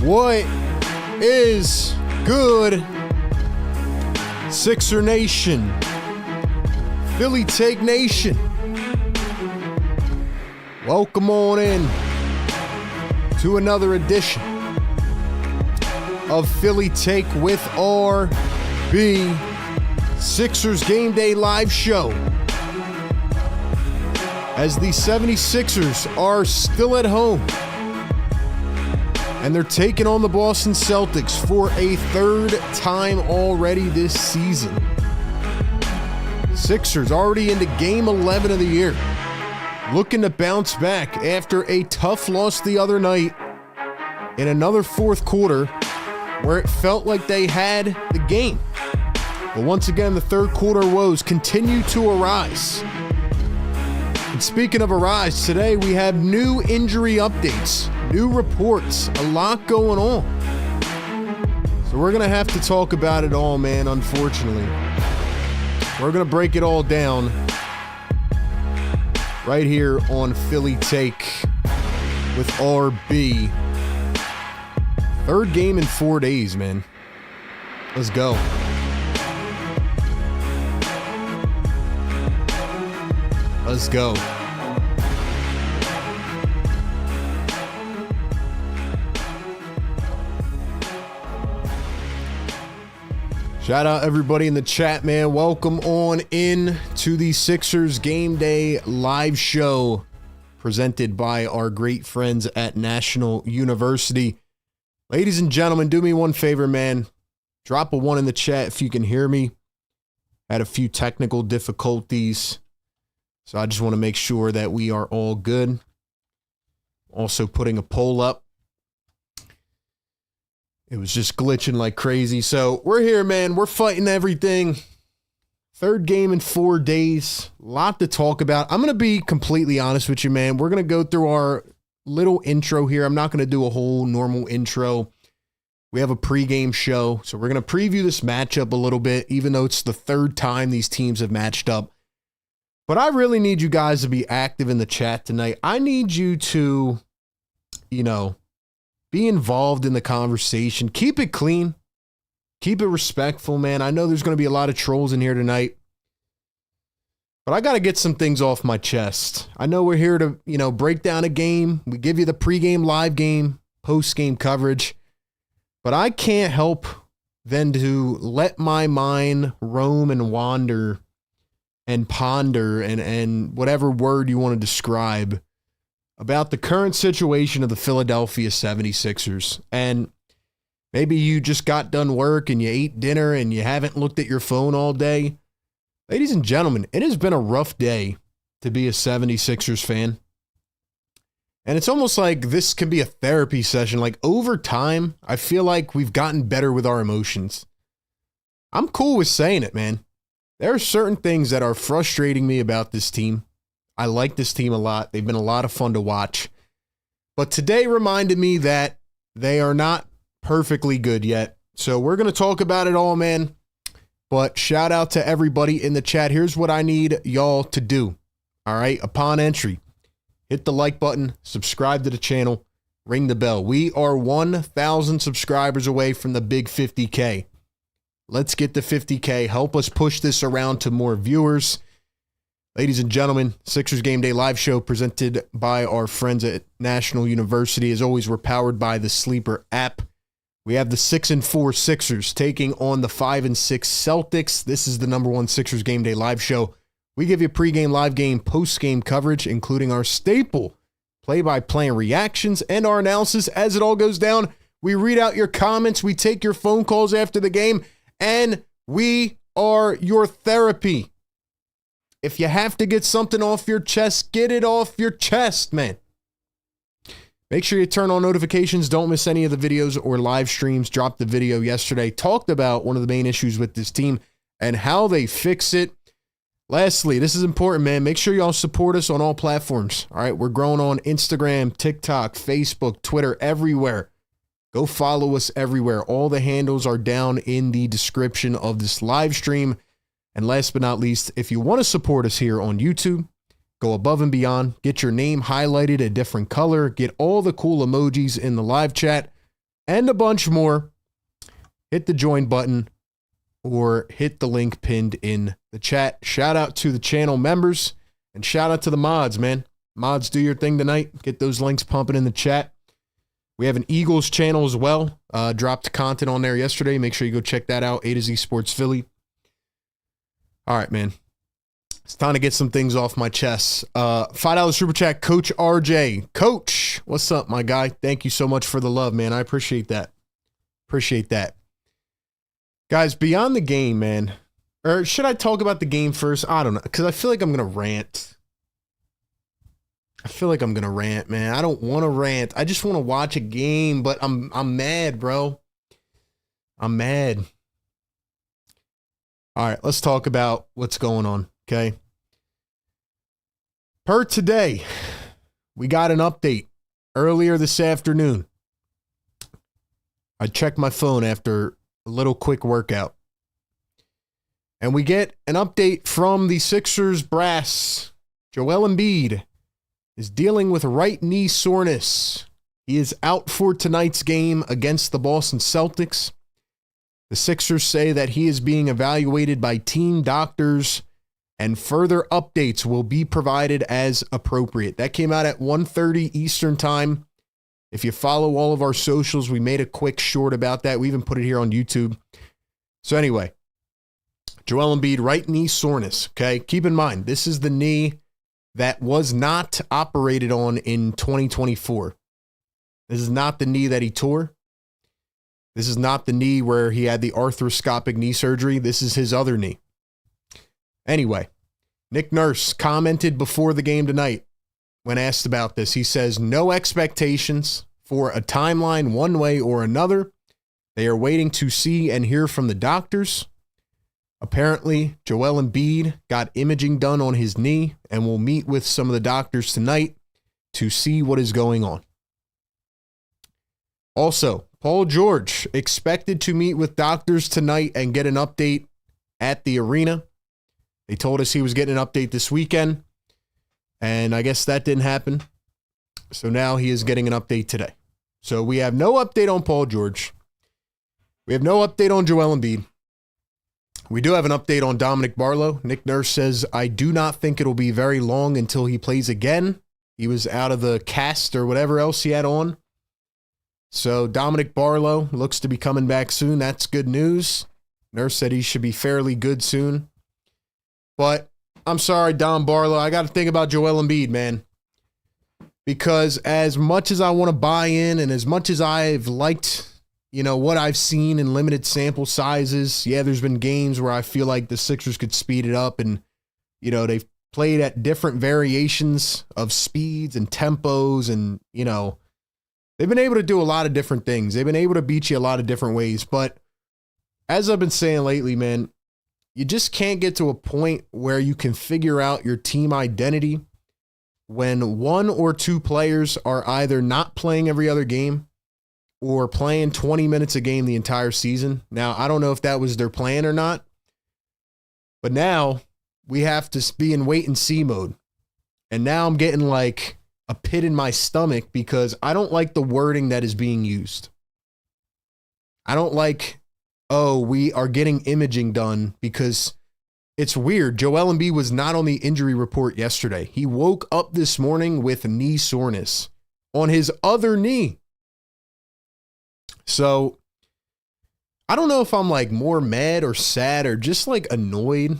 What is good, Sixer Nation, Philly Take Nation? Welcome on in to another edition of Philly Take with RB, Sixers Game Day Live Show. As the 76ers are still at home, and they're taking on the Boston Celtics for a third time already this season. Sixers already into Game 11 of the year, looking to bounce back after a tough loss the other night in another fourth quarter where it felt like they had the game. But once again, the third quarter woes continue to arise. And speaking of arise, today we have new injury updates, new reports, a lot going on. So we're going to have to talk about it all, man, unfortunately. We're going to break it all down right here on Philly Take with RB. Third game in 4 days, man. Let's go. Let's go. Shout out everybody in the chat, man. Welcome on in to the Sixers Game Day Live Show presented by our great friends at National University. Ladies and gentlemen, do me one favor, man. Drop a 1 in the chat if you can hear me. Had a few technical difficulties, so I just want to make sure that we are all good. Also putting a poll up. It was just glitching like crazy. So we're here, man. We're fighting everything. Third game in 4 days. A lot to talk about. I'm going to be completely honest with you, man. We're going to go through our little intro here. I'm not going to do a whole normal intro. We have a pregame show. So we're going to preview this matchup a little bit, even though it's the third time these teams have matched up. But I really need you guys to be active in the chat tonight. I need you to, be involved in the conversation. Keep it clean. Keep it respectful, man. I know there's going to be a lot of trolls in here tonight, but I got to get some things off my chest. I know we're here to, break down a game. We give you the pregame, live game, post-game coverage, but I can't help than to let my mind roam and wander and ponder and whatever word you want to describe about the current situation of the Philadelphia 76ers. And maybe you just got done work and you ate dinner and you haven't looked at your phone all day. Ladies and gentlemen, it has been a rough day to be a 76ers fan. And it's almost like this can be a therapy session. Like over time, I feel like we've gotten better with our emotions. I'm cool with saying it, man. There are certain things that are frustrating me about this team. I like this team a lot. They've been a lot of fun to watch. But today reminded me that they are not perfectly good yet. So we're going to talk about it all, man. But shout out to everybody in the chat. Here's what I need y'all to do. All right. Upon entry, hit the like button, subscribe to the channel, ring the bell. We are 1,000 subscribers away from the big 50K. Let's get to 50K. Help us push this around to more viewers. Ladies and gentlemen, Sixers Game Day Live Show presented by our friends at National University. As always, we're powered by the Sleeper app. We have the 6-4 Sixers taking on the 5-6 Celtics. This is the #1 Sixers Game Day Live Show. We give you pregame, live game, post-game coverage, including our staple play-by-play reactions and our analysis as it all goes down. We read out your comments. We take your phone calls after the game, and we are your therapy. If you have to get something off your chest, get it off your chest, man. Make sure you turn on notifications. Don't miss any of the videos or live streams. Dropped the video yesterday. Talked about one of the main issues with this team and how they fix it. Lastly, this is important, man. Make sure y'all support us on all platforms. All right, we're growing on Instagram, TikTok, Facebook, Twitter, everywhere. Go follow us everywhere. All the handles are down in the description of this live stream. And last but not least, if you want to support us here on YouTube, go above and beyond, get your name highlighted a different color, get all the cool emojis in the live chat, and a bunch more, hit the join button or hit the link pinned in the chat. Shout out to the channel members and shout out to the mods, man. Mods, do your thing tonight. Get those links pumping in the chat. We have an Eagles channel as well. Dropped content on there yesterday. Make sure you go check that out. A to Z Sports Philly. All right, man. It's time to get some things off my chest. $5 super chat, Coach RJ. Coach, what's up, my guy? Thank you so much for the love, man. I appreciate that. Appreciate that. Guys, beyond the game, man. Or should I talk about the game first? I don't know, because I feel like I'm going to rant. I feel like I'm going to rant, man. I don't want to rant. I just want to watch a game, but I'm mad, bro. I'm mad. All right, let's talk about what's going on, okay? Per today, we got an update earlier this afternoon. I checked my phone after a little quick workout. And we get an update from the Sixers brass. Joel Embiid is dealing with right knee soreness. He is out for tonight's game against the Boston Celtics. The Sixers say that he is being evaluated by team doctors and further updates will be provided as appropriate. That came out at 1:30 Eastern time. If you follow all of our socials, we made a quick short about that. We even put it here on YouTube. So anyway, Joel Embiid, right knee soreness, okay? Keep in mind, this is the knee that was not operated on in 2024. This is not the knee that he tore. This is not the knee where he had the arthroscopic knee surgery. This is his other knee. Anyway, Nick Nurse commented before the game tonight when asked about this. He says, no expectations for a timeline one way or another. They are waiting to see and hear from the doctors. Apparently, Joel Embiid got imaging done on his knee and will meet with some of the doctors tonight to see what is going on. Also, Paul George expected to meet with doctors tonight and get an update at the arena. They told us he was getting an update this weekend, and I guess that didn't happen. So now he is getting an update today. So we have no update on Paul George. We have no update on Joel Embiid. We do have an update on Dominic Barlow. Nick Nurse says, I do not think it'll be very long until he plays again. He was out of the cast or whatever else he had on. So Dominic Barlow looks to be coming back soon. That's good news. Nurse said he should be fairly good soon. But I'm sorry, Dom Barlow. I got to think about Joel Embiid, man. Because as much as I want to buy in and as much as I've liked, you know, what I've seen in limited sample sizes, yeah, there's been games where I feel like the Sixers could speed it up and, you know, they've played at different variations of speeds and tempos and, you know, they've been able to do a lot of different things. They've been able to beat you a lot of different ways. But as I've been saying lately, man, you just can't get to a point where you can figure out your team identity when one or two players are either not playing every other game or playing 20 minutes a game the entire season. Now, I don't know if that was their plan or not, but now we have to be in wait and see mode. And now I'm getting like a pit in my stomach because I don't like the wording that is being used. I don't like, oh, we are getting imaging done, because it's weird. Joel Embiid was not on the injury report yesterday. He woke up this morning with knee soreness on his other knee. So I don't know if I'm like more mad or sad or just like annoyed,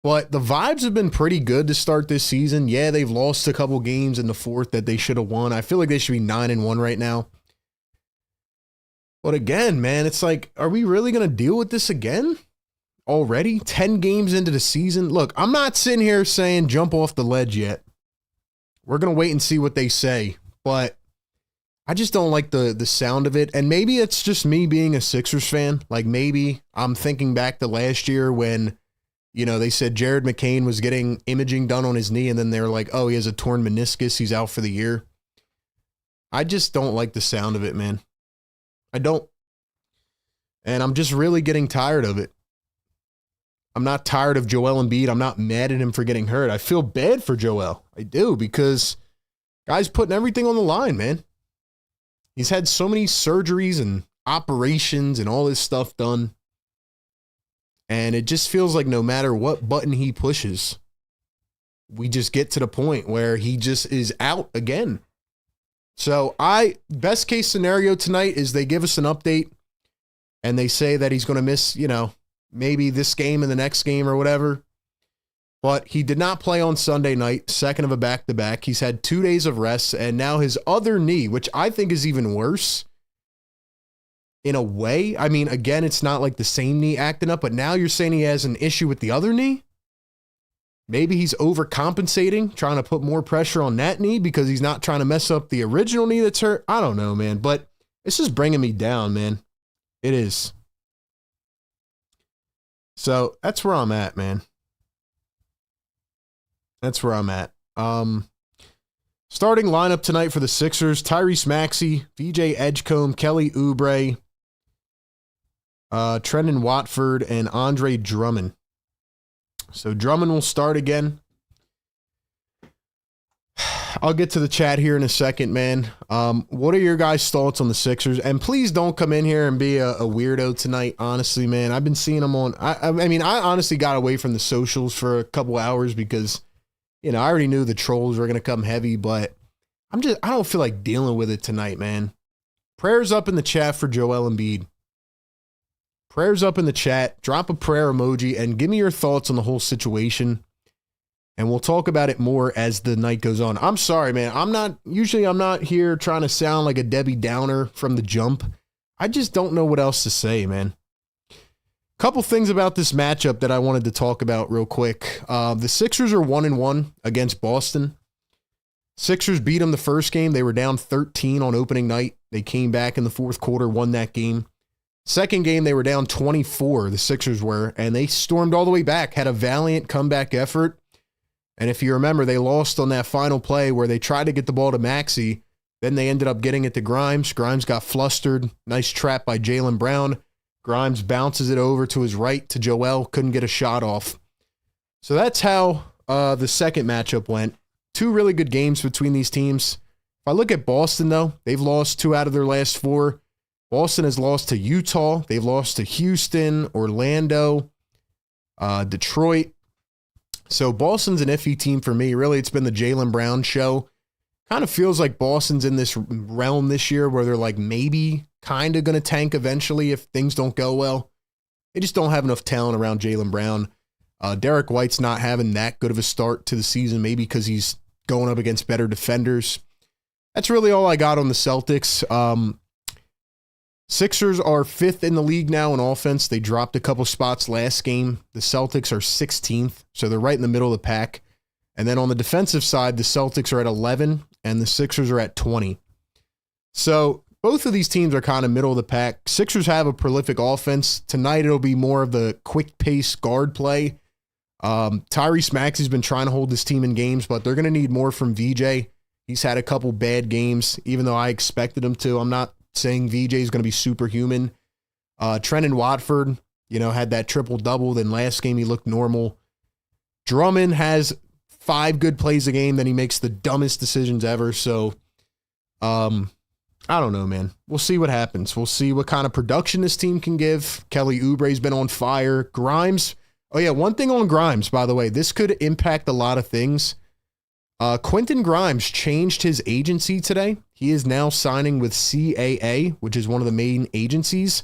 but the vibes have been pretty good to start this season. Yeah, they've lost a couple games in the fourth that they should have won. I feel like they should be 9-1 right now. But again, man, it's like, are we really going to deal with this again? Already 10 games into the season. Look, I'm not sitting here saying jump off the ledge yet. We're going to wait and see what they say, but I just don't like the sound of it. And maybe it's just me being a Sixers fan. Like maybe I'm thinking back to last year when, you know, they said Jared McCain was getting imaging done on his knee and then they were like, oh, he has a torn meniscus. He's out for the year. I just don't like the sound of it, man. I don't. And I'm just really getting tired of it. I'm not tired of Joel Embiid. I'm not mad at him for getting hurt. I feel bad for Joel. I do, because guy's putting everything on the line, man. He's had so many surgeries and operations and all this stuff done. And it just feels like no matter what button he pushes, we just get to the point where he just is out again. So best case scenario tonight is they give us an update and they say that he's going to miss, maybe this game and the next game or whatever. But he did not play on Sunday night, second of a back-to-back. He's had 2 days of rest, and now his other knee, which I think is even worse in a way. I mean, again, it's not like the same knee acting up, but now you're saying he has an issue with the other knee? Maybe he's overcompensating, trying to put more pressure on that knee because he's not trying to mess up the original knee that's hurt. I don't know, man, but it's just bringing me down, man. It is. So that's where I'm at, man. That's where I'm at. Starting lineup tonight for the Sixers: Tyrese Maxey, VJ Edgecombe, Kelly Oubre, Trendon Watford, and Andre Drummond. So Drummond will start again. I'll get to the chat here in a second, man. What are your guys' thoughts on the Sixers? And please don't come in here and be a weirdo tonight. Honestly, man, I've been seeing them on. I mean, I honestly got away from the socials for a couple hours because, I already knew the trolls were going to come heavy, but I don't feel like dealing with it tonight, man. Prayers up in the chat for Joel Embiid. Prayers up in the chat. Drop a prayer emoji and give me your thoughts on the whole situation. And we'll talk about it more as the night goes on. I'm sorry, man. I'm not here trying to sound like a Debbie Downer from the jump. I just don't know what else to say, man. Couple things about this matchup that I wanted to talk about real quick. The Sixers are 1-1 against Boston. Sixers beat them the first game. They were down 13 on opening night. They came back in the fourth quarter, won that game. Second game, they were down 24, the Sixers were, and they stormed all the way back, had a valiant comeback effort. And if you remember, they lost on that final play where they tried to get the ball to Maxey. Then they ended up getting it to Grimes. Grimes got flustered. Nice trap by Jaylen Brown. Grimes bounces it over to his right to Joel. Couldn't get a shot off. So that's how the second matchup went. Two really good games between these teams. If I look at Boston, though, they've lost 2 out of their last 4. Boston has lost to Utah. They've lost to Houston, Orlando, Detroit. So Boston's an iffy team for me. Really, it's been the Jaylen Brown show. Kind of feels like Boston's in this realm this year where they're like maybe kind of going to tank eventually if things don't go well. They just don't have enough talent around Jaylen Brown. Derek White's not having that good of a start to the season, maybe because he's going up against better defenders. That's really all I got on the Celtics. Sixers are 5th in the league now in offense. They dropped a couple spots last game. The Celtics are 16th, so they're right in the middle of the pack. And then on the defensive side, the Celtics are at 11, and the Sixers are at 20. So both of these teams are kind of middle of the pack. Sixers have a prolific offense. Tonight it'll be more of the quick pace guard play. Tyrese Maxey's been trying to hold this team in games, but they're going to need more from VJ. He's had a couple bad games, even though I expected him to. I'm not saying VJ is going to be superhuman. Trendon Watford, had that triple-double. Then last game he looked normal. Drummond has 5 good plays a game, then he makes the dumbest decisions ever. So, I don't know, man. We'll see what happens. We'll see what kind of production this team can give. Kelly Oubre's been on fire. Grimes. Oh, yeah, one thing on Grimes, by the way. This could impact a lot of things. Quentin Grimes changed his agency today. He is now signing with CAA, which is one of the main agencies.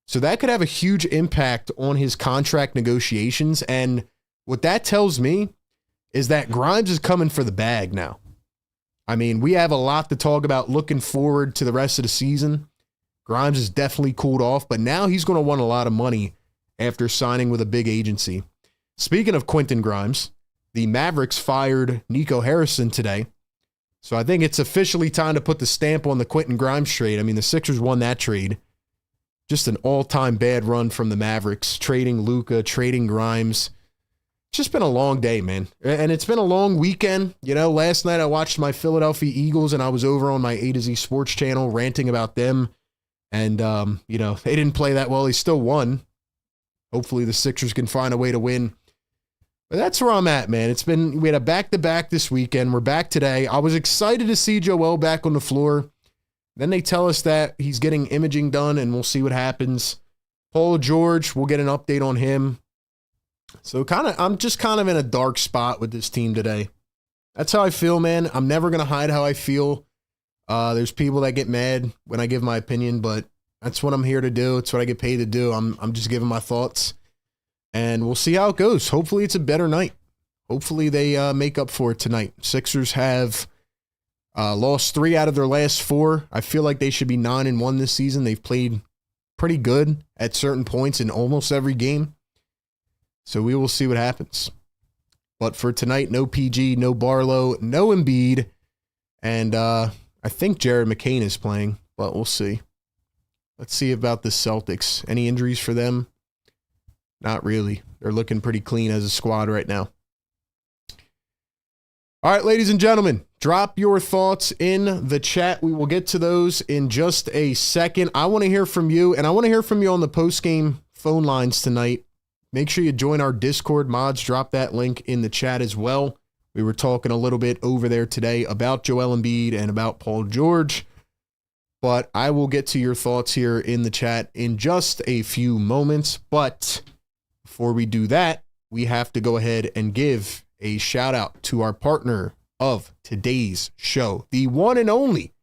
So that could have a huge impact on his contract negotiations. And what that tells me is that Grimes is coming for the bag now. I mean, we have a lot to talk about looking forward to the rest of the season. Grimes is definitely cooled off, but now he's going to want a lot of money after signing with a big agency. Speaking of Quentin Grimes, the Mavericks fired Nico Harrison today. So I think it's officially time to put the stamp on the Quentin Grimes trade. I mean, the Sixers won that trade. Just an all-time bad run from the Mavericks, trading Luka, trading Grimes. It's just been a long day, man. And it's been a long weekend. Last night I watched my Philadelphia Eagles and I was over on my A to Z Sports channel ranting about them. And, they didn't play that well. They still won. Hopefully the Sixers can find a way to win. But that's where I'm at, man. We had a back-to-back this weekend. We're back today. I was excited to see Joel back on the floor. Then they tell us that he's getting imaging done, and we'll see what happens. Paul George, we'll get an update on him. So I'm just kind of in a dark spot with this team today. That's how I feel, man. I'm never going to hide how I feel. There's people that get mad when I give my opinion, but that's what I'm here to do. It's what I get paid to do. I'm just giving my thoughts, and we'll see how it goes. Hopefully it's a better night. Hopefully they make up for it tonight. Sixers have lost 3 out of their last 4. I feel like they should be 9-1 this season. They've played pretty good at certain points in almost every game. So we will see what happens. But for tonight, no PG, no Barlow, no Embiid. And I think Jared McCain is playing, but we'll see. Let's see about the Celtics. Any injuries for them? Not really. They're looking pretty clean as a squad right now. All right, ladies and gentlemen, drop your thoughts in the chat. We will get to those in just a second. I want to hear from you, and I want to hear from you on the post-game phone lines tonight. Make sure you join our Discord. Mods, drop that link in the chat as well. We were talking a little bit over there today about Joel Embiid and about Paul George, but I will get to your thoughts here in the chat in just a few moments. But before we do that, we have to go ahead and give a shout out to our partner of today's show, the one and only,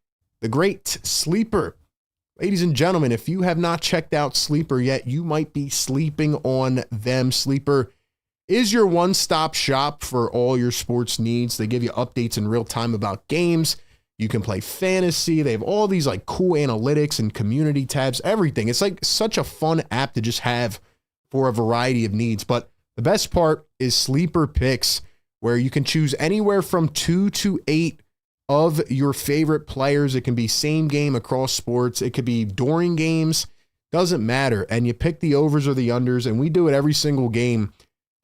the great Sleeper. Ladies and gentlemen, if you have not checked out Sleeper yet, you might be sleeping on them. Sleeper is your one-stop shop for all your sports needs. They give you updates in real time about games. You can play fantasy. They have all these like cool analytics and community tabs, everything. It's like such a fun app to just have for a variety of needs. But the best part is Sleeper Picks, where you can choose anywhere from 2 to 8 of your favorite players. It can be same game across sports. It could be during games. Doesn't matter. And you pick the overs or the unders, and we do it every single game.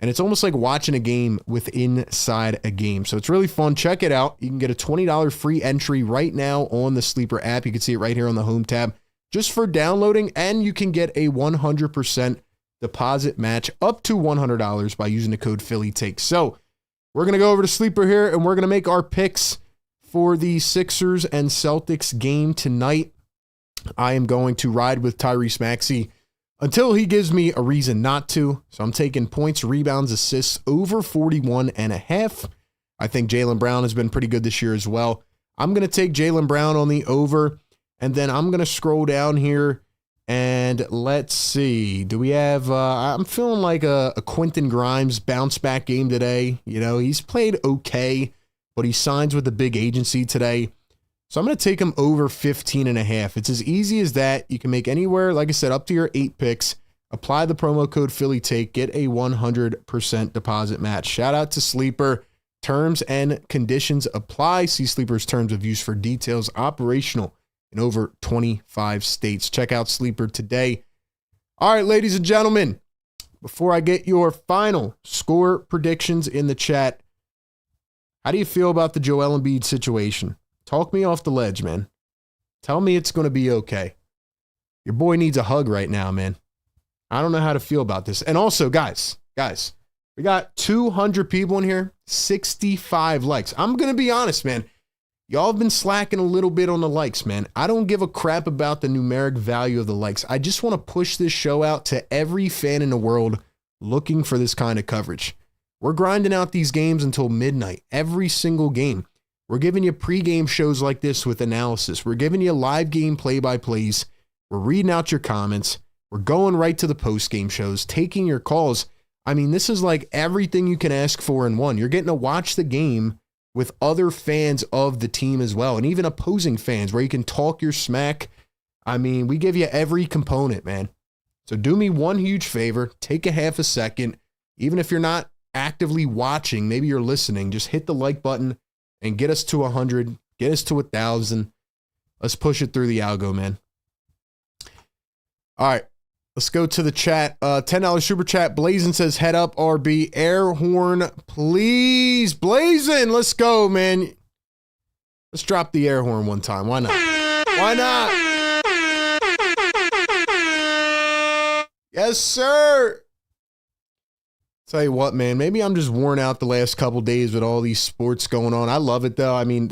And it's almost like watching a game inside a game. So it's really fun. Check it out. You can get a $20 free entry right now on the Sleeper app. You can see it right here on the home tab just for downloading. And you can get a 100% deposit match up to $100 by using the code PhillyTake. So we're going to go over to Sleeper here, and we're going to make our picks for the Sixers and Celtics game tonight. I am going to ride with Tyrese Maxey until he gives me a reason not to. So I'm taking points, rebounds, assists over 41.5. I think Jaylen Brown has been pretty good this year as well. I'm going to take Jaylen Brown on the over, and then I'm going to scroll down here, and let's see. Do we have, I'm feeling like a Quentin Grimes bounce back game today. You know, he's played okay, but he signs with a big agency today. So I'm going to take him over 15.5. It's as easy as that. You can make anywhere, like I said, up to your 8 picks. Apply the promo code PhillyTake. Get a 100% deposit match. Shout out to Sleeper. Terms and conditions apply. See Sleeper's terms of use for details. Operational in over 25 states. Check out Sleeper today. All right, ladies and gentlemen, before I get your final score predictions in the chat, how do you feel about the Joel Embiid situation? Talk me off the ledge, man. Tell me it's going to be okay. Your boy needs a hug right now, man. I don't know how to feel about this. And also, guys, we got 200 people in here, 65 likes. I'm going to be honest, man. Y'all have been slacking a little bit on the likes, man. I don't give a crap about the numeric value of the likes. I just want to push this show out to every fan in the world looking for this kind of coverage. We're grinding out these games until midnight, every single game. We're giving you pregame shows like this with analysis. We're giving you live game play-by-plays. We're reading out your comments. We're going right to the postgame shows, taking your calls. I mean, this is like everything you can ask for in one. You're getting to watch the game with other fans of the team as well, and even opposing fans where you can talk your smack. I mean, we give you every component, man. So do me one huge favor. Take a half a second. Even if you're not actively watching, maybe you're listening, just hit the like button and get us to 100, get us to 1,000. Let's push it through the algo, man. All right, let's go to the chat. $10 super chat. Blazin says, head up, RB. Air horn, please. Blazin, let's go, man. Let's drop the air horn one time. Why not? Why not? Yes, sir. Tell you what, man, maybe I'm just worn out the last couple days with all these sports going on. I love it, though. I mean,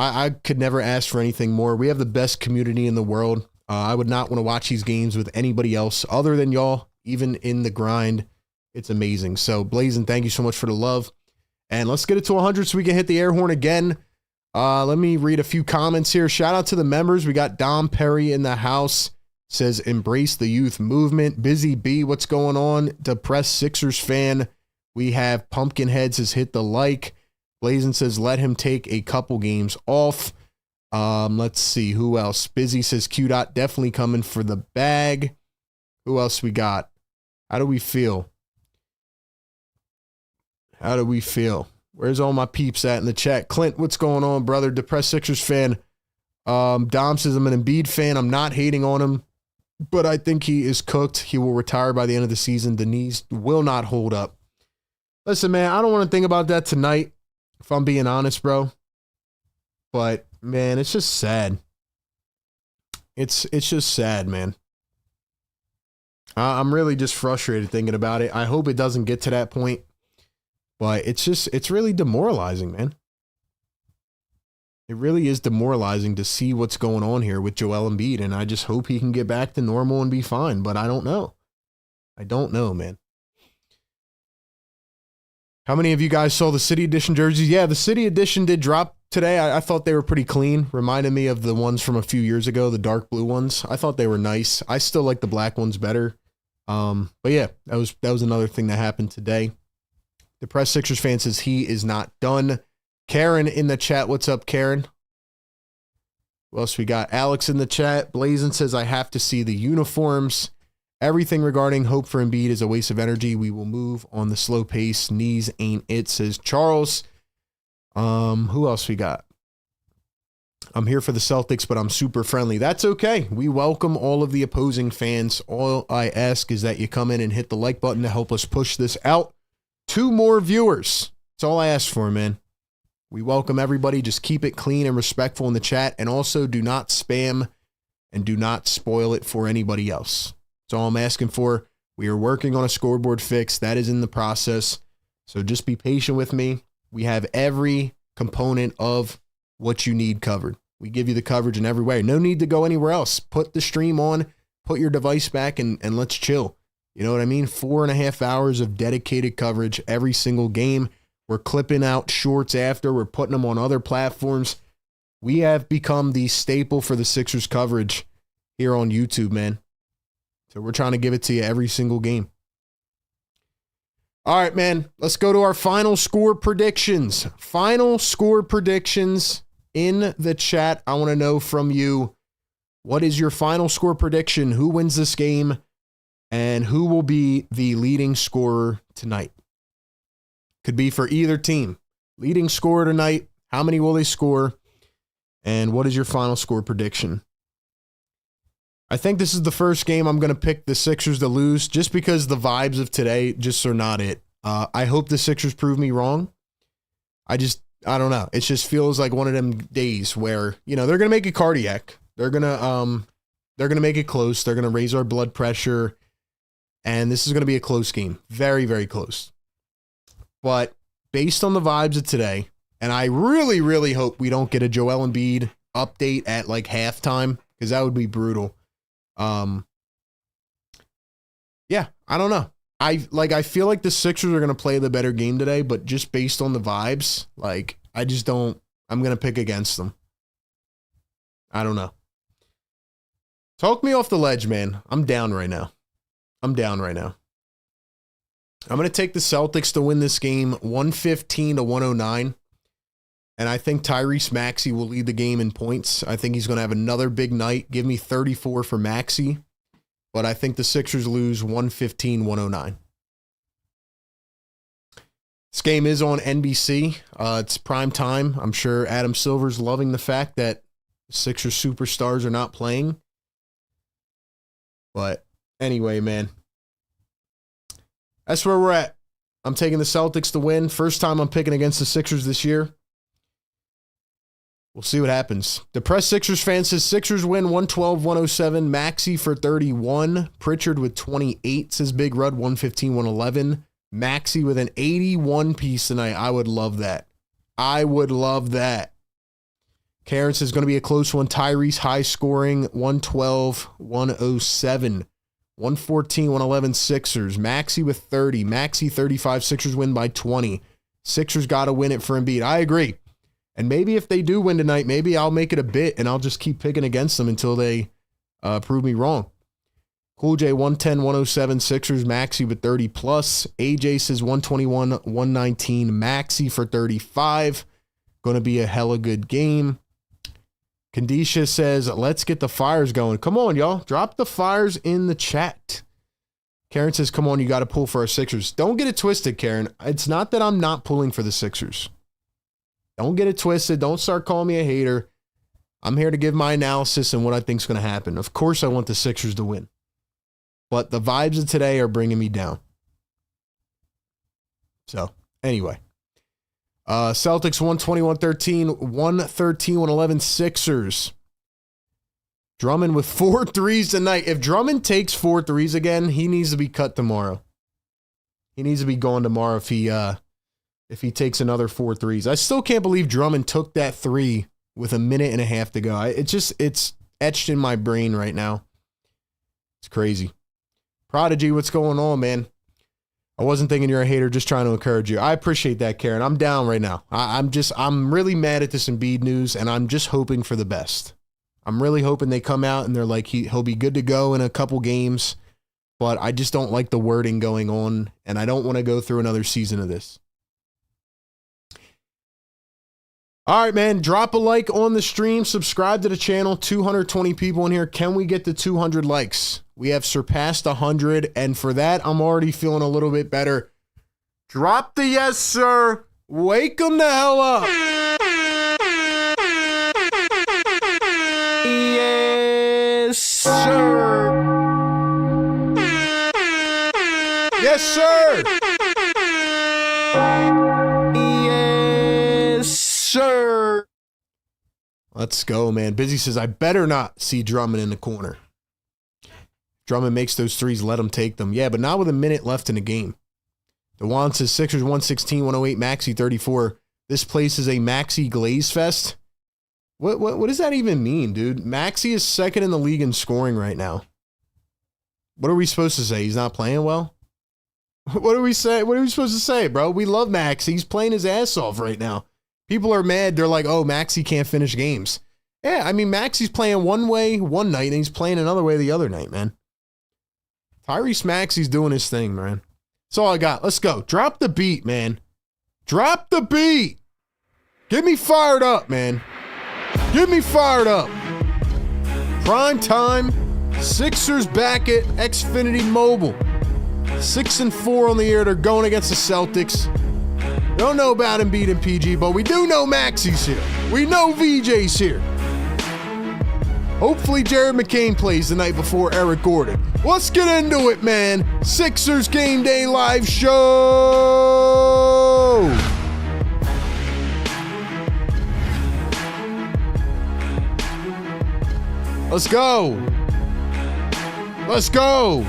I could never ask for anything more. We have the best community in the world. I would not want to watch these games with anybody else other than y'all, even in the grind. It's amazing. So, Blazin, thank you so much for the love. And let's get it to 100 so we can hit the air horn again. Let me read a few comments here. Shout out to the members. We got Dom Perry in the house. Says, embrace the youth movement. Busy B, what's going on? Depressed Sixers fan. We have Pumpkinhead says, hit the like. Blazin says, let him take a couple games off. Let's see. Who else? Busy says, Q Dot definitely coming for the bag. Who else we got? How do we feel? How do we feel? Where's all my peeps at in the chat? Clint, what's going on, brother? Depressed Sixers fan. Dom says, I'm an Embiid fan. I'm not hating on him, but I think he is cooked. He will retire by the end of the season. The knees will not hold up. Listen, man, I don't want to think about that tonight, if I'm being honest, bro. But, man, it's just sad. It's just sad, man. I'm really just frustrated thinking about it. I hope it doesn't get to that point. But it's really demoralizing, man. It really is demoralizing to see what's going on here with Joel Embiid, and I just hope he can get back to normal and be fine, but I don't know. I don't know, man. How many of you guys saw the City Edition jerseys? Yeah, the City Edition did drop today. I thought they were pretty clean. Reminded me of the ones from a few years ago, the dark blue ones. I thought they were nice. I still like the black ones better. But yeah, that was another thing that happened today. The Press Sixers fan says he is not done. Karen in the chat. What's up, Karen? Who else we got? Alex in the chat. Blazin says, I have to see the uniforms. Everything regarding hope for Embiid is a waste of energy. We will move on the slow pace. Knees ain't it, says Charles. Who else we got? I'm here for the Celtics, but I'm super friendly. That's okay. We welcome all of the opposing fans. All I ask is that you come in and hit the like button to help us push this out. 2 more viewers. That's all I ask for, man. We welcome everybody. Just keep it clean and respectful in the chat. And also do not spam and do not spoil it for anybody else. That's all I'm asking for. We are working on a scoreboard fix. That is in the process. So just be patient with me. We have every component of what you need covered. We give you the coverage in every way. No need to go anywhere else. Put the stream on, put your device back, and let's chill. You know what I mean? 4.5 hours of dedicated coverage every single game. We're clipping out shorts after. We're putting them on other platforms. We have become the staple for the Sixers coverage here on YouTube, man. So we're trying to give it to you every single game. All right, man. Let's go to our final score predictions. Final score predictions in the chat. I want to know from you, what is your final score prediction? Who wins this game? And who will be the leading scorer tonight? Could be for either team. Leading scorer tonight. How many will they score? And what is your final score prediction? I think this is the first game I'm going to pick the Sixers to lose just because the vibes of today just are not it. I hope the Sixers prove me wrong. I don't know. It just feels like one of them days where, they're going to make it cardiac. They're going to make it close. They're going to raise our blood pressure. And this is going to be a close game. Very, very close. But based on the vibes of today, and I really, really hope we don't get a Joel Embiid update at like halftime, because that would be brutal. Yeah, I don't know. I feel like the Sixers are going to play the better game today, but just based on the vibes, I'm going to pick against them. I don't know. Talk me off the ledge, man. I'm down right now. I'm going to take the Celtics to win this game 115-109. And I think Tyrese Maxey will lead the game in points. I think he's going to have another big night. Give me 34 for Maxey. But I think the Sixers lose 115-109. This game is on NBC. It's prime time. I'm sure Adam Silver's loving the fact that Sixers superstars are not playing. But anyway, man, that's where we're at. I'm taking the Celtics to win. First time I'm picking against the Sixers this year. We'll see what happens. Depressed Sixers fan says Sixers win 112-107. Maxey for 31. Pritchard with 28 says Big Rud 115-111. Maxey with an 81 piece tonight. I would love that. I would love that. Karen says going to be a close one. Tyrese high scoring 112, 107. 114, 111 Sixers. Maxey with 30. Maxey 35. Sixers win by 20. Sixers got to win it for Embiid. I agree. And maybe if they do win tonight, maybe I'll make it a bit and I'll just keep picking against them until they prove me wrong. Cool J 110, 107 Sixers. Maxey with 30 plus. AJ says 121, 119 Maxey for 35. Going to be a hella good game. Kandisha says, let's get the fires going. Come on, y'all. Drop the fires in the chat. Karen says, come on, you got to pull for our Sixers. Don't get it twisted, Karen. It's not that I'm not pulling for the Sixers. Don't get it twisted. Don't start calling me a hater. I'm here to give my analysis and what I think is going to happen. Of course, I want the Sixers to win. But the vibes of today are bringing me down. So, anyway. Celtics 120, 113, 113, 111 Sixers. Drummond with 4 threes tonight. If Drummond takes 4 threes again, he needs to be cut tomorrow. He needs to be gone tomorrow if he takes another 4 threes. I still can't believe Drummond took that 3 with a minute and a half to go. It's etched in my brain right now. It's crazy. Prodigy, what's going on, man? I wasn't thinking you're a hater, just trying to encourage you. I appreciate that, Karen. I'm down right now. I'm really mad at this Embiid news, and I'm just hoping for the best. I'm really hoping they come out and they're like, he'll be good to go in a couple games, but I just don't like the wording going on, and I don't want to go through another season of this. All right, man, drop a like on the stream, subscribe to the channel. 220 people in here. Can we get to 200 likes? We have surpassed 100, and for that, I'm already feeling a little bit better. Drop the yes, sir. Wake them the hell up. Yes, sir. Yes, sir. Yes, sir. Let's go, man. Busy says, I better not see Drummond in the corner. Drummond makes those threes, let him take them. Yeah, but not with a minute left in the game. DeJuan says Sixers 116, 108, Maxey 34. This place is a Maxey Glaze Fest. What does that even mean, dude? Maxey is second in the league in scoring right now. What are we supposed to say? He's not playing well? What are we supposed to say, bro? We love Maxey. He's playing his ass off right now. People are mad. They're like, oh, Maxey can't finish games. Yeah, I mean, Maxey's playing one way one night, and he's playing another way the other night, man. Tyrese Maxey's doing his thing, man. That's all I got. Let's go. Drop the beat, man. Drop the beat. Get me fired up, man. Get me fired up. Prime time. Sixers back at Xfinity Mobile. 6-4 on the year. They're going against the Celtics. Don't know about Embiid and PG, but we do know Maxey's here. We know VJ's here. Hopefully Jared McCain plays the night before Eric Gordon. Let's get into it, man. Sixers Game Day Live Show. Let's go. Let's go.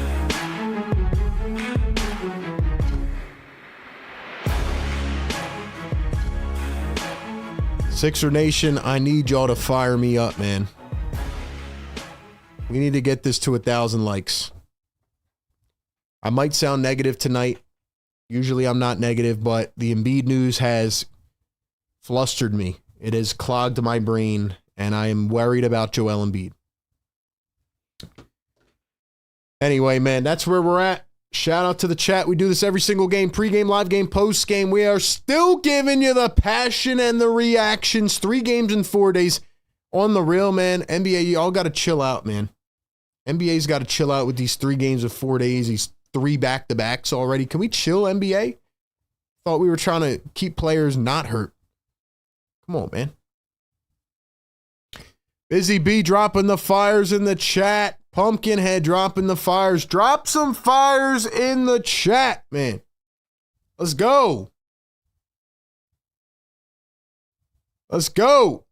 Sixer Nation, I need y'all to fire me up, man. We need to get this to 1,000 likes. I might sound negative tonight. Usually I'm not negative, but the Embiid news has flustered me. It has clogged my brain, and I am worried about Joel Embiid. Anyway, man, that's where we're at. Shout out to the chat. We do this every single game. Pre-game, live game, post-game. We are still giving you the passion and the reactions. 3 games in 4 days. On the real, man. NBA, y'all got to chill out, man. NBA's got to chill out with these 3 games of 4 days. These 3 back-to-backs already. Can we chill, NBA? Thought we were trying to keep players not hurt. Come on, man. Busy B dropping the fires in the chat. Pumpkinhead dropping the fires. Drop some fires in the chat, man. Let's go. Let's go.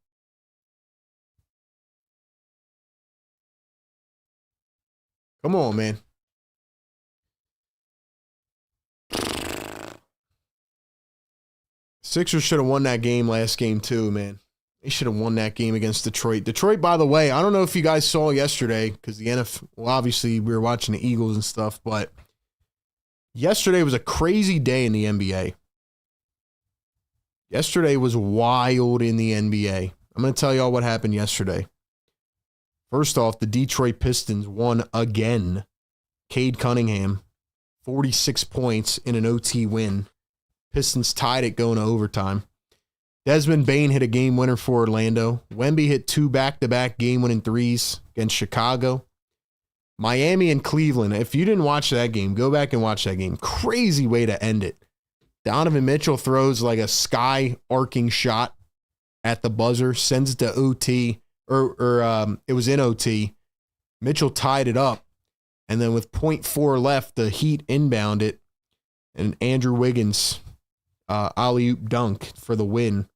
Come on, man. Sixers should have won that game last game too, man. They should have won that game against Detroit. Detroit, by the way, I don't know if you guys saw yesterday, because the NFL, well, obviously we were watching the Eagles and stuff, but yesterday was a crazy day in the NBA. Yesterday was wild in the NBA. I'm going to tell y'all what happened yesterday. First off, the Detroit Pistons won again. Cade Cunningham, 46 points in an OT win. Pistons tied it going to overtime. Desmond Bane hit a game winner for Orlando. Wemby hit 2 back-to-back game-winning threes against Chicago. Miami and Cleveland. If you didn't watch that game, go back and watch that game. Crazy way to end it. Donovan Mitchell throws like a sky-arcing shot at the buzzer, sends it to OT, it was in OT. Mitchell tied it up, and then with .4 left, the Heat inbound it, and Andrew Wiggins alley-oop dunk for the win.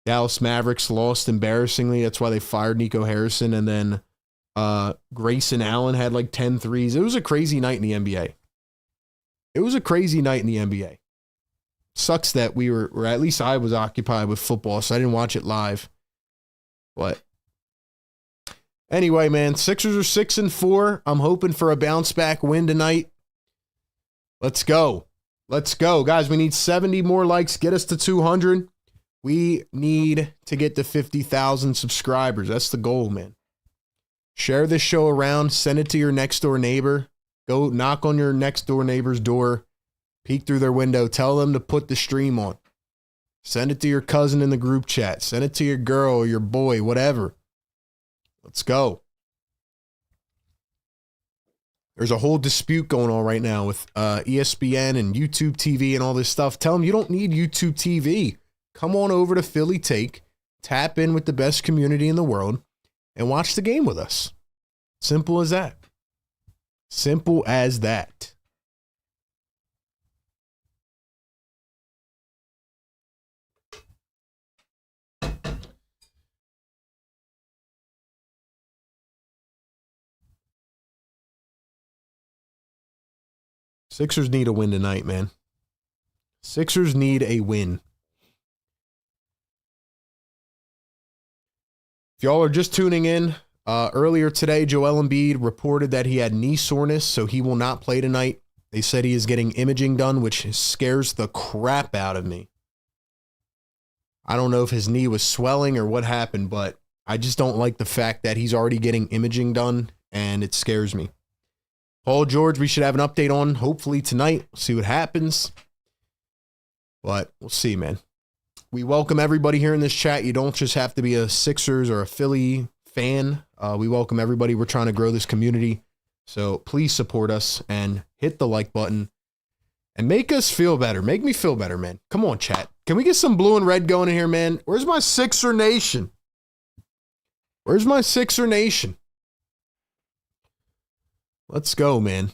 Dallas Mavericks lost embarrassingly. That's why they fired Nico Harrison. And then Grayson Allen had like 10 threes. It was a crazy night in the NBA. It was a crazy night in the NBA. Sucks that we were, or at least I was occupied with football, so I didn't watch it live. But anyway, man, Sixers are 6-4. I'm hoping for a bounce-back win tonight. Let's go. Let's go. Guys, we need 70 more likes. Get us to 200. We need to get to 50,000 subscribers. That's the goal, man. Share this show around. Send it to your next-door neighbor. Go knock on your next-door neighbor's door. Peek through their window. Tell them to put the stream on. Send it to your cousin in the group chat. Send it to your girl or your boy, whatever. Let's go. There's a whole dispute going on right now with ESPN and YouTube TV and all this stuff. Tell them you don't need YouTube TV. Come on over to Philly Take, tap in with the best community in the world, and watch the game with us. Simple as that. Simple as that. Sixers need a win tonight, man. Sixers need a win. If y'all are just tuning in, earlier today, Joel Embiid reported that he had knee soreness, so he will not play tonight. They said he is getting imaging done, which scares the crap out of me. I don't know if his knee was swelling or what happened, but I just don't like the fact that he's already getting imaging done, and it scares me. Paul George, we should have an update on hopefully tonight. We'll see what happens. But we'll see, man. We welcome everybody here in this chat. You don't just have to be a Sixers or a Philly fan. We welcome everybody. We're trying to grow this community. So please support us and hit the like button and make us feel better. Make me feel better, man. Come on, chat. Can we get some blue and red going in here, man? Where's my Sixer Nation? Where's my Sixer Nation? Let's go, man.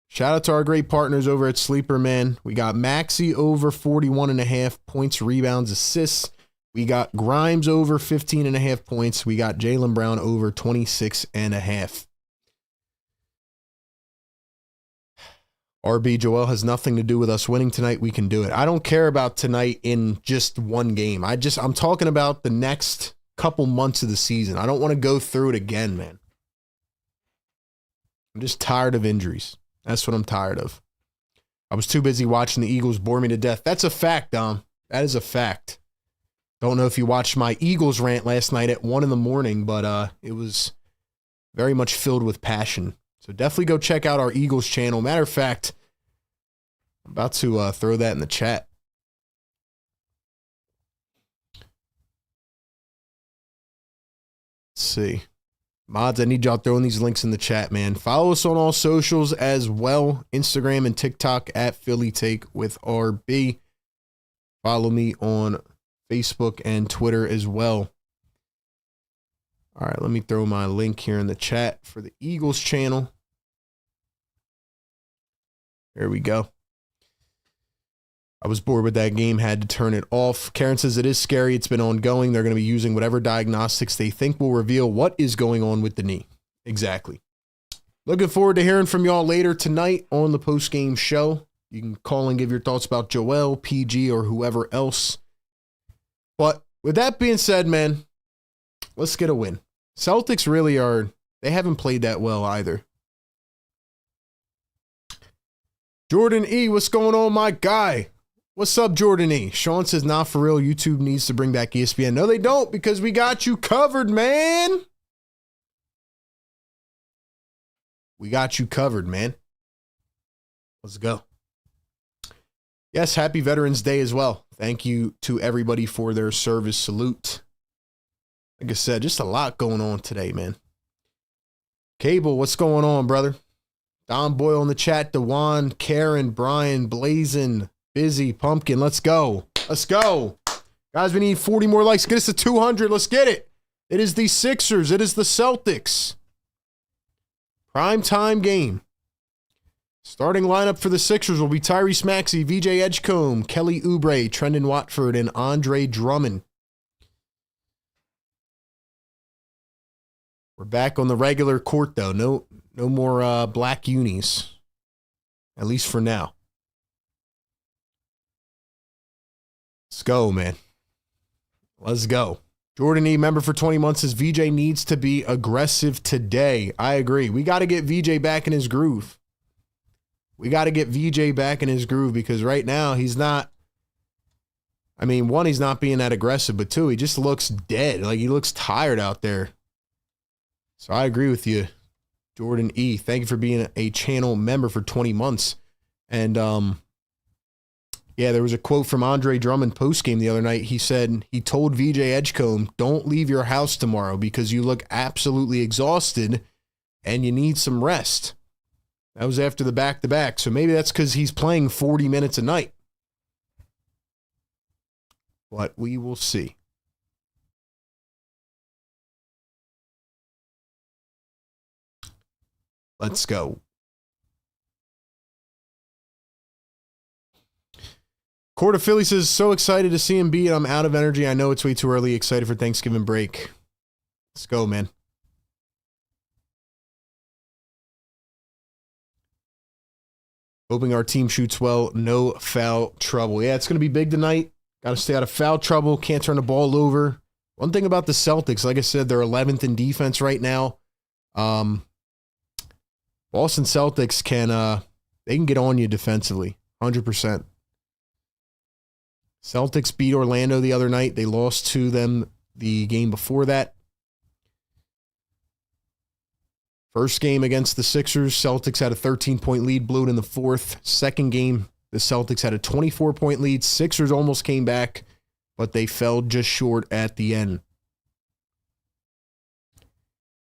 Shout out to our great partners over at Sleeper, man. We got Maxey over 41.5 points, rebounds, assists. We got Grimes over 15.5 points. We got Jaylen Brown over 26.5. RB Joel has nothing to do with us winning tonight. We can do it. I don't care about tonight in just one game. I'm talking about the next couple months of the season. I don't want to go through it again, man. I'm just tired of injuries. That's what I'm tired of. I was too busy watching the Eagles bore me to death. That's a fact, Dom. That is a fact. Don't know if you watched my Eagles rant last night at 1 a.m, but it was very much filled with passion. So definitely go check out our Eagles channel. Matter of fact, I'm about to throw that in the chat. Let's see. Mods, I need y'all throwing these links in the chat, man. Follow us on all socials as well. Instagram and TikTok at Philly Take with RB. Follow me on Facebook and Twitter as well. All right, let me throw my link here in the chat for the Eagles channel. There we go. I was bored with that game, had to turn it off. Karen says it is scary. It's been ongoing. They're going to be using whatever diagnostics they think will reveal what is going on with the knee. Exactly. Looking forward to hearing from y'all later tonight on the post-game show. You can call and give your thoughts about Joel, PG, or whoever else. But with that being said, man, let's get a win. Celtics really they haven't played that well either. Jordan E, what's going on, my guy? What's up, Jordan E? Sean says, not for real. YouTube needs to bring back ESPN. No, they don't, because we got you covered, man. We got you covered, man. Let's go. Yes, happy Veterans Day as well. Thank you to everybody for their service. Salute. Like I said, just a lot going on today, man. Cable, what's going on, brother? Don Boyle in the chat. Dewan, Karen, Brian, Blazin, Busy, Pumpkin. Let's go. Let's go. Guys, we need 40 more likes. Get us to 200. Let's get it. It is the Sixers. It is the Celtics. Prime time game. Starting lineup for the Sixers will be Tyrese Maxey, VJ Edgecombe, Kelly Oubre, Trendon Watford, and Andre Drummond. We're back on the regular court, though. No more black unis, at least for now. Let's go, man. Let's go. Jordan E, member for 20 months, says VJ needs to be aggressive today. I agree. We got to get VJ back in his groove. We got to get VJ back in his groove because right now he's not. I mean, one, he's not being that aggressive, but two, he just looks dead. Like he looks tired out there. So I agree with you, Jordan E. Thank you for being a channel member for 20 months. And yeah, there was a quote from Andre Drummond postgame the other night. He said he told VJ Edgecombe, don't leave your house tomorrow because you look absolutely exhausted and you need some rest. That was after the back-to-back. So maybe that's because he's playing 40 minutes a night. But we will see. Let's go. Court of Philly says, so excited to see him beat. I'm out of energy. I know it's way too early. Excited for Thanksgiving break. Let's go, man. Hoping our team shoots well. No foul trouble. Yeah, it's going to be big tonight. Got to stay out of foul trouble. Can't turn the ball over. One thing about the Celtics, like I said, they're 11th in defense right now. Boston Celtics they can get on you defensively. 100%. Celtics beat Orlando the other night. They lost to them the game before that. First game against the Sixers, Celtics had a 13-point lead, blew it in the fourth. Second game, the Celtics had a 24-point lead. Sixers almost came back, but they fell just short at the end.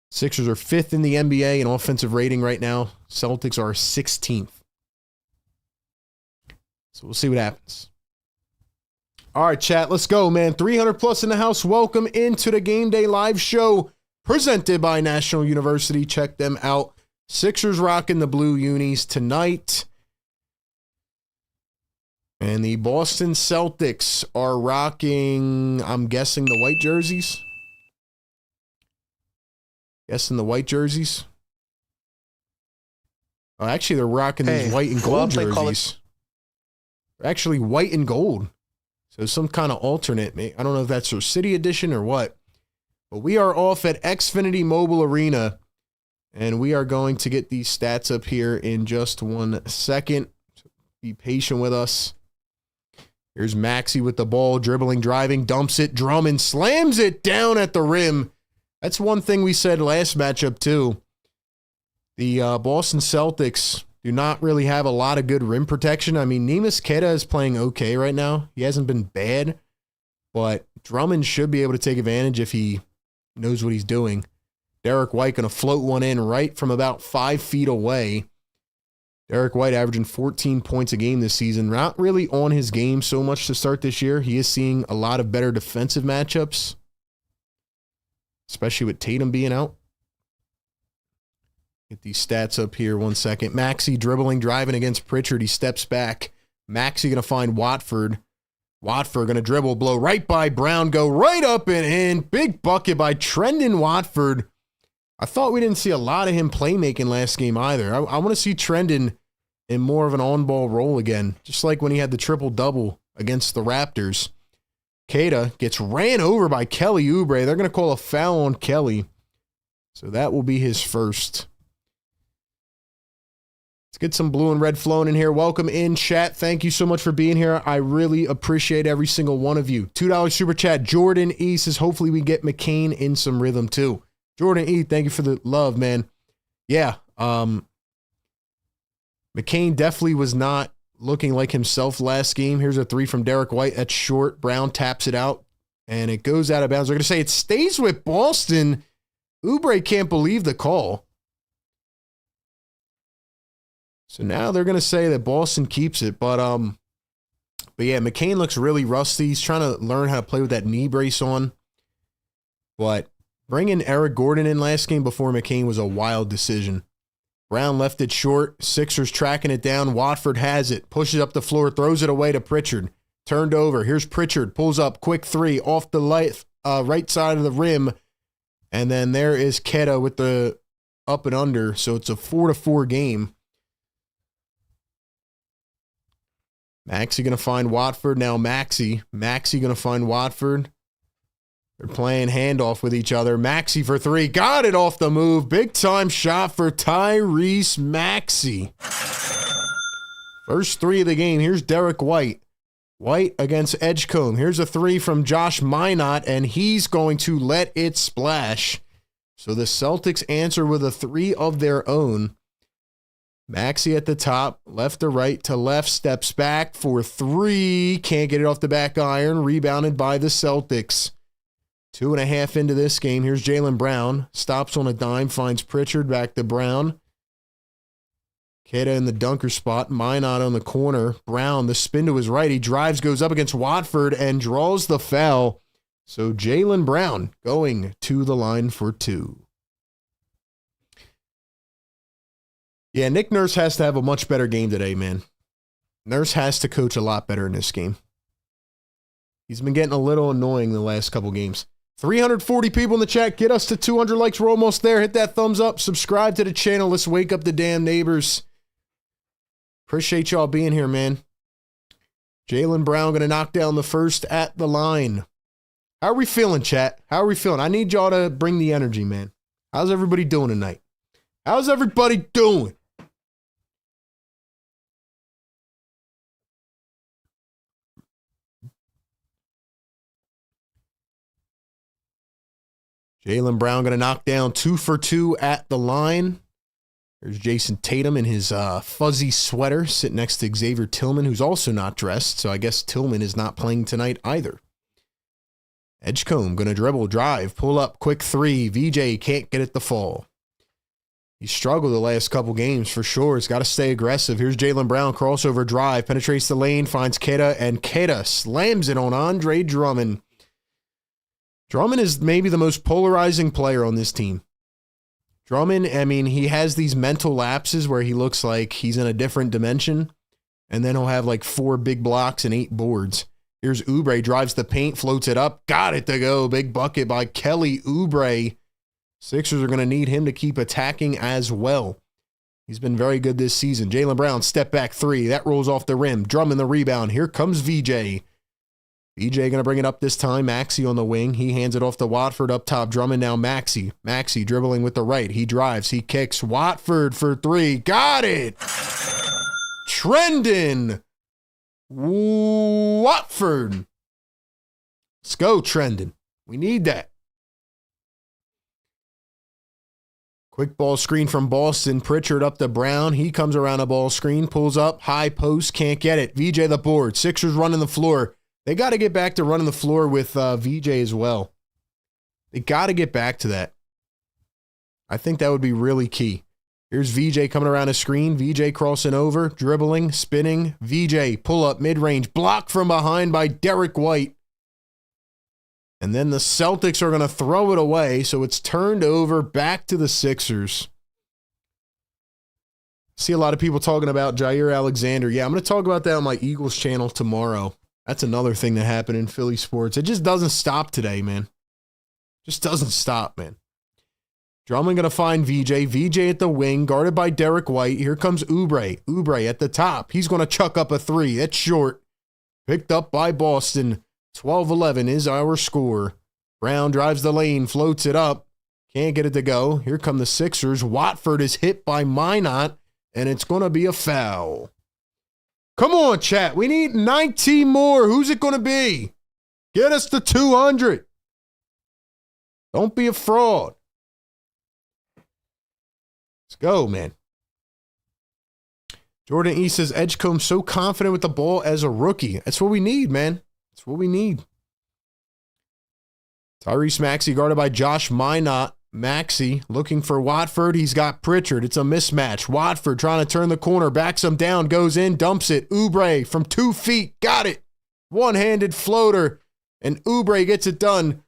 Sixers are 5th in the NBA in offensive rating right now. Celtics are 16th. So we'll see what happens. All right, chat, let's go, man. 300 plus in the house. Welcome into the Game Day Live show presented by National University. Check them out. Sixers rocking the blue unis tonight. And the Boston Celtics are rocking, I'm guessing, the white jerseys. Guessing the white jerseys. Oh, actually, they're rocking these white and gold jerseys. They're actually white and gold. So some kind of alternate. I don't know if that's their city edition or what. But we are off at Xfinity Mobile Arena. And we are going to get these stats up here in just 1 second. Be patient with us. Here's Maxey with the ball, dribbling, driving, dumps it. Drummond slams it down at the rim. That's one thing we said last matchup, too. The Boston Celtics do not really have a lot of good rim protection. I mean, Neemias Queta is playing okay right now. He hasn't been bad, but Drummond should be able to take advantage if he knows what he's doing. Derek White going to float one in right from about 5 feet away. Derek White averaging 14 points a game this season. Not really on his game so much to start this year. He is seeing a lot of better defensive matchups, especially with Tatum being out. Get these stats up here 1 second. Maxey dribbling, driving against Pritchard. He steps back. Maxey going to find Watford. Watford going to dribble, blow right by Brown, go right up and in. Big bucket by Trendon Watford. I thought we didn't see a lot of him playmaking last game either. I want to see Trendon in more of an on-ball role again, just like when he had the triple-double against the Raptors. Queta gets ran over by Kelly Oubre. They're going to call a foul on Kelly. So that will be his first. Let's get some blue and red flowing in here. Welcome in, chat. Thank you so much for being here. I really appreciate every single one of you. $2 super chat. Jordan E says, hopefully we get McCain in some rhythm too. Jordan E, thank you for the love, man. Yeah, McCain definitely was not looking like himself last game. Here's a three from Derek White. That's short. Brown taps it out, and it goes out of bounds. They're going to say it stays with Boston. Oubre can't believe the call. So now they're going to say that Boston keeps it. But yeah, McCain looks really rusty. He's trying to learn how to play with that knee brace on. But bringing Eric Gordon in last game before McCain was a wild decision. Brown left it short. Sixers tracking it down. Watford has it. Pushes up the floor. Throws it away to Pritchard. Turned over. Here's Pritchard. Pulls up. Quick three off the right side of the rim. And then there is Queta with the up and under. So it's a 4-4 game. Maxey going to find Watford. Now Maxey going to find Watford. They're playing handoff with each other. Maxey for three. Got it off the move. Big time shot for Tyrese Maxey. First three of the game. Here's Derek White. White against Edgecombe. Here's a three from Josh Minot, and he's going to let it splash. So the Celtics answer with a three of their own. Maxey at the top, left to right to left, steps back for three. Can't get it off the back iron. Rebounded by the Celtics. 2.5 into this game. Here's Jaylen Brown. Stops on a dime, finds Pritchard, back to Brown. Queta in the dunker spot. Minot on the corner. Brown, the spin to his right. He drives, goes up against Watford, and draws the foul. So Jaylen Brown going to the line for two. Yeah, Nick Nurse has to have a much better game today, man. Nurse has to coach a lot better in this game. He's been getting a little annoying the last couple games. 340 people in the chat. Get us to 200 likes. We're almost there. Hit that thumbs up. Subscribe to the channel. Let's wake up the damn neighbors. Appreciate y'all being here, man. Jaylen Brown going to knock down the first at the line. How are we feeling, chat? How are we feeling? I need y'all to bring the energy, man. How's everybody doing tonight? How's everybody doing? Jaylen Brown going to knock down 2 for 2 at the line. There's Jason Tatum in his fuzzy sweater sitting next to Xavier Tillman, who's also not dressed. So I guess Tillman is not playing tonight either. Edgecombe going to dribble, drive, pull up, quick three. VJ can't get it to fall. He struggled the last couple games for sure. He's got to stay aggressive. Here's Jaylen Brown, crossover drive, penetrates the lane, finds Queta, and Queta slams it on Andre Drummond. Drummond is maybe the most polarizing player on this team. Drummond, I mean, he has these mental lapses where he looks like he's in a different dimension, and then he'll have like 4 big blocks and 8 boards. Here's Oubre, drives the paint, floats it up, got it to go. Big bucket by Kelly Oubre. Sixers are going to need him to keep attacking as well. He's been very good this season. Jaylen Brown, step back three. That rolls off the rim. Drummond the rebound. Here comes VJ. VJ going to bring it up this time. Maxey on the wing. He hands it off to Watford up top. Drummond now Maxey. Maxey dribbling with the right. He drives. He kicks. Watford for three. Got it. Trending. Watford. Let's go, Trending. We need that. Quick ball screen from Boston. Pritchard up to Brown. He comes around a ball screen. Pulls up. High post. Can't get it. VJ the board. Sixers running the floor. They got to get back to running the floor with VJ as well. They got to get back to that. I think that would be really key. Here's VJ coming around a screen. VJ crossing over, dribbling, spinning. VJ pull up mid-range, blocked from behind by Derek White. And then the Celtics are going to throw it away, so it's turned over back to the Sixers. See a lot of people talking about Jair Alexander. Yeah, I'm going to talk about that on my Eagles channel tomorrow. That's another thing that happened in Philly sports. It just doesn't stop today, man. Just doesn't stop, man. Drummond going to find VJ. VJ at the wing, guarded by Derek White. Here comes Oubre. Oubre at the top. He's going to chuck up a three. It's short. Picked up by Boston. 12-11 is our score. Brown drives the lane, floats it up. Can't get it to go. Here come the Sixers. Watford is hit by Minot, and it's going to be a foul. Come on, chat. We need 19 more. Who's it going to be? Get us to 200. Don't be a fraud. Let's go, man. Jordan E says, Edgecombe so confident with the ball as a rookie. That's what we need, man. That's what we need. Tyrese Maxey guarded by Josh Minot. Maxey looking for Watford. He's got Pritchard. It's a mismatch. Watford trying to turn the corner. Backs him down. Goes in. Dumps it. Oubre from 2 feet. Got it. One-handed floater. And Oubre gets it done.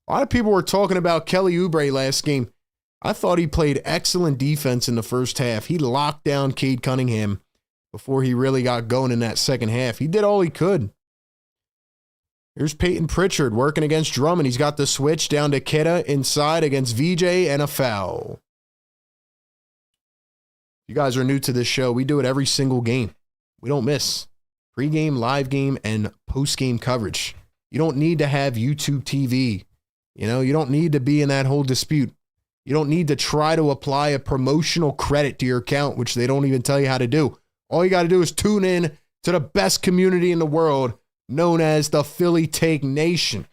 A lot of people were talking about Kelly Oubre last game. I thought he played excellent defense in the first half. He locked down Cade Cunningham before he really got going in that second half. He did all he could. Here's Peyton Pritchard working against Drummond. He's got the switch down to Kidda inside against VJ and a foul. If you guys are new to this show, we do it every single game. We don't miss. Pre-game, live game, and post-game coverage. You don't need to have YouTube TV. You know, you don't need to be in that whole dispute. You don't need to try to apply a promotional credit to your account, which they don't even tell you how to do. All you got to do is tune in to the best community in the world, known as the Philly Take Nation.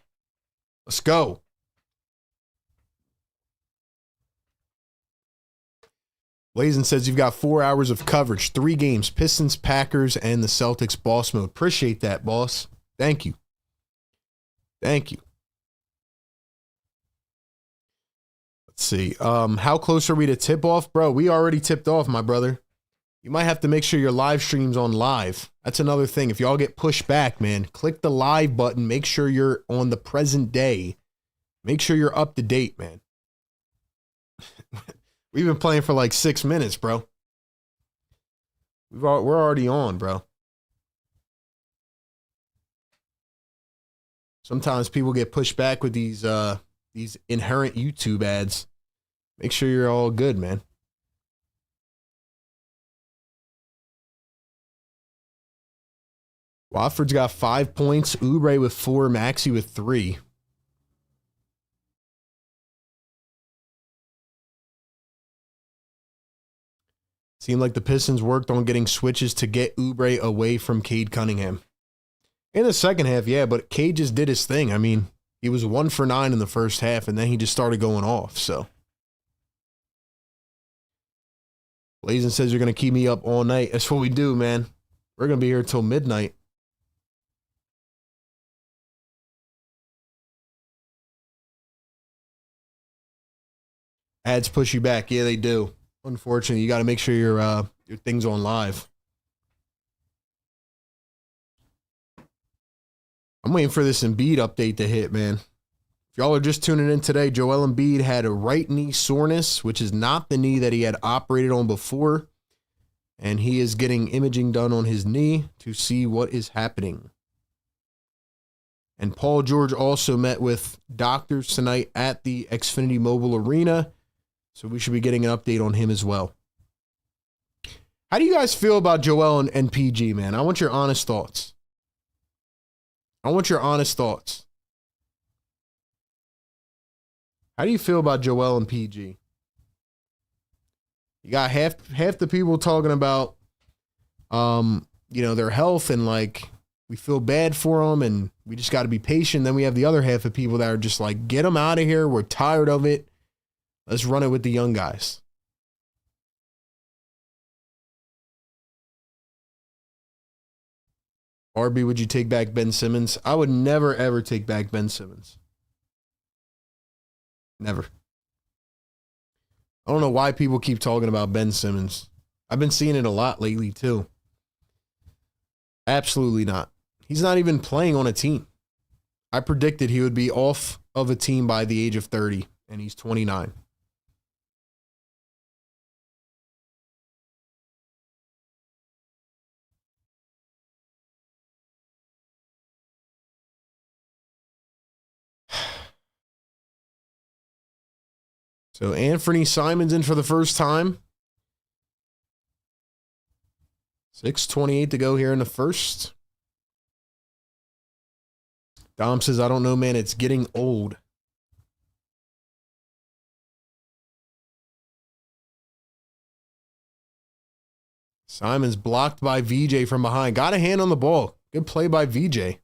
Let's go. Blazin says you've got 4 hours of coverage, 3 games, Pistons, Packers, and the Celtics boss mode. Appreciate that, boss. Thank you. Thank you. Let's see. How close are we to tip off? Bro, we already tipped off, my brother. You might have to make sure your live stream's on live. That's another thing. If y'all get pushed back, man, click the live button. Make sure you're on the present day. Make sure you're up to date, man. We've been playing for like 6 minutes, bro. We're already on, bro. Sometimes people get pushed back with these inherent YouTube ads. Make sure you're all good, man. Watford's got 5 points. Oubre with 4. Maxey with 3. Seemed like the Pistons worked on getting switches to get Oubre away from Cade Cunningham. In the second half, yeah, but Cade just did his thing. I mean, he was 1 for 9 in the first half, and then he just started going off, so. Blazin says you're going to keep me up all night. That's what we do, man. We're going to be here till midnight. Ads push you back. Yeah, they do. Unfortunately, you got to make sure your thing's on live. I'm waiting for this Embiid update to hit, man. If y'all are just tuning in today, Joel Embiid had a right knee soreness, which is not the knee that he had operated on before. And he is getting imaging done on his knee to see what is happening. And Paul George also met with doctors tonight at the Xfinity Mobile Arena. So we should be getting an update on him as well. How do you guys feel about Joel and PG, man? I want your honest thoughts. I want your honest thoughts. How do you feel about Joel and PG? You got half the people talking about, their health and like we feel bad for them and we just got to be patient. Then we have the other half of people that are just like, get them out of here. We're tired of it. Let's run it with the young guys. RB, would you take back Ben Simmons? I would never, ever take back Ben Simmons. Never. I don't know why people keep talking about Ben Simmons. I've been seeing it a lot lately, too. Absolutely not. He's not even playing on a team. I predicted he would be off of a team by the age of 30, and he's 29. So Anthony Simons in for the first time. 6:28 to go here in the first. Dom says, I don't know, man. It's getting old. Simon's blocked by VJ from behind. Got a hand on the ball. Good play by VJ.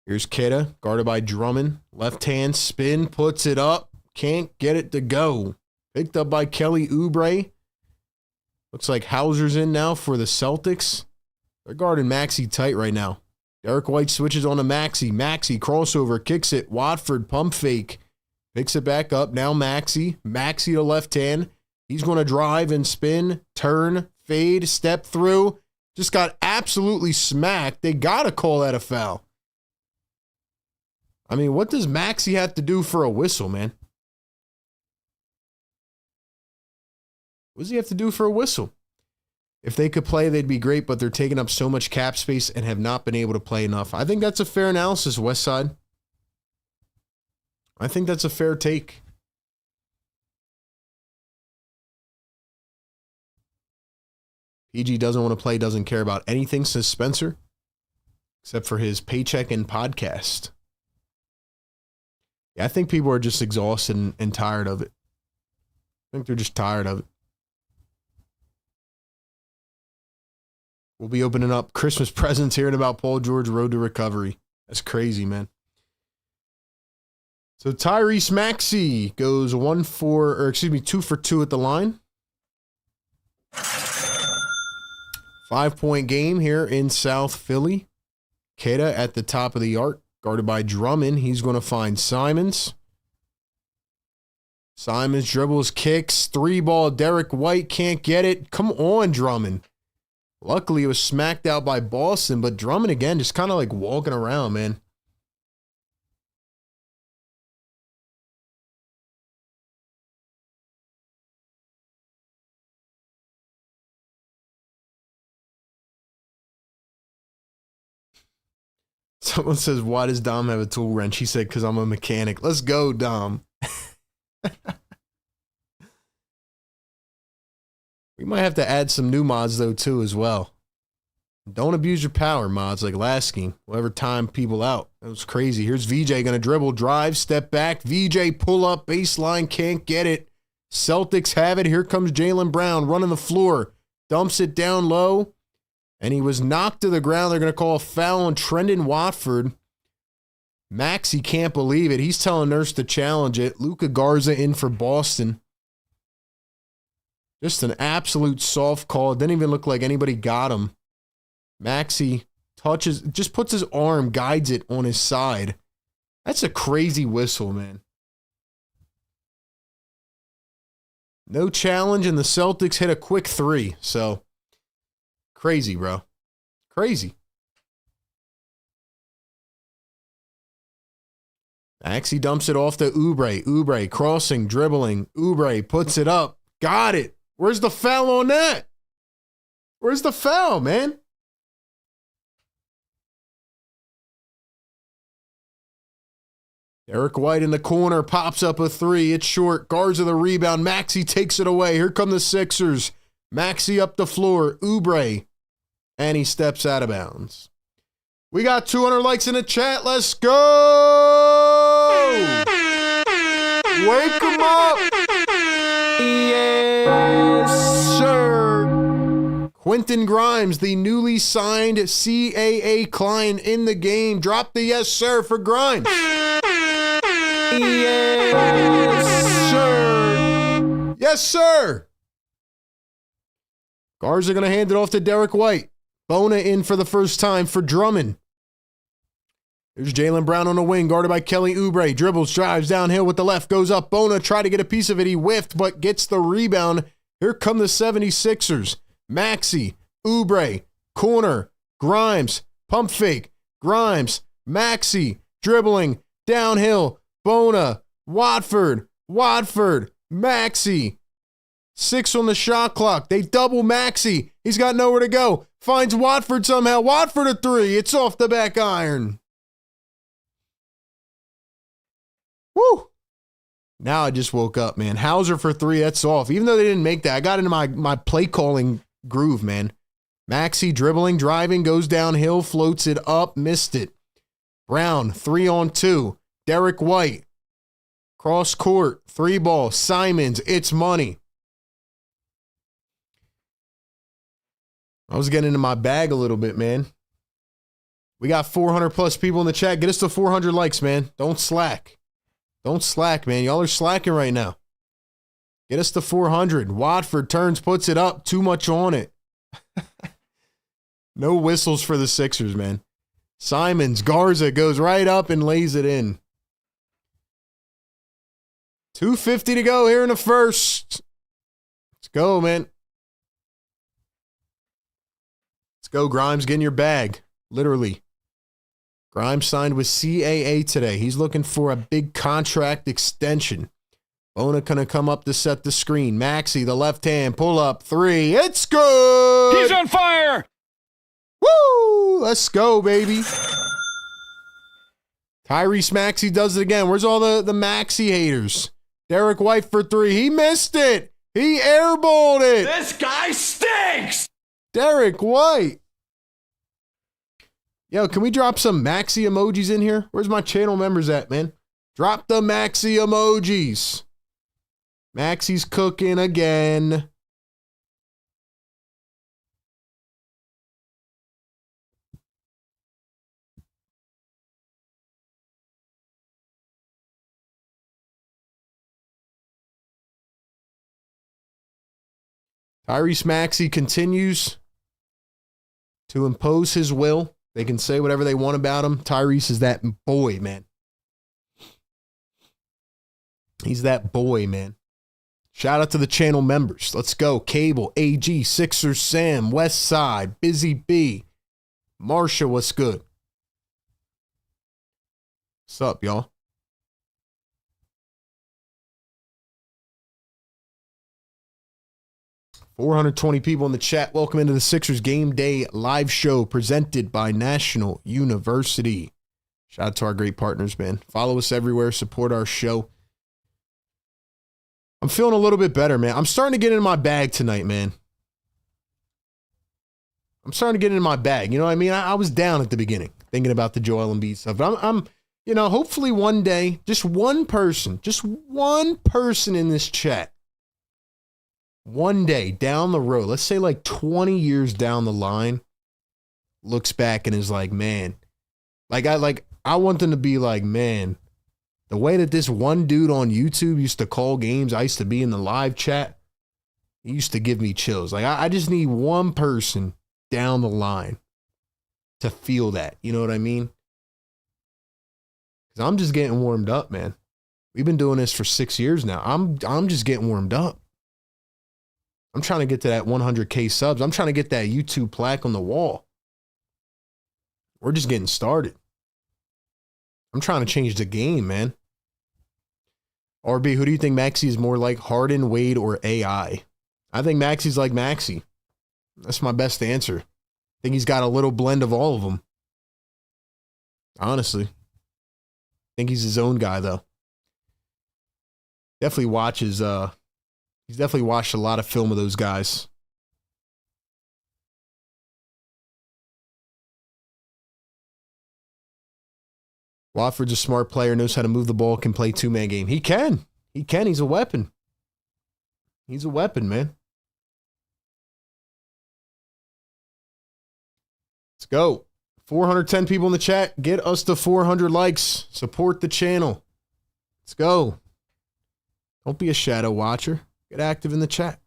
Here's Keda, guarded by Drummond. Left hand spin, puts it up. Can't get it to go. Picked up by Kelly Oubre. Looks like Hauser's in now for the Celtics. They're guarding Maxey tight right now. Derek White switches on to Maxey. Maxey crossover, kicks it. Watford pump fake. Picks it back up. Now Maxey. Maxey to left hand. He's going to drive and spin, turn, fade, step through. Just got absolutely smacked. They got to call that a foul. I mean, what does Maxey have to do for a whistle, man? What does he have to do for a whistle? If they could play, they'd be great, but they're taking up so much cap space and have not been able to play enough. I think that's a fair analysis, Westside. I think that's a fair take. PG doesn't want to play, doesn't care about anything, says Spencer, except for his paycheck and podcast. Yeah, I think people are just exhausted and tired of it. I think they're just tired of it. We'll be opening up Christmas presents hearing about Paul George road to recovery. That's crazy, man. So Tyrese Maxey goes 2 for 2 at the line. 5-point game here in South Philly. Keda at the top of the arc, guarded by Drummond. He's going to find Simons. Simons dribbles, kicks, 3-ball. Derek White can't get it. Come on, Drummond. Luckily, it was smacked out by Boston, but Drummond, again, just kind of like walking around, man. Someone says, why does Dom have a tool wrench? He said, because I'm a mechanic. Let's go, Dom. We might have to add some new mods, though, too, as well. Don't abuse your power mods like last game. Whatever time people out. That was crazy. Here's VJ going to dribble, drive, step back. VJ pull up, baseline, can't get it. Celtics have it. Here comes Jaylen Brown running the floor. Dumps it down low. And he was knocked to the ground. They're going to call a foul on Trendon Watford. Maxey can't believe it. He's telling Nurse to challenge it. Luka Garza in for Boston. Just an absolute soft call. It didn't even look like anybody got him. Maxey touches, just puts his arm, guides it on his side. That's a crazy whistle, man. No challenge, and the Celtics hit a quick 3. So, crazy, bro. Crazy. Maxey dumps it off to Oubre. Oubre crossing, dribbling. Oubre puts it up. Got it. Where's the foul on that? Where's the foul, man? Derek White in the corner, pops up a 3. It's short. Garza the rebound. Maxey takes it away. Here come the Sixers. Maxey up the floor. Oubre. And he steps out of bounds. We got 200 likes in the chat. Let's go! Wake them up! Yes, sir! Quentin Grimes, the newly signed CAA client in the game. Drop the yes, sir, for Grimes. Yes, sir! Yes, sir! Garza going to hand it off to Derek White. Bona in for the first time for Drummond. There's Jaylen Brown on the wing, guarded by Kelly Oubre. Dribbles, drives downhill with the left, goes up. Bona tried to get a piece of it. He whiffed, but gets the rebound. Here come the 76ers. Maxey, Oubre, corner, Grimes, pump fake. Grimes, Maxey, dribbling, downhill. Bona, Watford, Maxey. 6 on the shot clock. They double Maxey. He's got nowhere to go. Finds Watford somehow. Watford a 3. It's off the back iron. Woo! Now I just woke up, man. Hauser for 3, that's off. Even though they didn't make that, I got into my play calling groove, man. Maxey dribbling, driving, goes downhill, floats it up, missed it. Brown, 3-on-2. Derek White, cross court, 3-ball. Simons, it's money. I was getting into my bag a little bit, man. We got 400 plus people in the chat. Get us to 400 likes, man. Don't slack. Don't slack, man. Y'all are slacking right now. Get us to 400. Watford turns, puts it up. Too much on it. No whistles for the Sixers, man. Simons, Garza goes right up and lays it in. 2:50 to go here in the first. Let's go, man. Let's go, Grimes. Get in your bag. Literally. Grimes signed with CAA today. He's looking for a big contract extension. Bona gonna come up to set the screen. Maxey, the left hand, pull up, 3. It's good! He's on fire! Woo! Let's go, baby. Tyrese Maxey does it again. Where's all the Maxey haters? Derek White for 3. He missed it. He airballed it. This guy stinks! Derek White. Yo, can we drop some Maxey emojis in here? Where's my channel members at, man? Drop the Maxey emojis. Maxey's cooking again. Tyrese Maxey continues to impose his will. They can say whatever they want about him. Tyrese is that boy, man. He's that boy, man. Shout out to the channel members. Let's go. Cable, AG, Sixers, Sam, West Side, Busy B, Marsha, what's good? What's up, y'all? $420 people in the chat. Welcome into the Sixers Game Day live show presented by National University. Shout out to our great partners, man. Follow us everywhere. Support our show. I'm feeling a little bit better, man. I'm starting to get into my bag tonight, man. I'm starting to get into my bag. You know what I mean? I was down at the beginning thinking about the Joel Embiid stuff. But I'm you know, hopefully one day, just one person in this chat, one day down the road, let's say like 20 years down the line, looks back and is like, man, I want them to be like, man, the way that this one dude on YouTube used to call games, I used to be in the live chat, he used to give me chills. Like, I just need one person down the line to feel that. You know what I mean? Because I'm just getting warmed up, man. We've been doing this for 6 years now. I'm just getting warmed up. I'm trying to get to that 100K subs. I'm trying to get that YouTube plaque on the wall. We're just getting started. I'm trying to change the game, man. RB, who do you think Maxey is more like, Harden, Wade, or AI? I think Maxey's like Maxey. That's my best answer. I think he's got a little blend of all of them. Honestly. I think he's his own guy, though. Definitely watches, he's definitely watched a lot of film of those guys. Watford's a smart player, knows how to move the ball, can play two-man game. He can. He can. He's a weapon. He's a weapon, man. Let's go. 410 people in the chat. Get us to 400 likes. Support the channel. Let's go. Don't be a shadow watcher. Get active in the chat.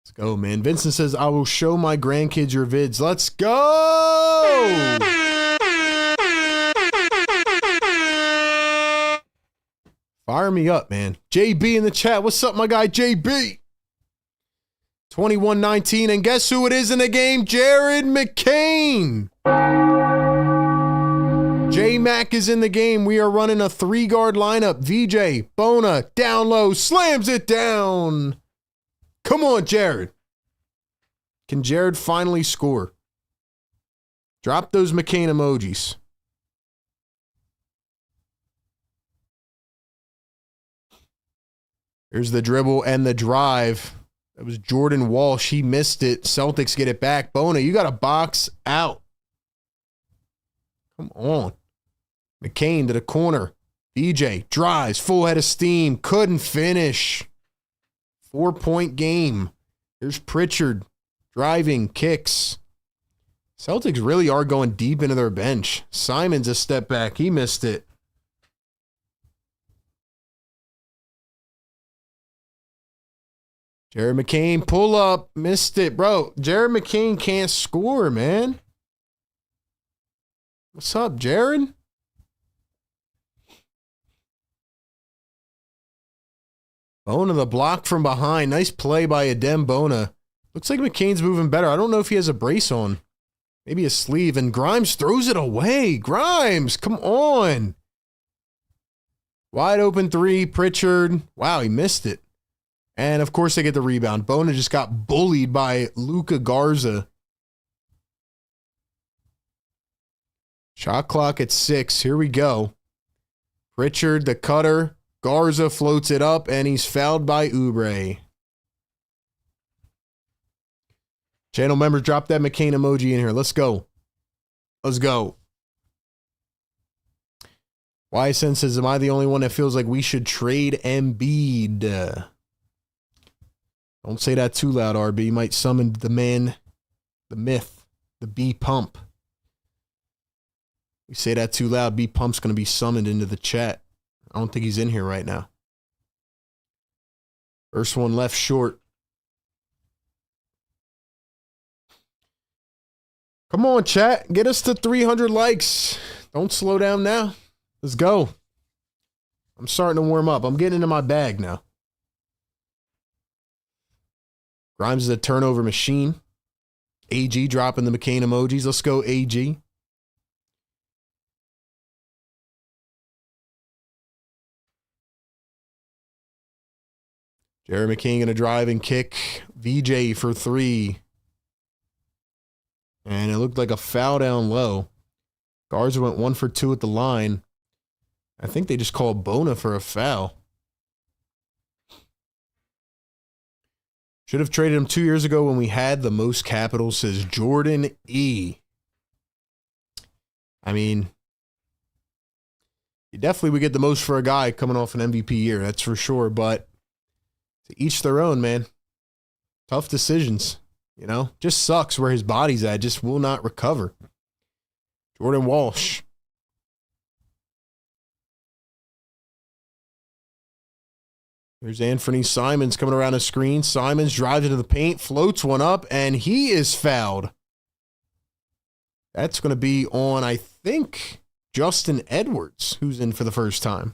Let's go, man. Vincent says, I will show my grandkids your vids. Let's go! Fire me up, man. JB in the chat. What's up, my guy, JB? 21-19. And guess who it is in the game? Jared McCain. J-Mac is in the game. We are running a 3-guard lineup. VJ, Bona, down low, slams it down. Come on, Jared. Can Jared finally score? Drop those McCain emojis. Here's the dribble and the drive. That was Jordan Walsh. He missed it. Celtics get it back. Bona, you got to box out. Come on. McCain to the corner. DJ drives, full head of steam. Couldn't finish. 4-point game. Here's Pritchard. Driving, kicks. Celtics really are going deep into their bench. Simon's a step back. He missed it. Jared McCain, pull up. Missed it, bro. Jared McCain can't score, man. What's up, Jared? Bona, the block from behind. Nice play by Adem Bona. Looks like McCain's moving better. I don't know if he has a brace on. Maybe a sleeve. And Grimes throws it away. Grimes, come on. Wide open three. Pritchard. Wow, he missed it. And, of course, they get the rebound. Bona just got bullied by Luka Garza. Shot clock at 6. Here we go. Pritchard, the cutter. Garza floats it up, and he's fouled by Oubre. Channel members, drop that McCain emoji in here. Let's go. Let's go. YSN says, am I the only one that feels like we should trade Embiid? Don't say that too loud, RB. You might summon the man, the myth, the B-Pump. We say that too loud, B-Pump's going to be summoned into the chat. I don't think he's in here right now. First one left short. Come on, chat. Get us to 300 likes. Don't slow down now. Let's go. I'm starting to warm up. I'm getting into my bag now. Grimes is a turnover machine. AG dropping the McCain emojis. Let's go, AG. Jared McCain going to drive and kick. VJ for 3. And it looked like a foul down low. Garza went 1 for 2 at the line. I think they just called Bona for a foul. Should have traded him 2 years ago when we had the most capital, says Jordan E. I mean, you definitely would get the most for a guy coming off an MVP year, that's for sure. But to each their own, man. Tough decisions, you know. Just sucks where his body's at. Just will not recover. Jordan Walsh. There's Anthony Simons coming around the screen. Simons drives into the paint, floats one up, and he is fouled. That's going to be on, I think, Justin Edwards, who's in for the first time.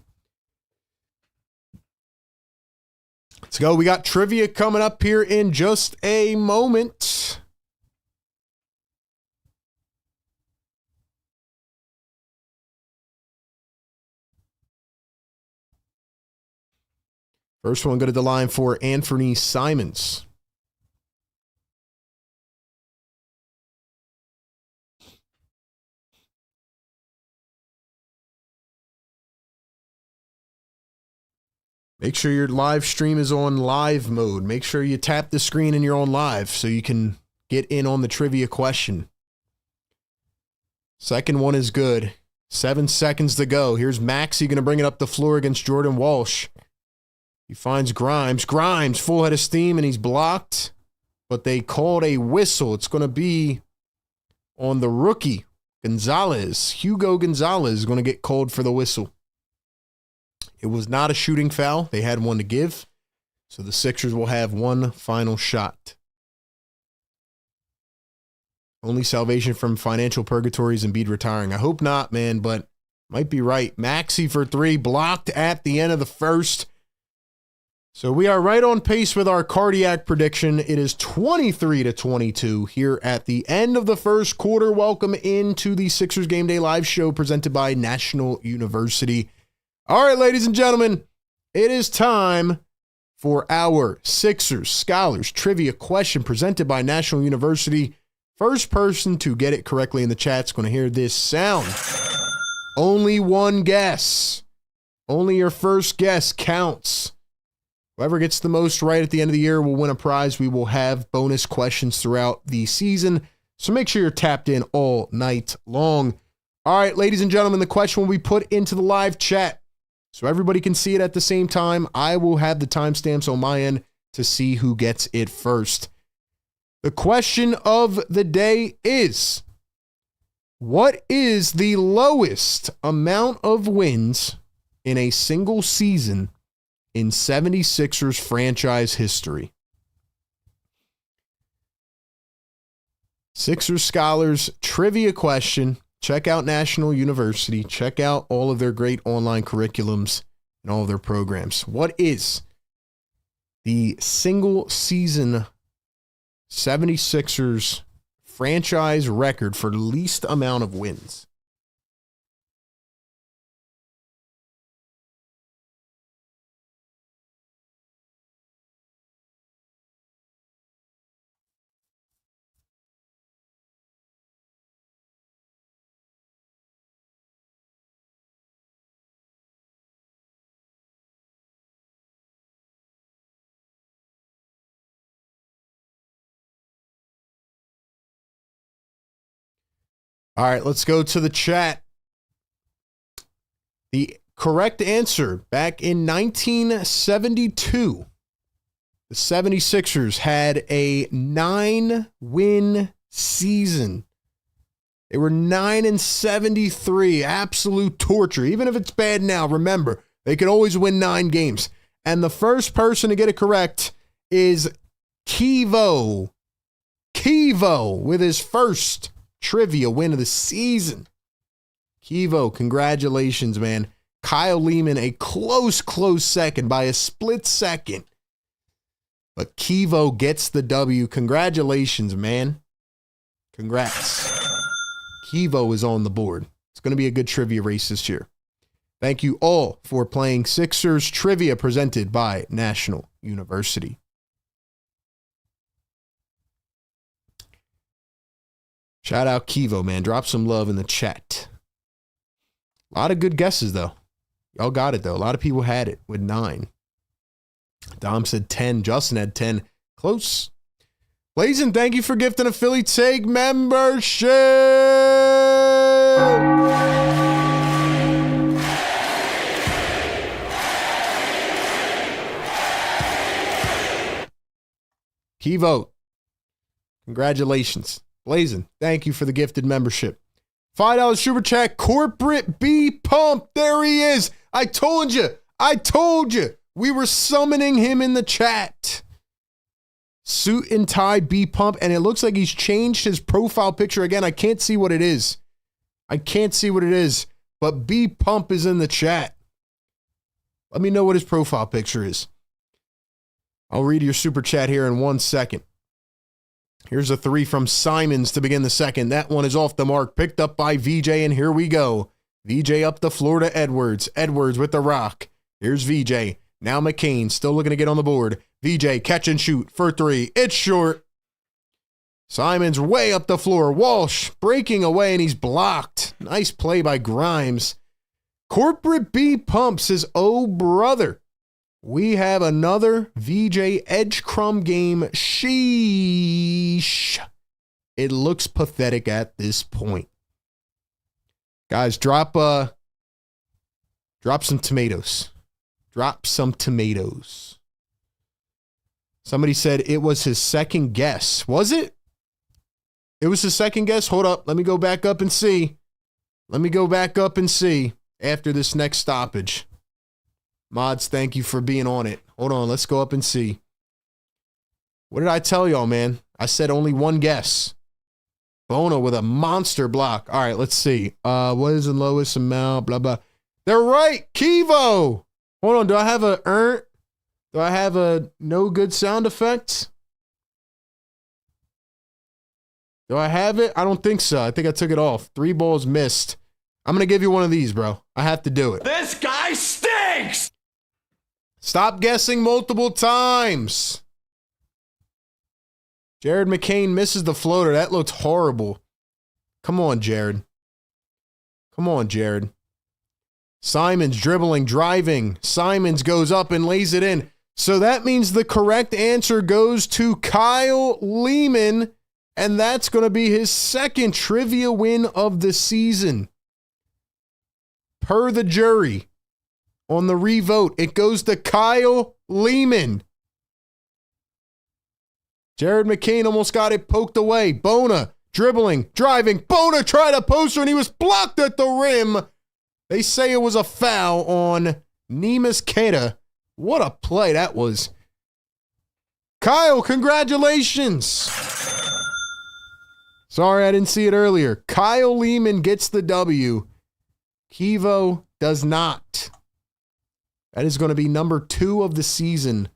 Let's go. We got trivia coming up here in just a moment. First one, go to the line for Anthony Simons. Make sure your live stream is on live mode. Make sure you tap the screen and you're on live so you can get in on the trivia question. Second one is good. 7 seconds to go. Here's Maxey going to bring it up the floor against Jordan Walsh. He finds Grimes. Grimes, full head of steam, and he's blocked. But they called a whistle. It's going to be on the rookie, Gonzalez. Hugo Gonzalez is going to get called for the whistle. It was not a shooting foul. They had one to give. So the Sixers will have one final shot. Only salvation from financial purgatory is Embiid retiring. I hope not, man, but might be right. Maxey for 3, blocked at the end of the first. So we are right on pace with our cardiac prediction. It is 23-22 here at the end of the first quarter. Welcome into the Sixers Game Day Live show presented by National University. All right, ladies and gentlemen, it is time for our Sixers Scholars Trivia question presented by National University. First person to get it correctly in the chat is going to hear this sound. Only one guess. Only your first guess counts. Whoever gets the most right at the end of the year will win a prize. We will have bonus questions throughout the season, so make sure you're tapped in all night long. All right, ladies and gentlemen, the question will be put into the live chat so everybody can see it at the same time. I will have the timestamps on my end to see who gets it first. The question of the day is, what is the lowest amount of wins in a single season in 76ers franchise history? Sixers Scholars Trivia question. Check out National University. Check out all of their great online curriculums and all of their programs. What is the single season 76ers franchise record for the least amount of wins? All right, let's go to the chat. The correct answer, back in 1972, the 76ers had a 9-win season. They were 9-73, absolute torture. Even if it's bad now, remember, they could always win 9 games. And the first person to get it correct is Kivo. Kivo with his first trivia win of the season. Kivo, congratulations, man. Kyle Lehman, a close second by a split second. But Kivo gets the W. Congratulations, man. Congrats. Kivo is on the board. It's going to be a good trivia race this year. Thank you all for playing Sixers Trivia presented by National University. Shout out Kivo, man. Drop some love in the chat. A lot of good guesses, though. Y'all got it, though. A lot of people had it with 9. Dom said 10. Justin had 10. Close. Blazin, thank you for gifting a Philly Take membership. Kivo, congratulations. Blazin, thank you for the gifted membership. $5 super chat, Corporate B Pump. There he is. I told you. We were summoning him in the chat. Suit and tie B Pump, and it looks like he's changed his profile picture again. I can't see what it is. But B Pump is in the chat. Let me know what his profile picture is. I'll read your super chat here in 1 second. Here's a 3 from Simons to begin the second. That one is off the mark. Picked up by VJ, and here we go. VJ up the floor to Edwards. Edwards with the rock. Here's VJ. Now McCain still looking to get on the board. VJ catch and shoot for 3. It's short. Simons way up the floor. Walsh breaking away, and he's blocked. Nice play by Grimes. Corporate B Pump says, oh, brother. We have another VJ Edge Crumb game. Sheesh. It looks pathetic at this point. Guys, drop some tomatoes. Somebody said it was his second guess. Was it? It was his second guess? Hold up. Let me go back up and see. After this next stoppage. Mods, thank you for being on it. Hold on, let's go up and see. What did I tell y'all, man? I said only one guess. Bono with a monster block. All right, let's see. What is the lowest amount? Blah, blah. They're right. Kivo. Hold on. Do I have a Do I have a no good sound effect? Do I have it? I don't think so. I think I took it off. 3 balls missed. I'm going to give you one of these, bro. I have to do it. This guy stinks! Stop guessing multiple times. Jared McCain misses the floater. That looked horrible. Come on, Jared. Come on, Jared. Simons dribbling, driving. Simons goes up and lays it in. So that means the correct answer goes to Kyle Lehman, and that's going to be his second trivia win of the season. Per the jury, on the revote, it goes to Kyle Lehman. Jared McCain almost got it poked away. Bona dribbling, driving. Bona tried a poster and he was blocked at the rim. They say it was a foul on Neemias Queta. What a play that was. Kyle, congratulations. Sorry I didn't see it earlier. Kyle Lehman gets the W. Kivo does not. That is going to be number 2 of the season.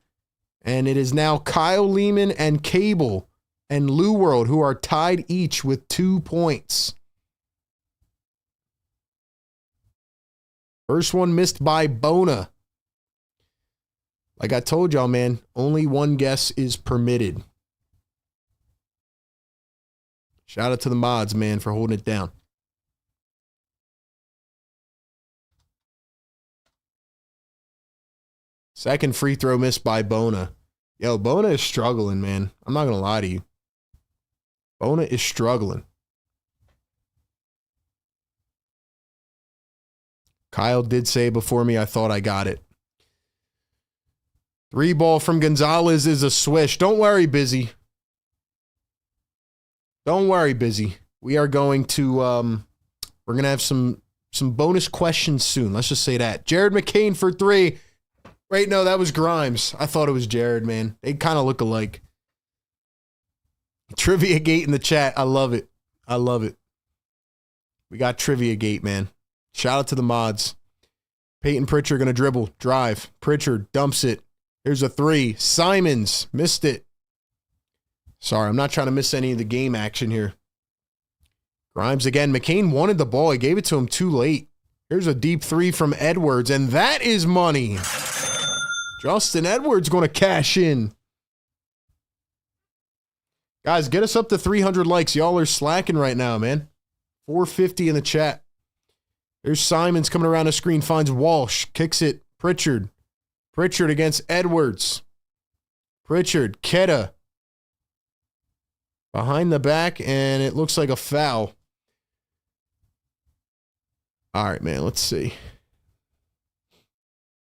And it is now Kyle Lehman and Cable and Lou World who are tied each with 2 points. First one missed by Bona. Like I told y'all, man, only one guess is permitted. Shout out to the mods, man, for holding it down. Second free throw missed by Bona. Yo, Bona is struggling, man. I'm not going to lie to you. Bona is struggling. Kyle did say before me, I thought I got it. 3 ball from Gonzalez is a swish. Don't worry, Busy. Don't worry, Busy. We are going to, we're going to have some bonus questions soon. Let's just say that. Jared McCain for 3. Wait, no, that was Grimes. I thought it was Jared, man. They kind of look alike. Trivia Gate in the chat. I love it. I love it. We got Trivia Gate, man. Shout out to the mods. Peyton Pritchard going to dribble. Drive. Pritchard dumps it. Here's a 3. Simons missed it. Sorry, I'm not trying to miss any of the game action here. Grimes again. McCain wanted the ball. He gave it to him too late. Here's a deep 3 from Edwards, and that is money. Justin Edwards going to cash in. Guys, get us up to 300 likes. Y'all are slacking right now, man. 450 in the chat. There's Simons coming around the screen, finds Walsh, kicks it. Pritchard. Pritchard against Edwards. Pritchard, Queta. Behind the back, and it looks like a foul. All right, man, let's see.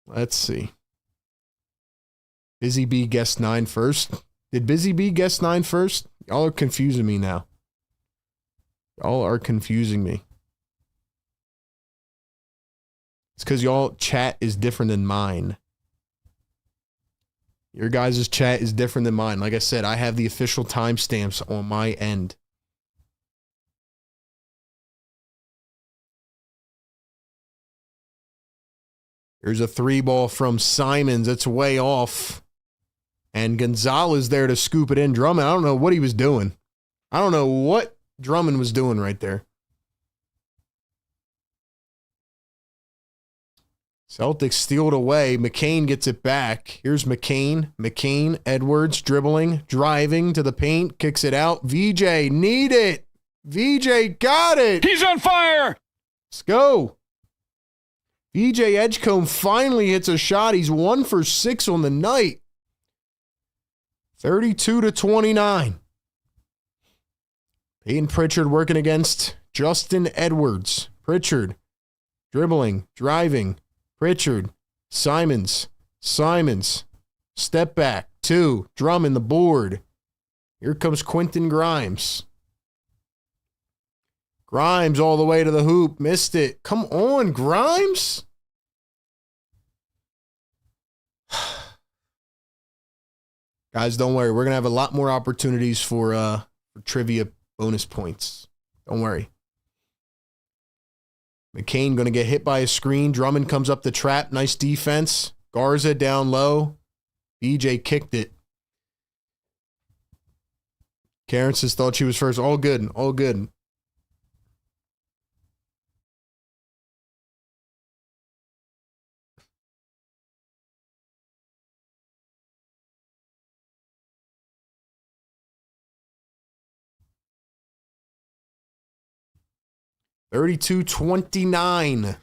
Let's see. Busy B guessed 9 first. Did Busy B guess 9 first? Y'all are confusing me now. Y'all are confusing me. It's because y'all chat is different than mine. Your guys' chat is different than mine. Like I said, I have the official timestamps on my end. Here's a 3 ball from Simons. It's way off. And Gonzalez there to scoop it in. Drummond, I don't know what he was doing. I don't know what Drummond was doing right there. Celtics steal it away. McCain gets it back. Here's McCain. McCain, Edwards, dribbling, driving to the paint, kicks it out. VJ, need it. VJ got it. He's on fire! Let's go. VJ Edgecombe finally hits a shot. He's 1 for 6 on the night. 32-29. Peyton Pritchard working against Justin Edwards. Pritchard dribbling, driving. Pritchard, Simons, step back, 2, Drummond the board. Here comes Quentin Grimes. Grimes all the way to the hoop, missed it. Come on, Grimes. Guys, don't worry. We're going to have a lot more opportunities for trivia bonus points. Don't worry. McCain going to get hit by a screen. Drummond comes up the trap. Nice defense. Garza down low. BJ kicked it. Karen says thought she was first. All good. All good. $32.29.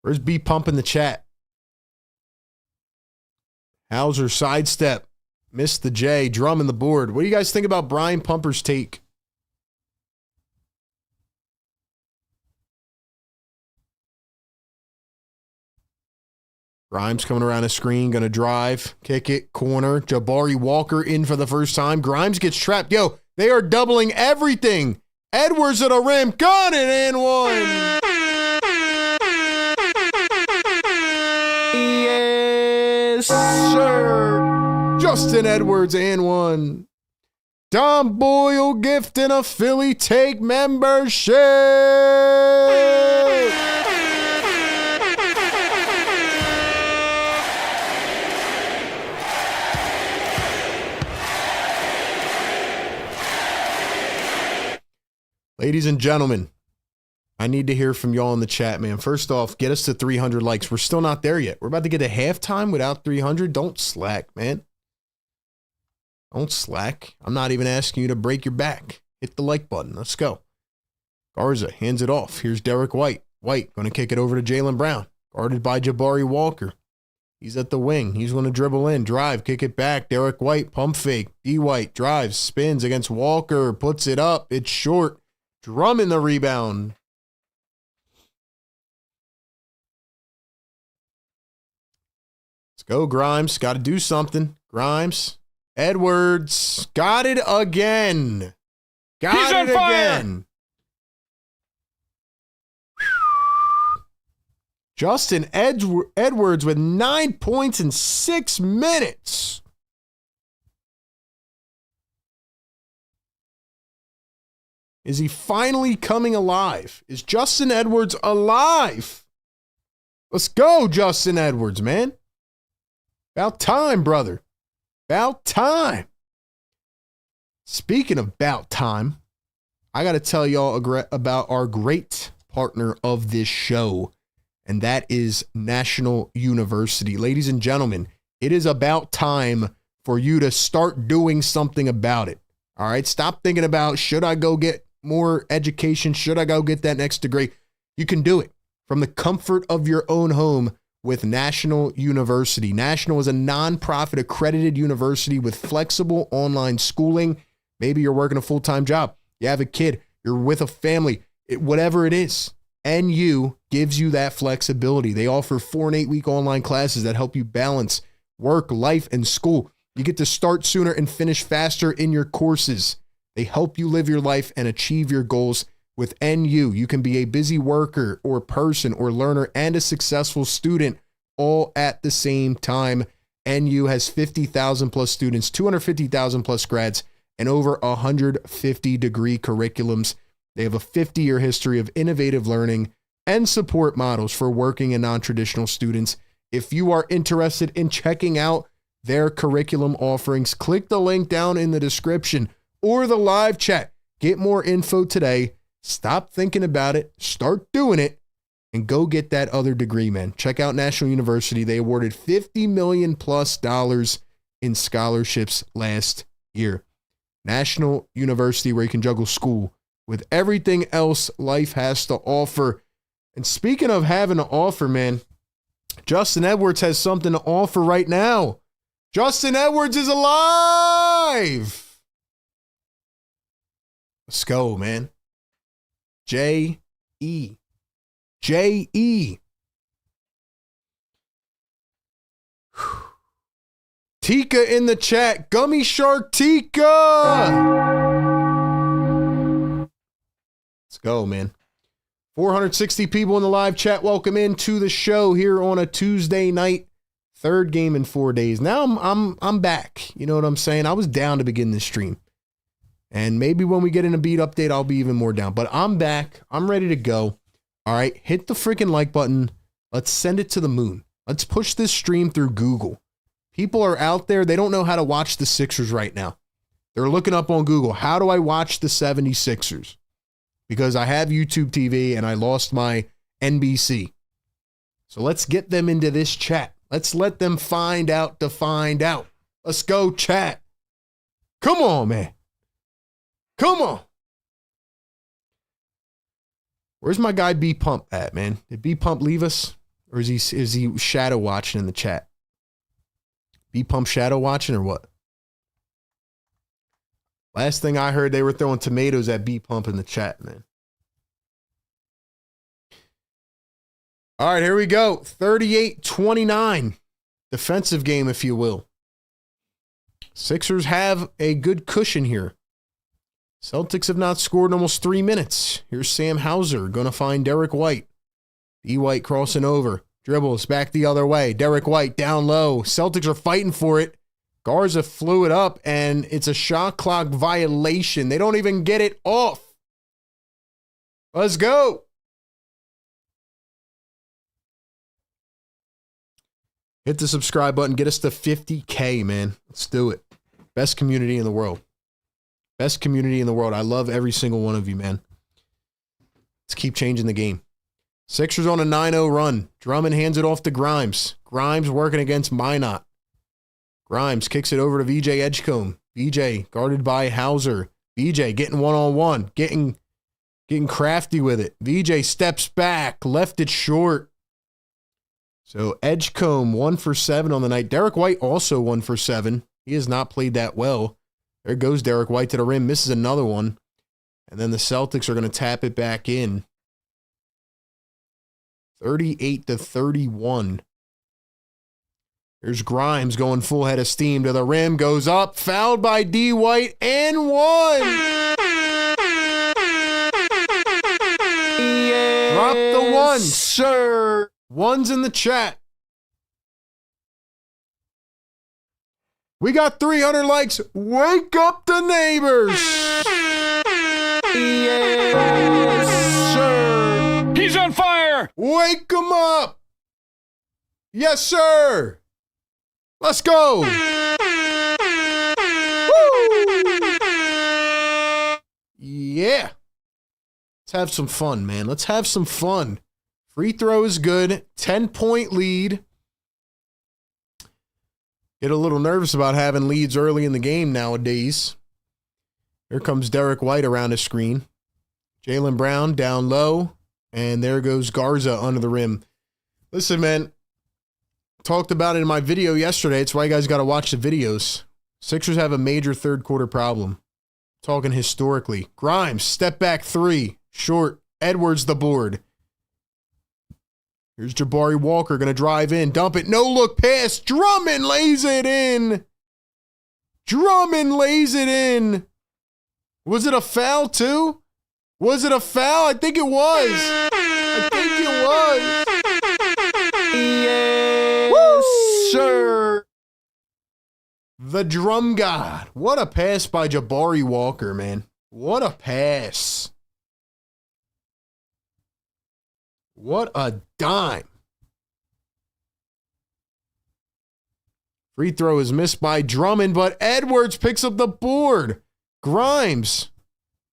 Where's B Pump in the chat? Hauser sidestep. Missed the J. Drum in the board. What do you guys think about Brian Pumper's take? Grimes coming around the screen. Going to drive. Kick it. Corner. Jabari Walker in for the first time. Grimes gets trapped. Yo, they are doubling everything. Edwards at the rim. Got it and one. Yes, sir. Justin Edwards and one. Don Boyle gifting a Philly Take membership. Ladies and gentlemen, I need to hear from y'all in the chat, man. First off, get us to 300 likes. We're still not there yet. We're about to get to halftime without 300. Don't slack, man. Don't slack. I'm not even asking you to break your back. Hit the like button. Let's go. Garza hands it off. Here's Derek White. White going to kick it over to Jaylen Brown. Guarded by Jabari Walker. He's at the wing. He's going to dribble in. Drive. Kick it back. Derek White. Pump fake. D. White drives. Spins against Walker. Puts it up. It's short. Drum in the rebound. Let's go, Grimes. Got to do something. Grimes. Edwards. Got it again. Got it again. Justin Edwards with 9 points in 6 minutes. Is he finally coming alive? Is Justin Edwards alive? Let's go, Justin Edwards, man. About time, brother. About time. Speaking of about time, I got to tell y'all about our great partner of this show, and that is National University. Ladies and gentlemen, it is about time for you to start doing something about it. All right? Stop thinking about, should I go get more education? Should I go get that next degree? You can do it from the comfort of your own home with National University. National is a nonprofit accredited university with flexible online schooling. Maybe you're working a full-time job. You have a kid. You're with a family. Whatever it is. NU gives you that flexibility. They offer 4 and 8 week online classes that help you balance work, life, and school. You get to start sooner and finish faster in your courses. They help you live your life and achieve your goals. With NU, you can be a busy worker or person or learner and a successful student all at the same time. NU has 50,000 plus students, 250,000 plus grads, and over 150 degree curriculums. They have a 50-year history of innovative learning and support models for working and non-traditional students. If you are interested in checking out their curriculum offerings, click the link down in the description or the live chat. Get more info today. Stop thinking about it. Start doing it and go get that other degree, man. Check out National University. They awarded $50 million plus in scholarships last year. National University, where you can juggle school with everything else life has to offer. And speaking of having to offer, man, Justin Edwards has something to offer right now. Justin Edwards is alive. Let's go, man. J-E. J-E. Tika in the chat. Gummy Shark Tika. Let's go, man. 460 people in the live chat. Welcome into the show here on a Tuesday night. 3rd game in 4 days. Now I'm back. You know what I'm saying? I was down to begin this stream. And maybe when we get in a beat update, I'll be even more down. But I'm back. I'm ready to go. All right. Hit the freaking like button. Let's send it to the moon. Let's push this stream through Google. People are out there. They don't know how to watch the Sixers right now. They're looking up on Google. How do I watch the 76ers? Because I have YouTube TV and I lost my NBC. So let's get them into this chat. Let's let them find out to find out. Let's go chat. Come on, man. Come on. Where's my guy B Pump at, man? Did B Pump leave us? Or is he shadow watching in the chat? B Pump shadow watching or what? Last thing I heard, they were throwing tomatoes at B Pump in the chat, man. All right, here we go. 38-29. Defensive game, if you will. Sixers have a good cushion here. Celtics have not scored in almost 3 minutes. Here's Sam Hauser going to find Derek White. D. White crossing over. Dribbles back the other way. Derek White down low. Celtics are fighting for it. Garza flew it up, and it's a shot clock violation. They don't even get it off. Let's go. Hit the subscribe button. Get us to 50K, man. Let's do it. Best community in the world. Best community in the world. I love every single one of you, man. Let's keep changing the game. Sixers on a 9-0 run. Drummond hands it off to Grimes. Grimes working against Minot. Grimes kicks it over to VJ Edgecombe. VJ guarded by Hauser. VJ getting one-on-one. Getting crafty with it. VJ steps back. Left it short. So Edgecombe 1 for 7 on the night. Derek White also 1 for 7. He has not played that well. There goes Derek White to the rim. Misses another one. And then the Celtics are going to tap it back in. 38-31. Here's Grimes going full head of steam to the rim. Goes up. Fouled by D. White and one. Yes, drop the one. Sir. One's in the chat. We got 300 likes. Wake up the neighbors. Yes, sir. He's on fire. Wake them up. Yes, sir. Let's go. Woo. Yeah. Let's have some fun, man. Let's have some fun. Free throw is good. 10-point lead. Get a little nervous about having leads early in the game nowadays. Here comes Derek White around the screen. Jaylen Brown down low. And there goes Garza under the rim. Listen, man. Talked about it in my video yesterday. It's why you guys got to watch the videos. Sixers have a major third quarter problem. Talking historically. Grimes, step back three. Short. Edwards the board. Here's Jabari Walker going to drive in. Dump it. No look pass. Drummond lays it in. Drummond lays it in. Was it a foul too? Was it a foul? I think it was. I think it was. Yes, woo, sir. The drum god. What a pass by Jabari Walker, man. What a pass. What a dime. Free throw is missed by Drummond, but Edwards picks up the board. Grimes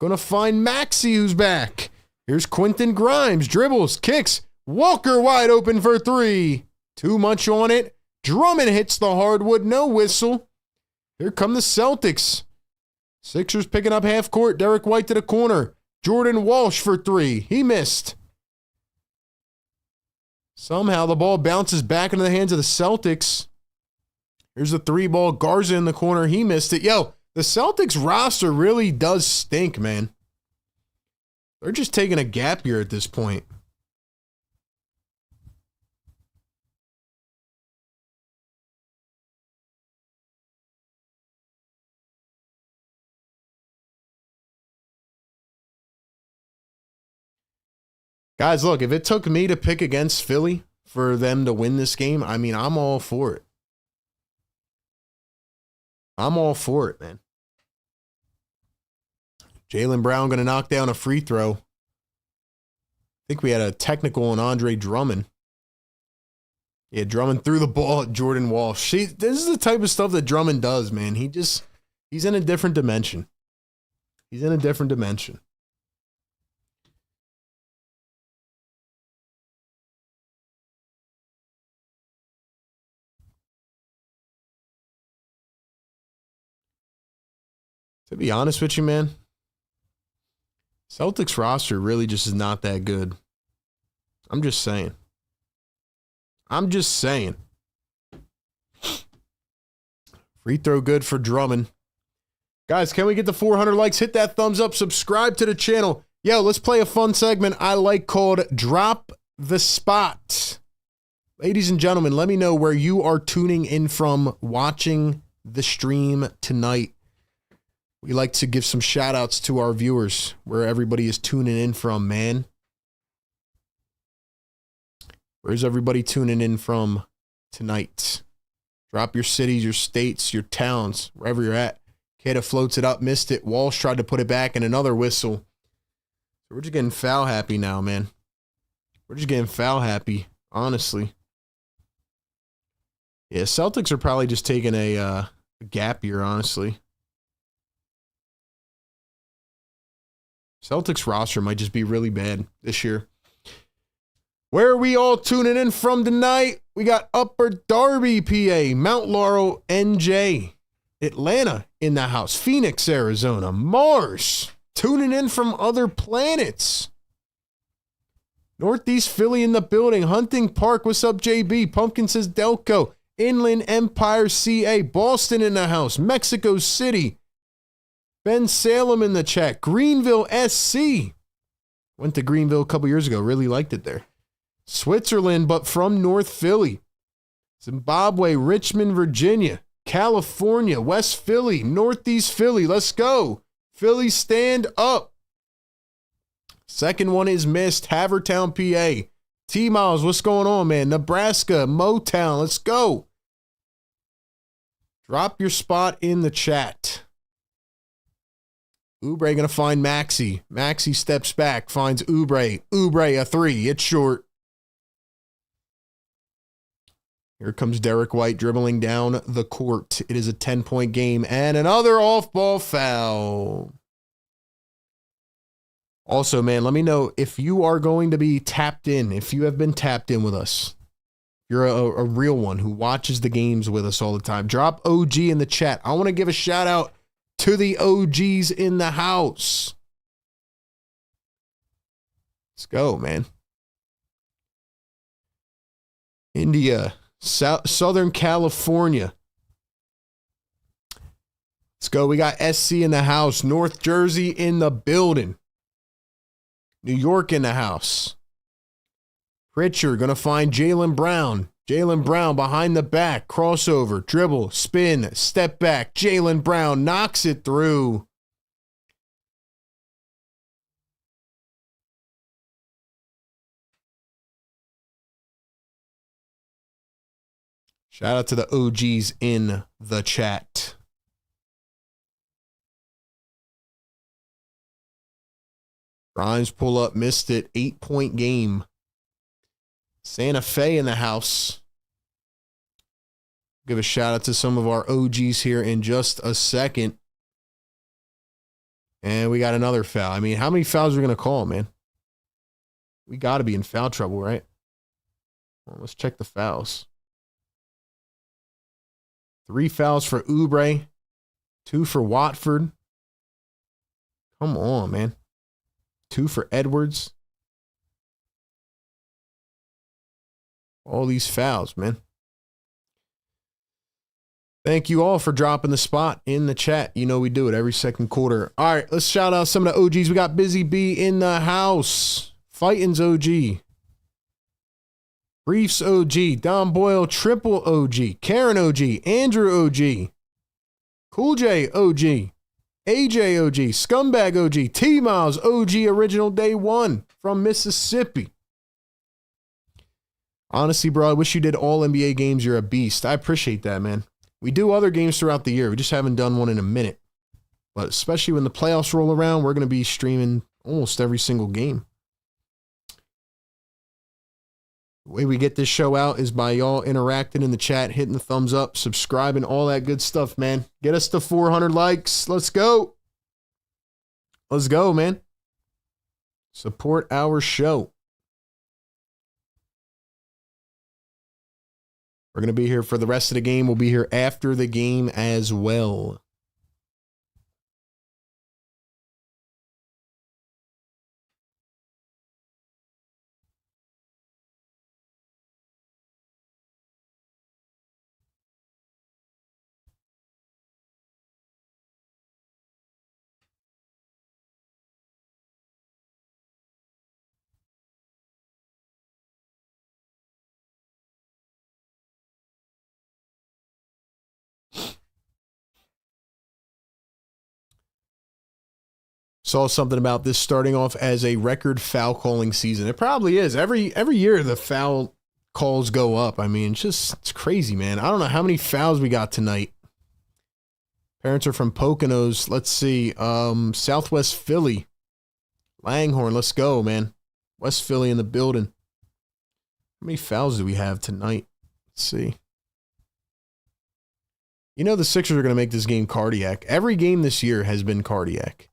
going to find Maxey, who's back. Here's Quentin Grimes. Dribbles, kicks. Walker wide open for three. Too much on it. Drummond hits the hardwood. No whistle. Here come the Celtics. Sixers picking up half court. Derek White to the corner. Jordan Walsh for three. He missed. Somehow the ball bounces back into the hands of the Celtics. Here's the three ball. Garza in the corner. He missed it. Yo, the Celtics roster really does stink, man. They're just taking a gap year at this point. Guys, look, if it took me to pick against Philly for them to win this game, I mean, I'm all for it. I'm all for it, man. Jaylen Brown going to knock down a free throw. I think we had a technical on Andre Drummond. Yeah, Drummond threw the ball at Jordan Walsh. This is the type of stuff that Drummond does, man. He's in a different dimension. He's in a different dimension. To be honest with you, man, Celtics roster really just is not that good. I'm just saying. Free throw good for Drummond. Guys, can we get the 400 likes? Hit that thumbs up. Subscribe to the channel. Yo, let's play a fun segment I like called Drop the Spot. Ladies and gentlemen, let me know where you are tuning in from, watching the stream tonight. We like to give some shout outs to our viewers where everybody is tuning in from, man. Where's everybody tuning in from tonight? Drop your cities, your states, your towns, wherever you're at. Kata floats it up, missed it. Walsh tried to put it back, and another whistle. So we're just getting foul happy now, man. We're just getting foul happy, honestly. Yeah, Celtics are probably just taking a gap year, honestly. Celtics roster might just be really bad this year. Where are we all tuning in from tonight? We got Upper Darby, PA, Mount Laurel, NJ, Atlanta in the house, Phoenix, Arizona, Mars, tuning in from other planets. Northeast Philly in the building, Hunting Park, what's up, JB? Pumpkin says Delco, Inland Empire, CA, Boston in the house, Mexico City, Ben Salem in the chat. Greenville, SC. Went to Greenville a couple years ago. Really liked it there. Switzerland, but from North Philly. Zimbabwe, Richmond, Virginia. California, West Philly, Northeast Philly. Let's go. Philly, stand up. Second one is missed. Havertown, PA. T-Miles, what's going on, man? Nebraska, Motown. Let's go. Drop your spot in the chat. Oubre going to find Maxey. Maxey steps back, finds Oubre. Oubre, a three. It's short. Here comes Derek White dribbling down the court. It is a 10-point game and another off-ball foul. Also, man, let me know if you are going to be tapped in, if you have been tapped in with us. You're a real one who watches the games with us all the time. Drop OG in the chat. I want to give a shout out to the OGs in the house. Let's go, man. India, Southern California. Let's go. We got SC in the house. North Jersey in the building. New York in the house. Pritchard going to find Jaylen Brown. Jaylen Brown behind the back, crossover, dribble, spin, step back. Jaylen Brown knocks it through. Shout out to the OGs in the chat. Grimes pull up, missed it. 8-point game. Santa Fe in the house. Give a shout out to some of our OGs here in just a second. And we got another foul. I mean, how many fouls are we going to call, man? We got to be in foul trouble, right? Well, let's check the fouls. 3 fouls for Oubre. 2 for Watford. Come on, man. 2 for Edwards. All these fouls, man. Thank you all for dropping the spot in the chat. You know we do it every second quarter. All right, let's shout out some of the OGs. We got Busy B in the house. Fightin's OG. Briefs OG. Don Boyle triple OG. Karen OG. Andrew OG. Cool J OG. AJ OG. Scumbag OG. T-Miles OG original day one from Mississippi. Honestly, bro, I wish you did all NBA games. You're a beast. I appreciate that, man. We do other games throughout the year. We just haven't done one in a minute. But especially when the playoffs roll around, we're going to be streaming almost every single game. The way we get this show out is by y'all interacting in the chat, hitting the thumbs up, subscribing, all that good stuff, man. Get us to 400 likes. Let's go. Let's go, man. Support our show. We're going to be here for the rest of the game. We'll be here after the game as well. Saw something about this starting off as a record foul calling season. It probably is. Every year the foul calls go up. I mean, it's crazy, man. I don't know how many fouls we got tonight. Parents are from Poconos. Let's see. Southwest Philly. Langhorne, let's go, man. West Philly in the building. How many fouls do we have tonight? Let's see. You know the Sixers are going to make this game cardiac. Every game this year has been cardiac.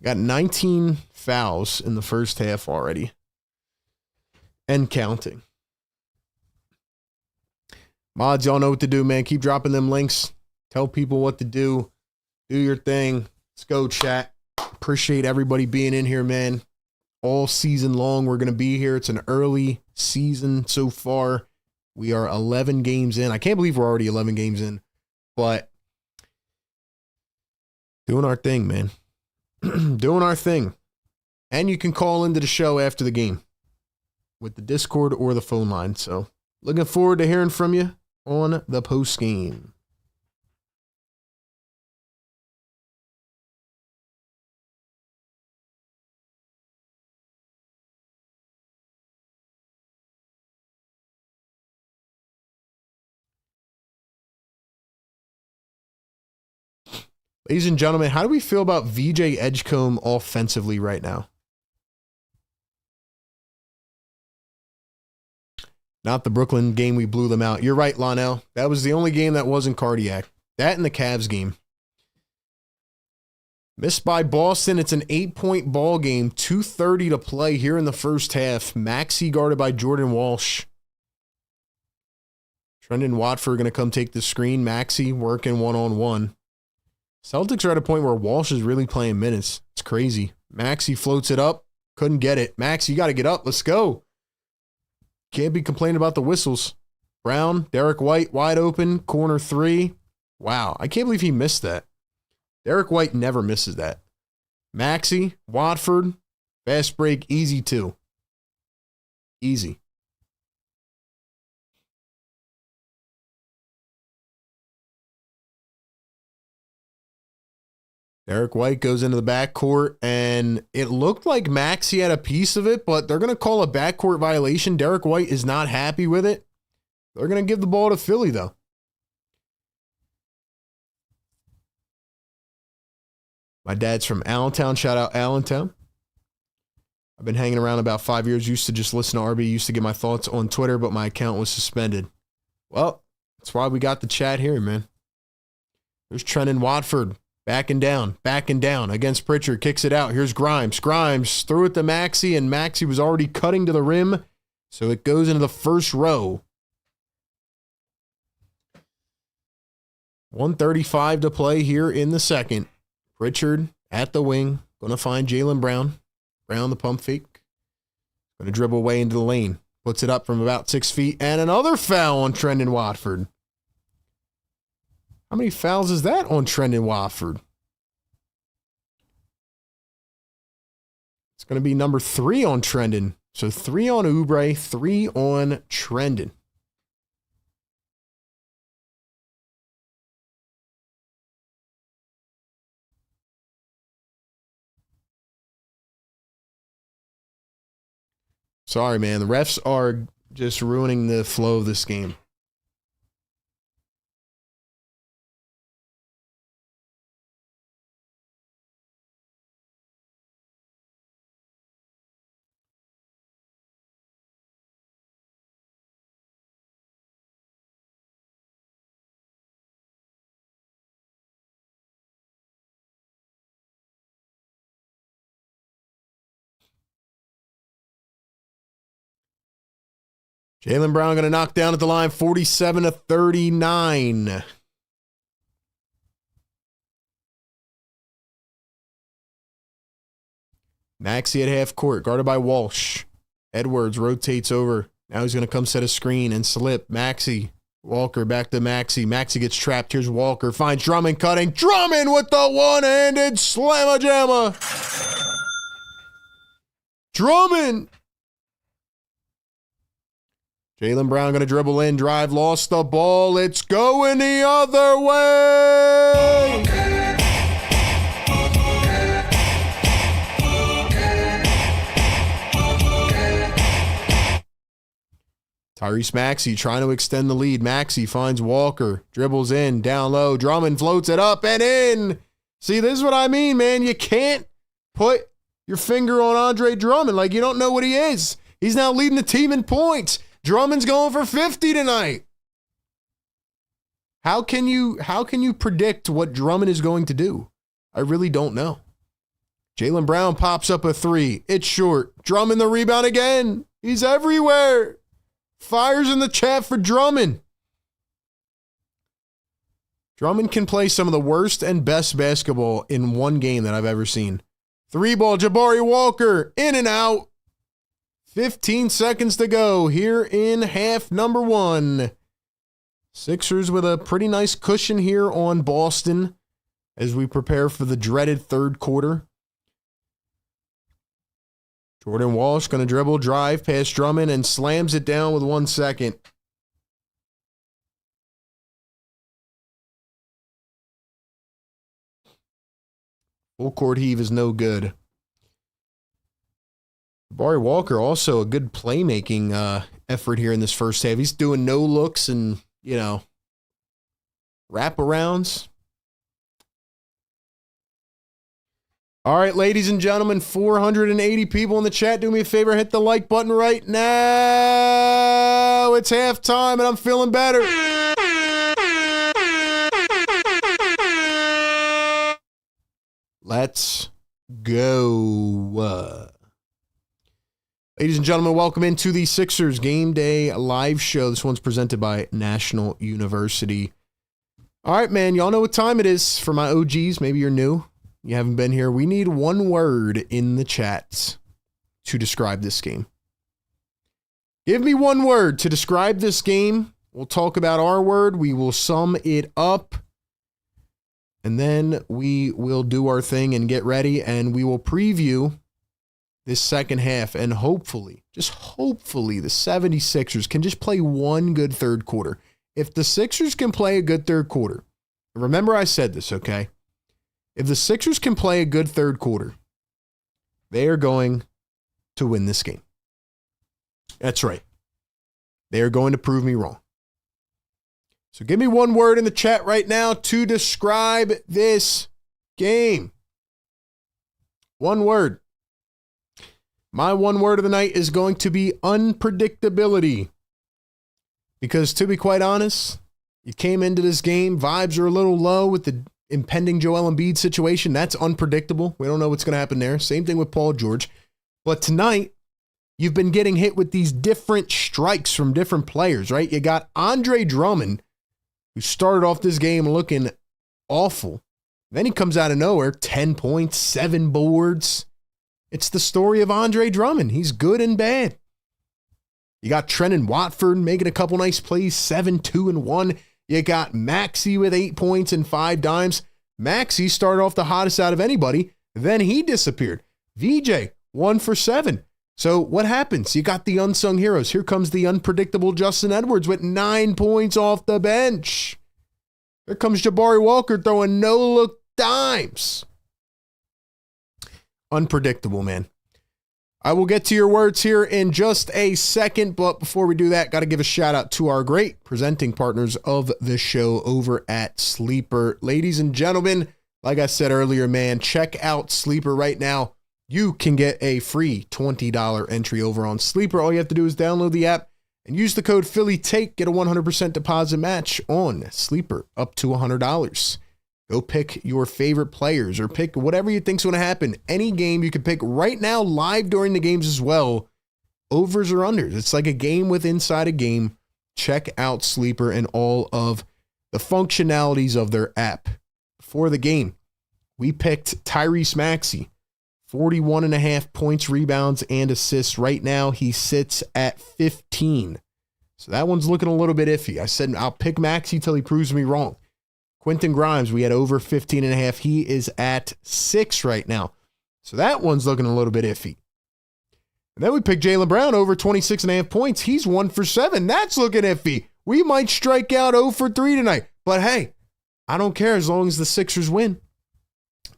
Got 19 fouls in the first half already. And counting. Mods, y'all know what to do, man. Keep dropping them links. Tell people what to do. Do your thing. Let's go, chat. Appreciate everybody being in here, man. All season long, we're going to be here. It's an early season so far. We are 11 games in. I can't believe we're already 11 games in. But doing our thing, man. Doing our thing. And you can call into the show after the game with the Discord or the phone line. So looking forward to hearing from you on the post game. Ladies and gentlemen, how do we feel about VJ Edgecombe offensively right now? Not the Brooklyn game, we blew them out. You're right, Lonell. That was the only game that wasn't cardiac. That and the Cavs game. Missed by Boston. It's an 8-point ball game. 2:30 to play here in the first half. Maxey guarded by Jordan Walsh. Trendon Watford going to come take the screen. Maxey working one-on-one. Celtics are at a point where Walsh is really playing minutes. It's crazy. Maxey floats it up. Couldn't get it. Max, you got to get up. Let's go. Can't be complaining about the whistles. Brown, Derek White, wide open. Corner three. Wow. I can't believe he missed that. Derek White never misses that. Maxey, Watford, fast break, easy two. Easy. Derek White goes into the backcourt, and it looked like Maxey had a piece of it, but they're going to call a backcourt violation. Derek White is not happy with it. They're going to give the ball to Philly, though. My dad's from Allentown. Shout out Allentown. I've been hanging around about 5 years. Used to just listen to RB. Used to get my thoughts on Twitter, but my account was suspended. Well, that's why we got the chat here, man. There's Trendon Watford. Backing down against Pritchard. Kicks it out. Here's Grimes. Grimes threw it to Maxey, and Maxey was already cutting to the rim, so it goes into the first row. 1:35 to play here in the second. Pritchard at the wing. Going to find Jaylen Brown. Brown, the pump fake. Going to dribble away into the lane. Puts it up from about 6 feet, and another foul on Trendon Watford. How many fouls is that on Trendon Watford? It's going to be number 3 on Trendon. So 3 on Oubre, 3 on Trendon. Sorry, man. The refs are just ruining the flow of this game. Jaylen Brown going to knock down at the line 47-39. Maxey at half court, guarded by Walsh. Edwards rotates over. Now he's going to come set a screen and slip. Maxey. Walker back to Maxey. Maxey gets trapped. Here's Walker. Finds Drummond cutting. Drummond with the one-handed slamma-jamma. Drummond. Jaylen Brown going to dribble in. Drive. Lost the ball. It's going the other way. Tyrese Maxey trying to extend the lead. Maxey finds Walker, dribbles in, down low. Drummond floats it up and in. See, this is what I mean, man. You can't put your finger on Andre Drummond like you don't know what he is. He's now leading the team in points. Drummond's going for 50 tonight. How can you predict what Drummond is going to do? I really don't know. Jaylen Brown pops up a three. It's short. Drummond the rebound again. He's everywhere. Fires in the chat for Drummond. Drummond can play some of the worst and best basketball in one game that I've ever seen. Three ball, Jabari Walker, in and out. 15 seconds to go here in half number one. Sixers with a pretty nice cushion here on Boston as we prepare for the dreaded third quarter. Jordan Walsh going to dribble, drive past Drummond, and slams it down with 1 second. Full court heave is no good. Jabari Walker also a good playmaking effort here in this first half. He's doing no looks and, wraparounds. All right, ladies and gentlemen, 480 people in the chat. Do me a favor, hit the like button right now. It's halftime, and I'm feeling better. Let's go. Ladies and gentlemen, welcome into the Sixers Game Day live show. This one's presented by National University. All right, man, y'all know what time it is. For my OGs, maybe you're new. You haven't been here. We need one word in the chat to describe this game. Give me one word to describe this game. We'll talk about our word. We will sum it up. And then we will do our thing and get ready. And we will preview this second half. And hopefully, just hopefully, the 76ers can just play one good third quarter. If the Sixers can play a good third quarter, remember I said this, okay? If the Sixers can play a good third quarter, they are going to win this game. That's right. They are going to prove me wrong. So give me one word in the chat right now to describe this game. One word. My one word of the night is going to be unpredictability. Because to be quite honest, you came into this game, vibes are a little low with the impending Joel Embiid situation. That's unpredictable. We don't know what's going to happen there. Same thing with Paul George. But tonight, you've been getting hit with these different strikes from different players, right? You got Andre Drummond, who started off this game looking awful. Then he comes out of nowhere, 10 points, 7 boards. It's the story of Andre Drummond. He's good and bad. You got Trenton Watford making a couple nice plays, 7, 2, and 1. You got Maxey with 8 points and 5 dimes. Maxey started off the hottest out of anybody. Then he disappeared. VJ, 1 for 7. So what happens? You got the unsung heroes. Here comes the unpredictable Justin Edwards with 9 points off the bench. Here comes Jabari Walker throwing no-look dimes. Unpredictable, man. I will get to your words here in just a second, but before we do that, got to give a shout out to our great presenting partners of the show over at Sleeper. Ladies and gentlemen, like I said earlier, man, check out Sleeper right now. You can get a free $20 entry over on Sleeper. All you have to do is download the app and use the code PhillyTake. Get a 100% deposit match on Sleeper up to $100. Go pick your favorite players or pick whatever you think's going to happen. Any game you can pick right now live during the games as well. overs or unders. It's like a game with inside a game. Check out Sleeper and all of the functionalities of their app. For the game, we picked Tyrese Maxey, 41.5 points, rebounds, and assists. Right now, he sits at 15. So that one's looking a little bit iffy. I said I'll pick Maxey till he proves me wrong. Quentin Grimes, we had over 15.5. He is at 6 right now. So that one's looking a little bit iffy. And then we picked Jaylen Brown over 26.5 points. He's 1 for 7. That's looking iffy. We might strike out 0 for 3 tonight. But hey, I don't care as long as the Sixers win.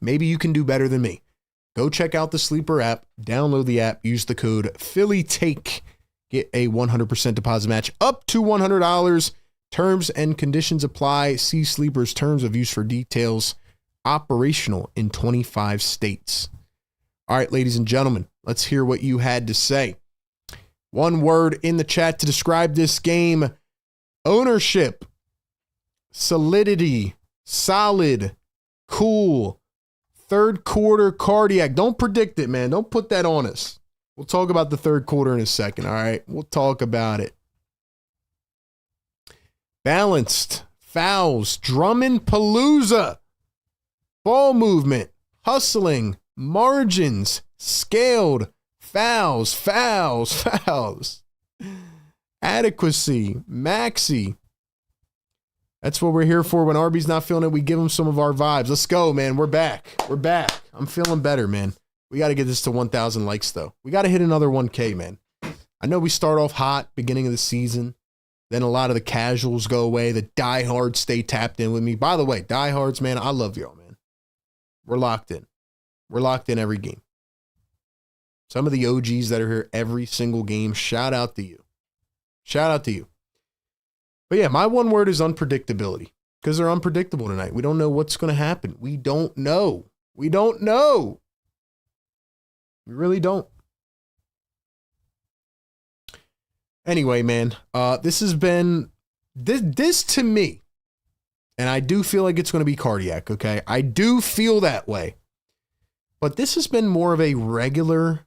Maybe you can do better than me. Go check out the Sleeper app. Download the app. Use the code PHILLYTAKE. Get a 100% deposit match up to $100. Terms and conditions apply. See Sleeper's terms of use for details. Operational in 25 states. All right, ladies and gentlemen, let's hear what you had to say. One word in the chat to describe this game: ownership, solidity, solid, cool, third quarter cardiac. Don't predict it, man. Don't put that on us. We'll talk about the third quarter in a second, all right? We'll talk about it. Balanced, fouls, Drummond Palooza, ball movement, hustling, margins, scaled, fouls, adequacy, Maxey. That's what we're here for. When RB's not feeling it, we give him some of our vibes. Let's go, man. We're back. I'm feeling better, man. We got to get this to 1,000 likes, though. We got to hit another 1K, man. I know we start off hot beginning of the season. Then a lot of the casuals go away. The diehards stay tapped in with me. By the way, diehards, man, I love y'all, man. We're locked in. We're locked in every game. Some of the OGs that are here every single game, shout out to you. Shout out to you. But yeah, my one word is unpredictability, because they're unpredictable tonight. We don't know what's going to happen. We don't know. We really don't. Anyway, man, this has been, this to me, and I do feel like it's going to be cardiac, okay? I do feel that way. But this has been more of a regular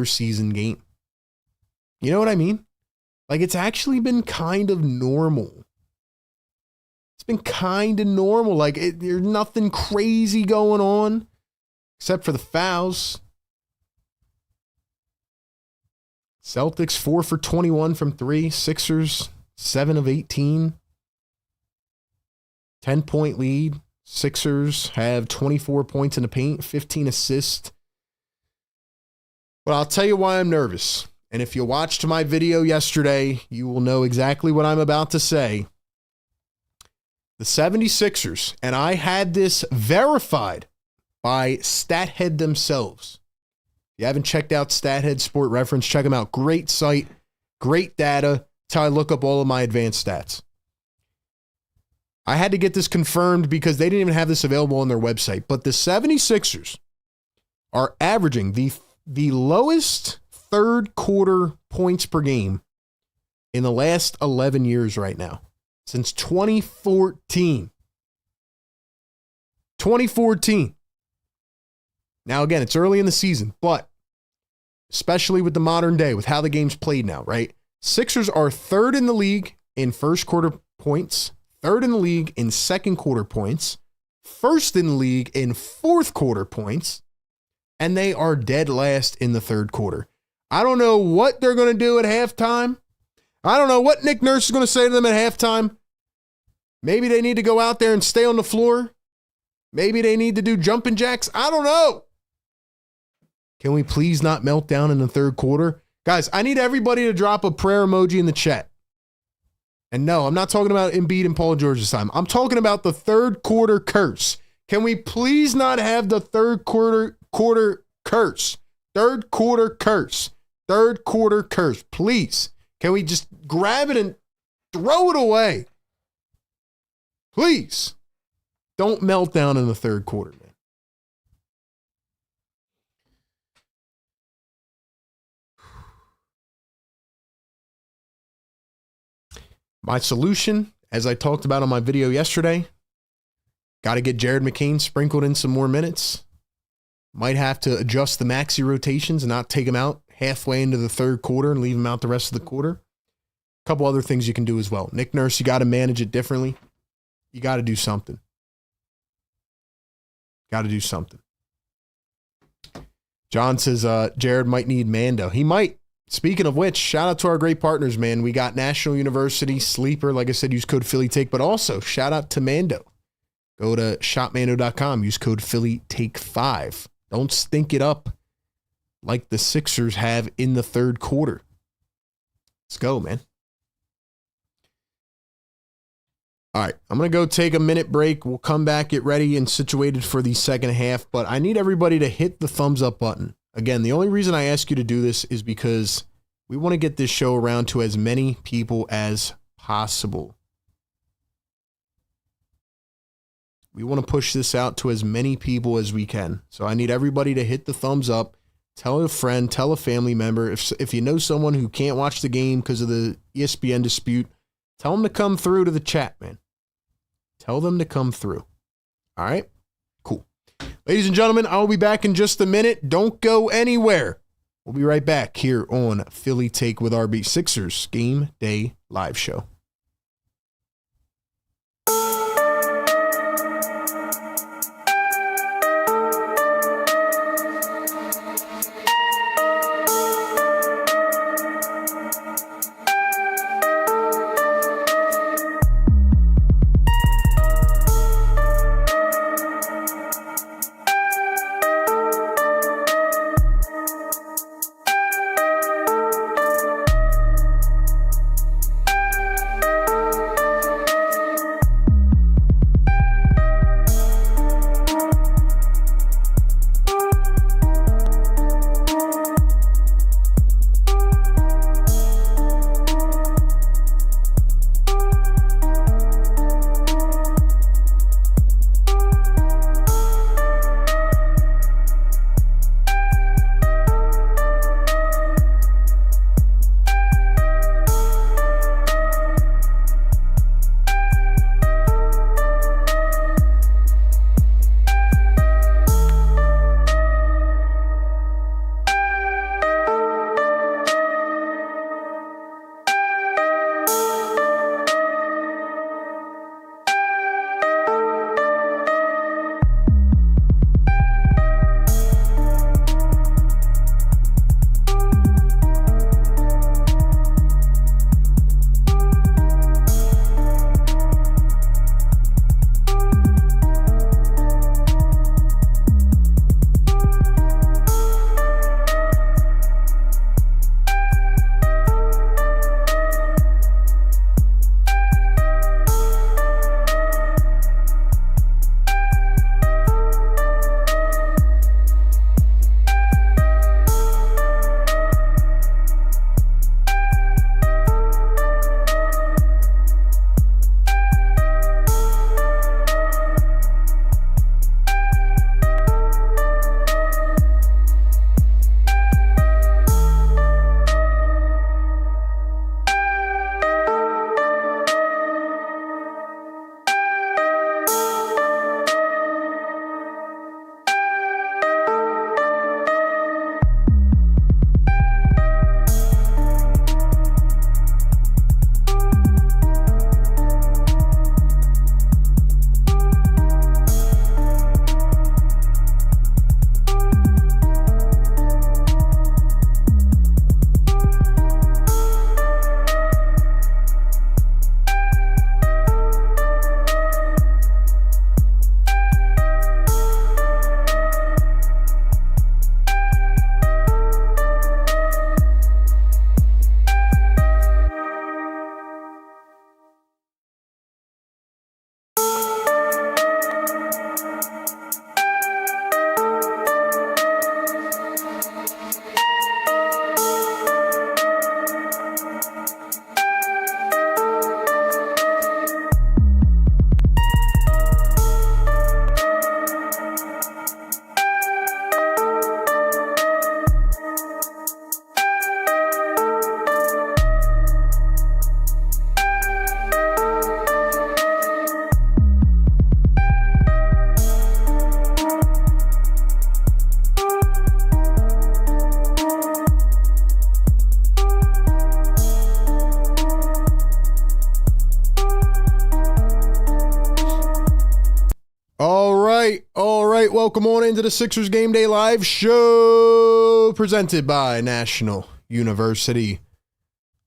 season game. You know what I mean? Like, it's actually been kind of normal. It's been kind of normal. Like, there's nothing crazy going on, except for the fouls. Celtics 4 for 21 from 3. Sixers 7 of 18. 10-point lead. Sixers have 24 points in the paint, 15 assists. But I'll tell you why I'm nervous. And if you watched my video yesterday, you will know exactly what I'm about to say. The 76ers, and I had this verified by StatHead themselves. If you haven't checked out StatHead Sport Reference, check them out. Great site, great data. That's how I look up all of my advanced stats. I had to get this confirmed because they didn't even have this available on their website. But the 76ers are averaging the lowest third quarter points per game in the last 11 years right now. Since 2014. 2014. Now, again, it's early in the season, but especially with the modern day, with how the game's played now, right? Sixers are third in the league in first quarter points, third in the league in second quarter points, first in the league in fourth quarter points, and they are dead last in the third quarter. I don't know what they're going to do at halftime. I don't know what Nick Nurse is going to say to them at halftime. Maybe they need to go out there and stay on the floor. Maybe they need to do jumping jacks. I don't know. Can we please not melt down in the third quarter? Guys, I need everybody to drop a prayer emoji in the chat. And no, I'm not talking about Embiid and Paul George this time. I'm talking about the third quarter curse. Can we please not have the third quarter curse? Third quarter curse. Third quarter curse. Please. Can we just grab it and throw it away? Please. Don't melt down in the third quarter, man. My solution, as I talked about on my video yesterday, got to get Jared McCain sprinkled in some more minutes. Might have to adjust the Maxey rotations and not take him out halfway into the third quarter and leave him out the rest of the quarter. A couple other things you can do as well. Nick Nurse, you got to manage it differently. You got to do something. Got to do something. John says Jared might need Mando. He might. Speaking of which, shout out to our great partners, man. We got National University, Sleeper. Like I said, use code PhillyTake, but also shout out to Mando. Go to shopmando.com. Use code PhillyTake5. Don't stink it up like the Sixers have in the third quarter. Let's go, man. All right, I'm going to go take a minute break. We'll come back, get ready and situated for the second half, but I need everybody to hit the thumbs up button. Again, the only reason I ask you to do this is because we want to get this show around to as many people as possible. We want to push this out to as many people as we can. So I need everybody to hit the thumbs up. Tell a friend, tell a family member. If you know someone who can't watch the game because of the ESPN dispute, tell them to come through to the chat, man. Tell them to come through. All right? Cool. Ladies and gentlemen, I'll be back in just a minute. Don't go anywhere. We'll be right back here on Philly Take with RB Sixers Game Day Live Show. welcome on into the Sixers Game Day Live show presented by National University.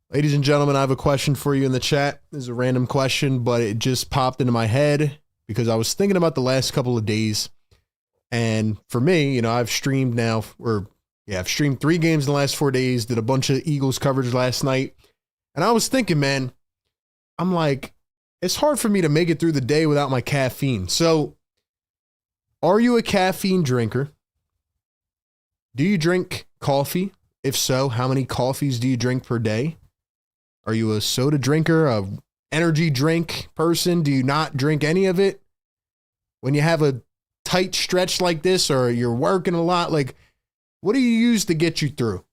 Ladies and gentlemen, I have a question for you in the chat. This is a random question, but it just popped into my head because I was thinking about the last couple of days. And for me, you know, I've streamed 3 games in the last 4 days, did a bunch of Eagles coverage last night. And I was thinking, man, I'm like, it's hard for me to make it through the day without my caffeine. So, are you a caffeine drinker? Do you drink coffee? If so, how many coffees do you drink per day? Are you a soda drinker, a energy drink person? Do you not drink any of it? When you have a tight stretch like this or you're working a lot, like, what do you use to get you through?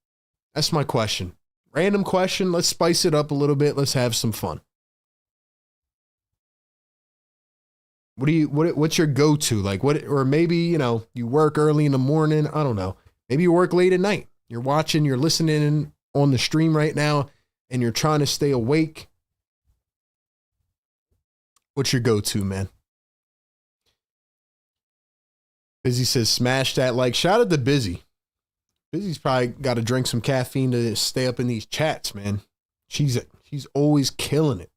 That's my question. Random question. Let's spice it up a little bit. Let's have some fun. What's your go-to? Like or maybe, you know, you work early in the morning. I don't know. Maybe you work late at night. You're listening on the stream right now and you're trying to stay awake. What's your go-to, man? Busy says, smash that like. Shout out to Busy. Busy's probably got to drink some caffeine to stay up in these chats, man. She's always killing it.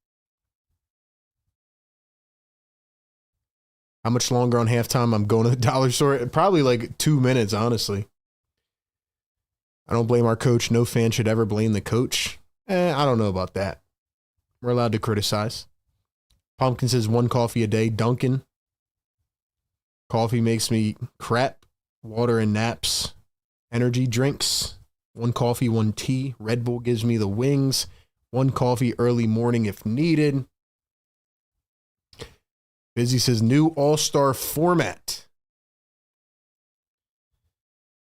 How much longer on halftime? I'm going to the dollar store. Probably like 2 minutes, honestly. I don't blame our coach. No fan should ever blame the coach. I don't know about that. We're allowed to criticize. Pumpkin says 1 coffee a day. Duncan. Coffee makes me crap. Water and naps. Energy drinks. 1 coffee, 1 tea. Red Bull gives me the wings. 1 coffee early morning if needed. Busy says new all-star format.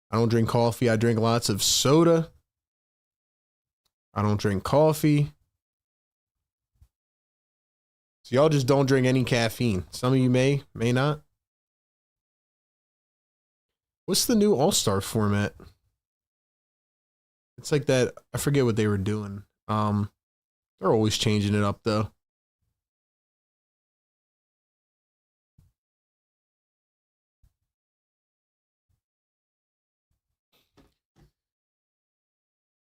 I don't drink coffee. I drink lots of soda. I don't drink coffee. So y'all just don't drink any caffeine. Some of you may not. What's the new all-star format? It's like that. I forget what they were doing. They're always changing it up though.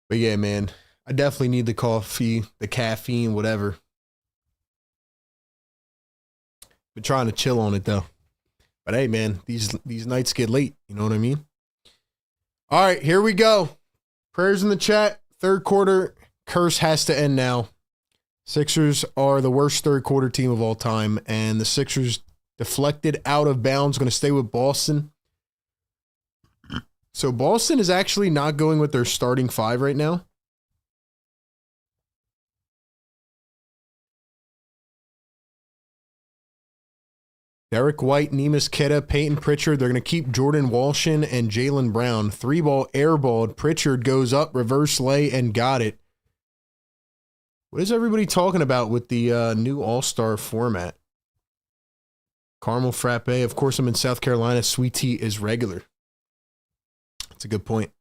But yeah, man, I definitely need the coffee, the caffeine, whatever. Been trying to chill on it though. But hey, man, these nights get late. You know what I mean? All right, here we go. Prayers in the chat. Third quarter curse has to end now. Sixers are the worst third quarter team of all time, and the Sixers deflected out of bounds. Going to stay with Boston. So Boston is actually not going with their starting 5 right now. Derek White, Neemias Queta, Peyton Pritchard. They're going to keep Jordan Walsh in and Jaylen Brown. 3-ball airballed. Pritchard goes up, reverse lay, and got it. What is everybody talking about with the new all-star format? Caramel Frappe. Of course, I'm in South Carolina. Sweet tea is regular. That's a good point.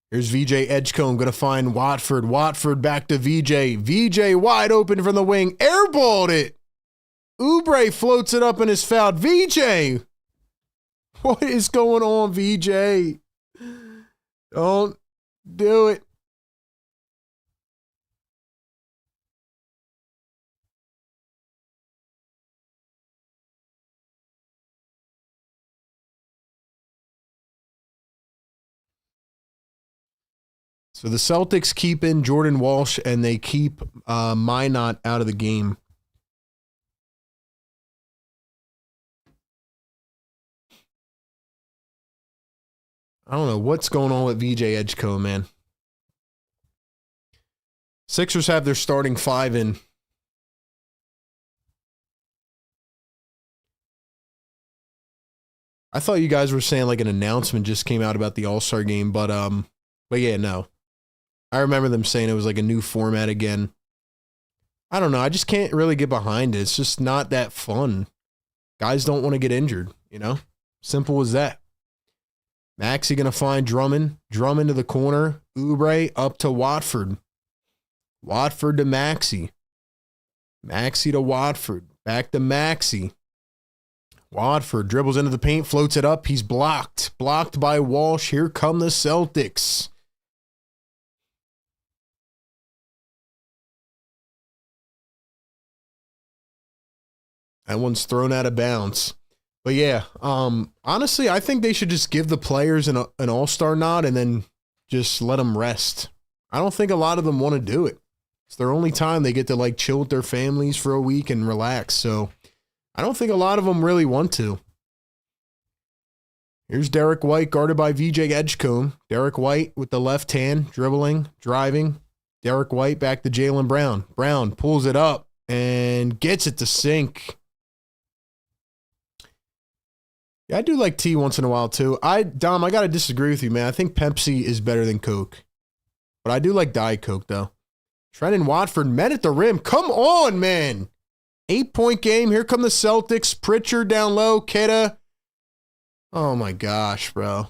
Here's VJ Edgecombe going to find Watford. Watford back to VJ. VJ wide open from the wing. Airballed it. Oubre floats it up and is fouled. VJ. What is going on, VJ? Don't do it. So the Celtics keep in Jordan Walsh and they keep Minot out of the game. I don't know what's going on with VJ Edgecombe, man. Sixers have their starting 5 in. I thought you guys were saying like an announcement just came out about the All-Star game, but yeah, no. I remember them saying it was like a new format again. I don't know. I just can't really get behind it. It's just not that fun. Guys don't want to get injured, you know? Simple as that. Maxey going to find Drummond. Drummond to the corner. Oubre up to Watford. Watford to Maxey. Maxey to Watford. Back to Maxey. Watford dribbles into the paint, floats it up. He's blocked. Blocked by Walsh. Here come the Celtics. That one's thrown out of bounds. But yeah, honestly, I think they should just give the players an all-star nod and then just let them rest. I don't think a lot of them want to do it. It's their only time they get to like chill with their families for a week and relax. So I don't think a lot of them really want to. Here's Derek White guarded by VJ Edgecombe. Derek White with the left hand, dribbling, driving. Derek White back to Jaylen Brown. Brown pulls it up and gets it to sink. Yeah, I do like tea once in a while too. Dom, I got to disagree with you, man. I think Pepsi is better than Coke. But I do like Diet Coke, though. Trenton Watford met at the rim. Come on, man. 8-point game. Here come the Celtics. Pritchard down low. Keda. Oh, my gosh, bro.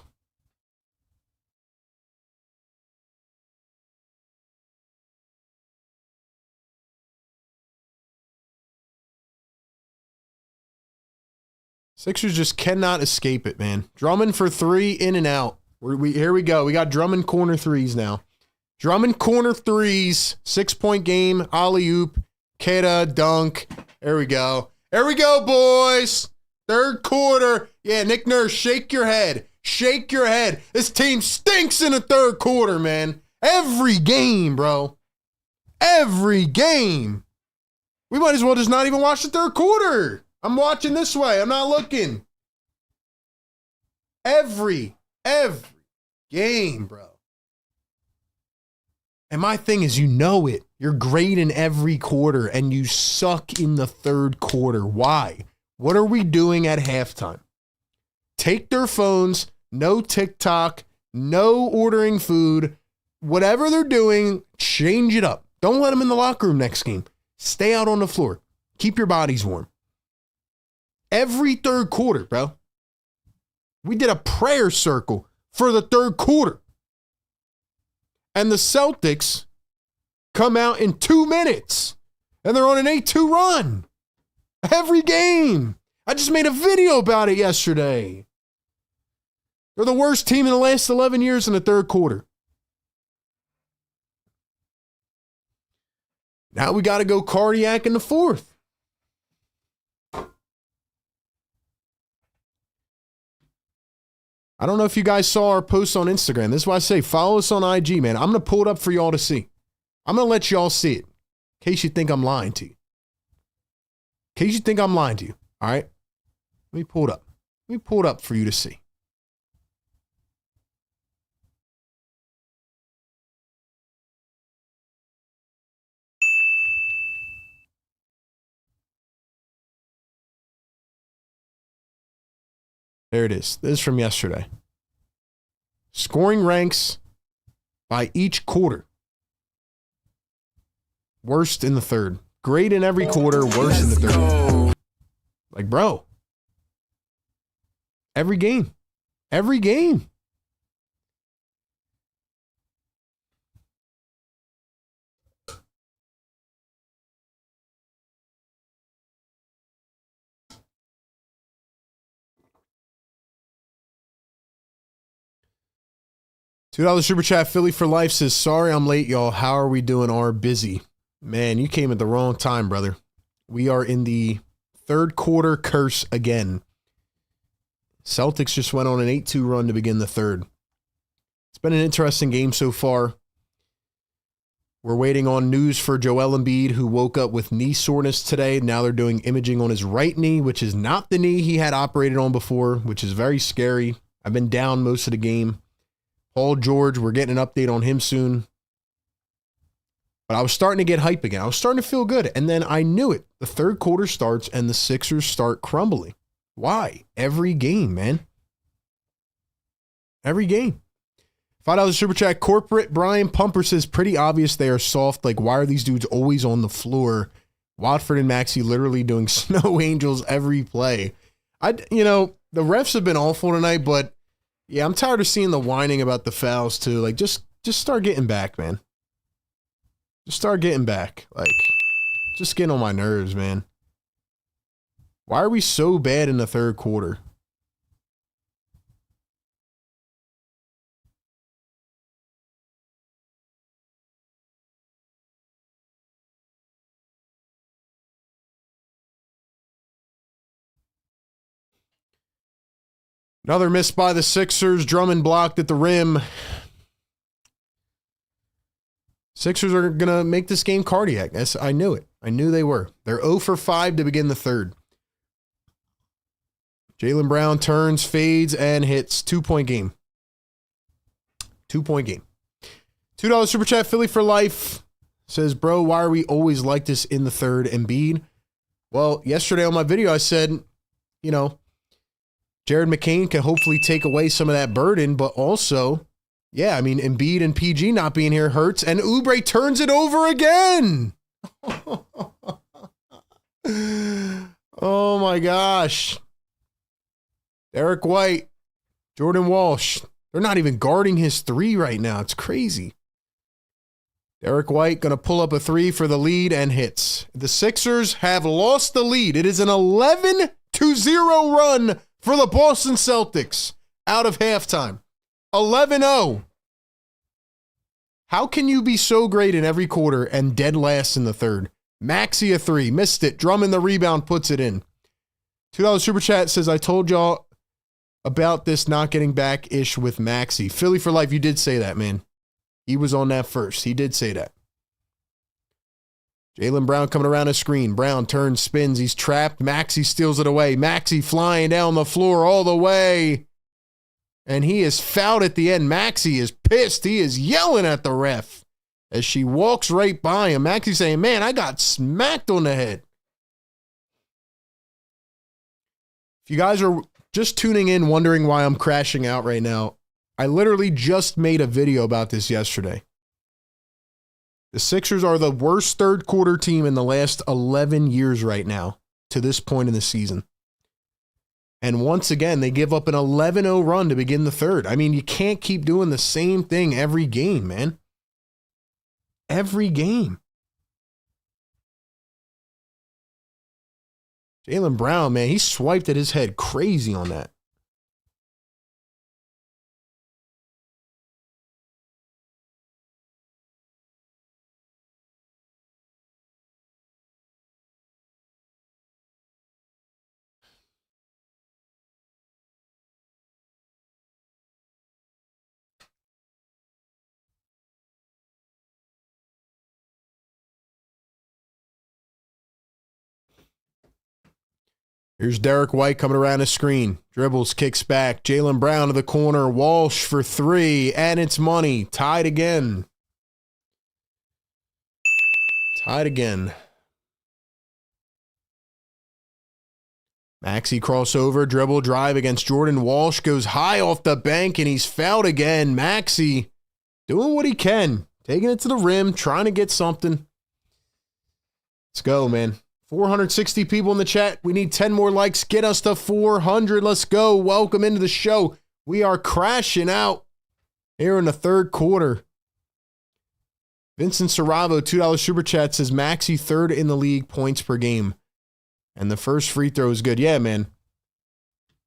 Sixers just cannot escape it, man. Drummond for three, in and out. Here we go. We got Drummond corner threes now. Drummond corner threes. 6-point game. Alley-oop. Keda, dunk. There we go. There we go, boys. Third quarter. Yeah, Nick Nurse, shake your head. Shake your head. This team stinks in the third quarter, man. Every game, bro. Every game. We might as well just not even watch the third quarter. I'm watching this way. I'm not looking. Every game, bro. And my thing is, you know it. You're great in every quarter, and you suck in the third quarter. Why? What are we doing at halftime? Take their phones, no TikTok, no ordering food. Whatever they're doing, change it up. Don't let them in the locker room next game. Stay out on the floor. Keep your bodies warm. Every third quarter, bro. We did a prayer circle for the third quarter. And the Celtics come out in 2 minutes. And they're on an 8-2 run. Every game. I just made a video about it yesterday. They're the worst team in the last 11 years in the third quarter. Now we got to go cardiac in the fourth. I don't know if you guys saw our post on Instagram. This is why I say follow us on IG, man. I'm going to pull it up for y'all to see. I'm going to let y'all see it in case you think I'm lying to you. In case you think I'm lying to you. All right? Let me pull it up. Let me pull it up for you to see. There it is. This is from yesterday. Scoring ranks by each quarter. Worst in the third. Great in every quarter, worst in the third. Like, bro. Every game. Every game. $2 super chat. Philly for life says, sorry I'm late, y'all. How are we doing? Are busy. Man, you came at the wrong time, brother. We are in the third quarter curse again. Celtics just went on an 8-2 run to begin the third. It's been an interesting game so far. We're waiting on news for Joel Embiid, who woke up with knee soreness today. Now they're doing imaging on his right knee, which is not the knee he had operated on before, which is very scary. I've been down most of the game. Paul George, we're getting an update on him soon. But I was starting to get hype again. I was starting to feel good. And then I knew it. The third quarter starts and the Sixers start crumbling. Why? Every game, man. Every game. $5 super chat. Corporate Brian Pumper says, pretty obvious they are soft. Like, why are these dudes always on the floor? Watford and Maxey literally doing snow angels every play. The refs have been awful tonight, but yeah, I'm tired of seeing the whining about the fouls too. Like, just start getting back, man. Just start getting back. Like, just getting on my nerves, man. Why are we so bad in the third quarter? Another miss by the Sixers. Drummond blocked at the rim. Sixers are going to make this game cardiac. I knew it. I knew they were. They're 0 for 5 to begin the third. Jaylen Brown turns, fades, and hits. 2-point game. 2-point game. $2 super chat, Philly for life. Says, bro, why are we always like this in the third? Embiid. Well, yesterday on my video, I said, Jared McCain can hopefully take away some of that burden, but also, yeah, I mean, Embiid and PG not being here hurts, and Oubre turns it over again. Oh, my gosh. Derek White, Jordan Walsh, they're not even guarding his three right now. It's crazy. Derek White going to pull up a three for the lead and hits. The Sixers have lost the lead. It is an 11-0 run for the Boston Celtics out of halftime. 11-0. How can you be so great in every quarter and dead last in the third? Maxey a three. Missed it. Drummond the rebound puts it in. $2 super chat says, I told y'all about this not getting back-ish with Maxey. Philly for life, you did say that, man. He was on that first. He did say that. Jaylen Brown coming around a screen. Brown turns, spins. He's trapped. Maxey steals it away. Maxey flying down the floor all the way. And he is fouled at the end. Maxey is pissed. He is yelling at the ref as she walks right by him. Maxey saying, man, I got smacked on the head. If you guys are just tuning in, wondering why I'm crashing out right now, I literally just made a video about this yesterday. The Sixers are the worst third quarter team in the last 11 years right now to this point in the season. And once again, they give up an 11-0 run to begin the third. I mean, you can't keep doing the same thing every game, man. Every game. Jaylen Brown, man, he swiped at his head crazy on that. Here's Derek White coming around the screen. Dribbles, kicks back. Jaylen Brown to the corner. Walsh for three. And it's money. Tied again. Tied again. Maxey crossover, dribble, drive against Jordan Walsh. Goes high off the bank, and he's fouled again. Maxey doing what he can. Taking it to the rim, trying to get something. Let's go, man. 460 people in the chat. We need 10 more likes. Get us to 400. Let's go. Welcome into the show. We are crashing out here in the third quarter. Vincent Saravo, $2 super chat, says Maxey third in the league points per game. And the first free throw is good. Yeah, man.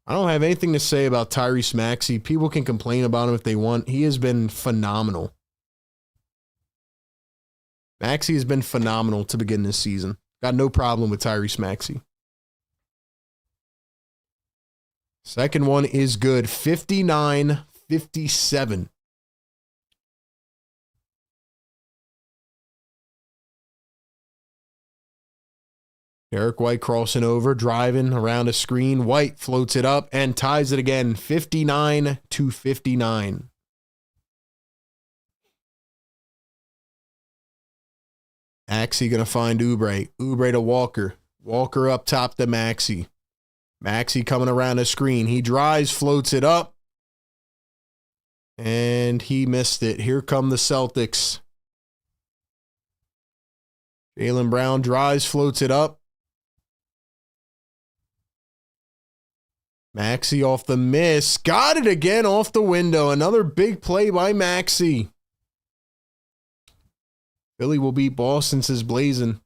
I don't have anything to say about Tyrese Maxey. People can complain about him if they want. He has been phenomenal. Maxey has been phenomenal to begin this season. Got no problem with Tyrese Maxey. Second one is good. 59-57. Derek White crossing over, driving around a screen. White floats it up and ties it again. 59-59. Maxey going to find Oubre. Oubre to Walker. Walker up top to Maxey. Maxey coming around a screen. He drives, floats it up. And he missed it. Here come the Celtics. Jaylen Brown drives, floats it up. Maxey off the miss. Got it again off the window. Another big play by Maxey. Philly will beat Boston, says Blazin.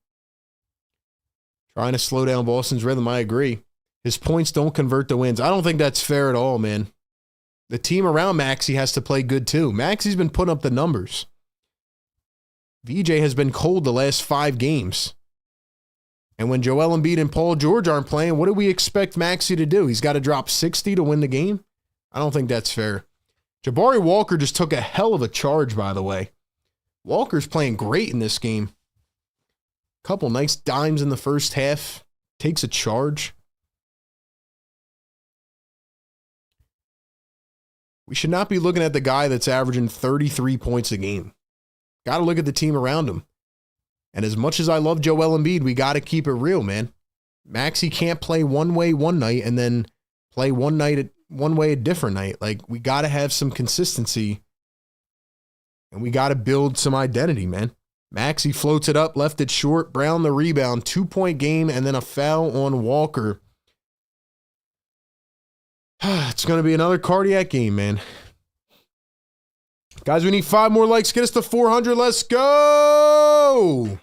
Trying to slow down Boston's rhythm, I agree. His points don't convert to wins. I don't think that's fair at all, man. The team around Maxey has to play good too. Maxey's been putting up the numbers. VJ has been cold the last 5 games. And when Joel Embiid and Paul George aren't playing, what do we expect Maxey to do? He's got to drop 60 to win the game? I don't think that's fair. Jabari Walker just took a hell of a charge, by the way. Walker's playing great in this game. Couple nice dimes in the first half. Takes a charge. We should not be looking at the guy that's averaging 33 points a game. Got to look at the team around him. And as much as I love Joel Embiid, we got to keep it real, man. Maxey can't play one way one night and then play one way a different night. Like, we got to have some consistency. And we got to build some identity, man. Maxey floats it up, left it short. Brown the rebound. 2-point game and then a foul on Walker. It's going to be another cardiac game, man. Guys, we need 5 more likes. Get us to 400. Let's go.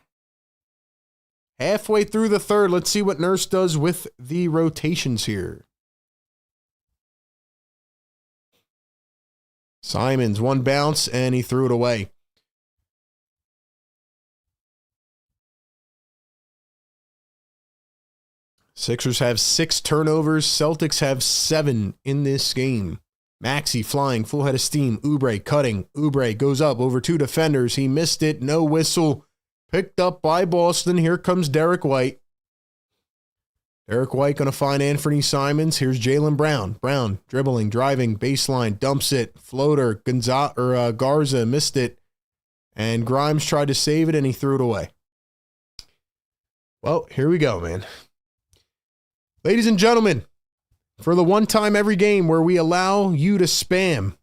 Halfway through the third. Let's see what Nurse does with the rotations here. Simons, 1 bounce, and he threw it away. Sixers have 6 turnovers. Celtics have 7 in this game. Maxey flying, full head of steam. Oubre cutting. Oubre goes up over 2 defenders. He missed it. No whistle. Picked up by Boston. Here comes Derek White. Derek White going to find Anthony Simons. Here's Jaylen Brown. Brown dribbling, driving, baseline, dumps it. Floater. Garza missed it. And Grimes tried to save it, and he threw it away. Well, here we go, man. Ladies and gentlemen, for the one time every game where we allow you to spam,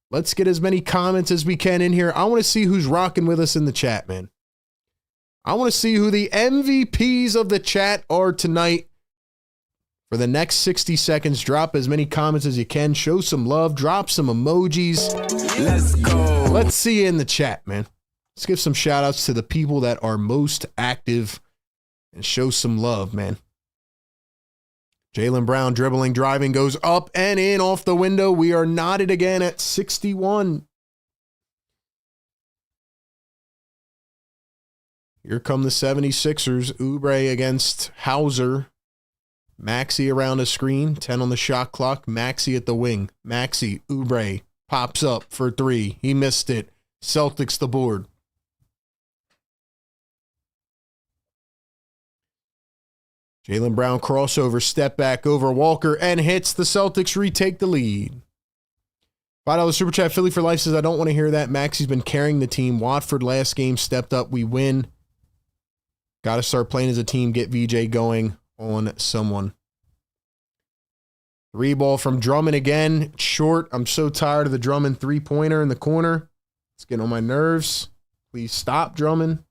let's get as many comments as we can in here. I want to see who's rocking with us in the chat, man. I want to see who the MVPs of the chat are tonight. For the next 60 seconds, drop as many comments as you can. Show some love. Drop some emojis. Let's go. Let's see you in the chat, man. Let's give some shout outs to the people that are most active and show some love, man. Jaylen Brown dribbling, driving, goes up and in off the window. We are knotted again at 61. Here come the 76ers. Oubre against Hauser. Maxey around a screen. 10 on the shot clock. Maxey at the wing. Maxey, Oubre pops up for 3. He missed it. Celtics the board. Jaylen Brown crossover, step back over Walker, and hits. The Celtics retake the lead. $5 Super Chat. Philly for Life says, I don't want to hear that. Maxey's been carrying the team. Watford last game stepped up. We win. Got to start playing as a team. Get VJ going on someone. 3 ball from Drummond again. Short. I'm so tired of the Drummond 3-pointer in the corner. It's getting on my nerves. Please stop, Drummond.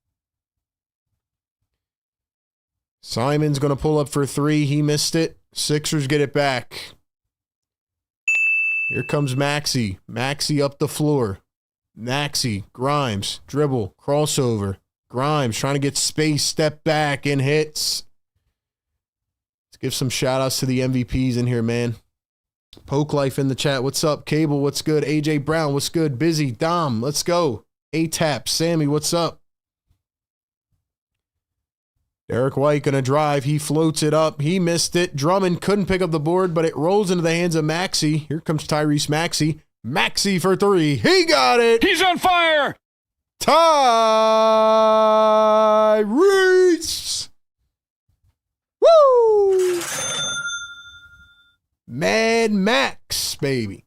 Simon's going to pull up for 3. He missed it. Sixers get it back. Here comes Maxey. Maxey up the floor. Maxey, Grimes, dribble, crossover. Grimes trying to get space, step back, and hits. Let's give some shout-outs to the MVPs in here, man. Poke Life in the chat. What's up? Cable, what's good? AJ Brown, what's good? Busy. Dom, let's go. A-Tap, Sammy, what's up? Derek White going to drive. He floats it up. He missed it. Drummond couldn't pick up the board, but it rolls into the hands of Maxey. Here comes Tyrese Maxey. Maxey for 3. He got it. He's on fire. Tyrese. Woo! Mad Max, baby.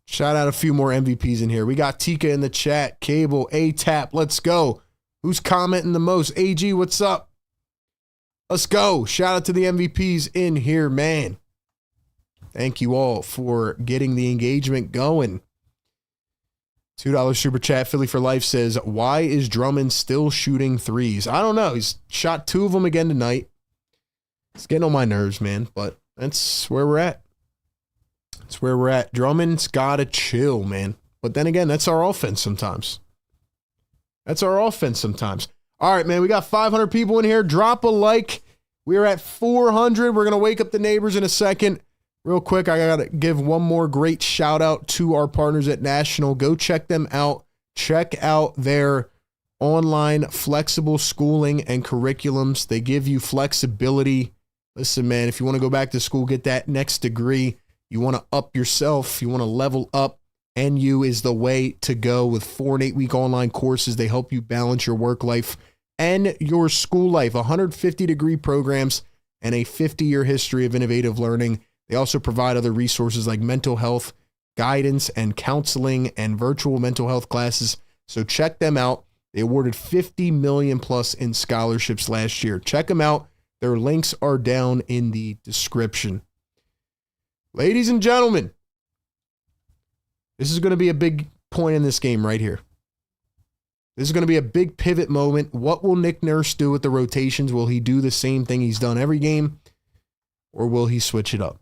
Shout out a few more MVPs in here. We got Tika in the chat. Cable, A-Tap. Let's go. Who's commenting the most? AG, what's up? Let's go. Shout out to the MVPs in here, man. Thank you all for getting the engagement going. $2 Super Chat. Philly for Life says, why is Drummond still shooting 3s? I don't know. He's shot 2 of them again tonight. It's getting on my nerves, man, but that's where we're at. That's where we're at. Drummond's got to chill, man. But then again, that's our offense sometimes. That's our offense sometimes. All right, man, we got 500 people in here. Drop a like. We're at 400. We're going to wake up the neighbors in a second. Real quick, I got to give one more great shout out to our partners at National. Go check them out. Check out their online flexible schooling and curriculums. They give you flexibility. Listen, man, if you want to go back to school, get that next degree, you want to up yourself, you want to level up, NU is the way to go. With 4 and 8 week online courses, they help you balance your work life and your school life. 150 degree programs and a 50-year history of innovative learning. They also provide other resources like mental health guidance and counseling and virtual mental health classes. So check them out. They awarded 50 million plus in scholarships last year. Check them out. Their links are down in the description. Ladies and gentlemen, this is going to be a big point in this game right here. This is going to be a big pivot moment. What will Nick Nurse do with the rotations? Will he do the same thing he's done every game, or will he switch it up?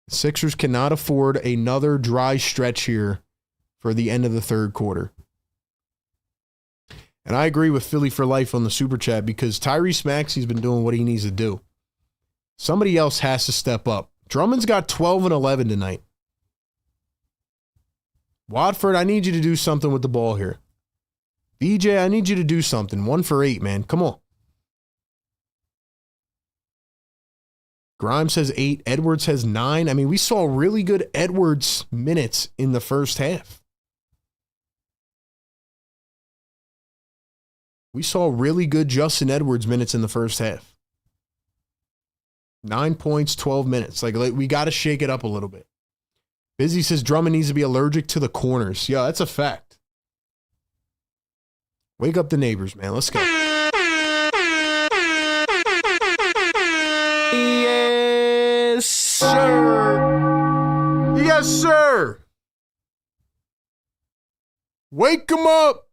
The Sixers cannot afford another dry stretch here for the end of the third quarter. And I agree with Philly for Life on the Super Chat because Tyrese Maxey's been doing what he needs to do. Somebody else has to step up. Drummond's got 12 and 11 tonight. Watford, I need you to do something with the ball here. BJ, I need you to do something. 1 for 8, man. Come on. Grimes has 8. Edwards has 9. I mean, we saw really good Edwards minutes in the first half. We saw really good Justin Edwards minutes in the first half. 9 points, 12 minutes. Like we got to shake it up a little bit. Busy says Drummond needs to be allergic to the corners. Yeah, that's a fact. Wake up the neighbors, man. Let's go. Yes, sir. Yes, sir. Wake them up.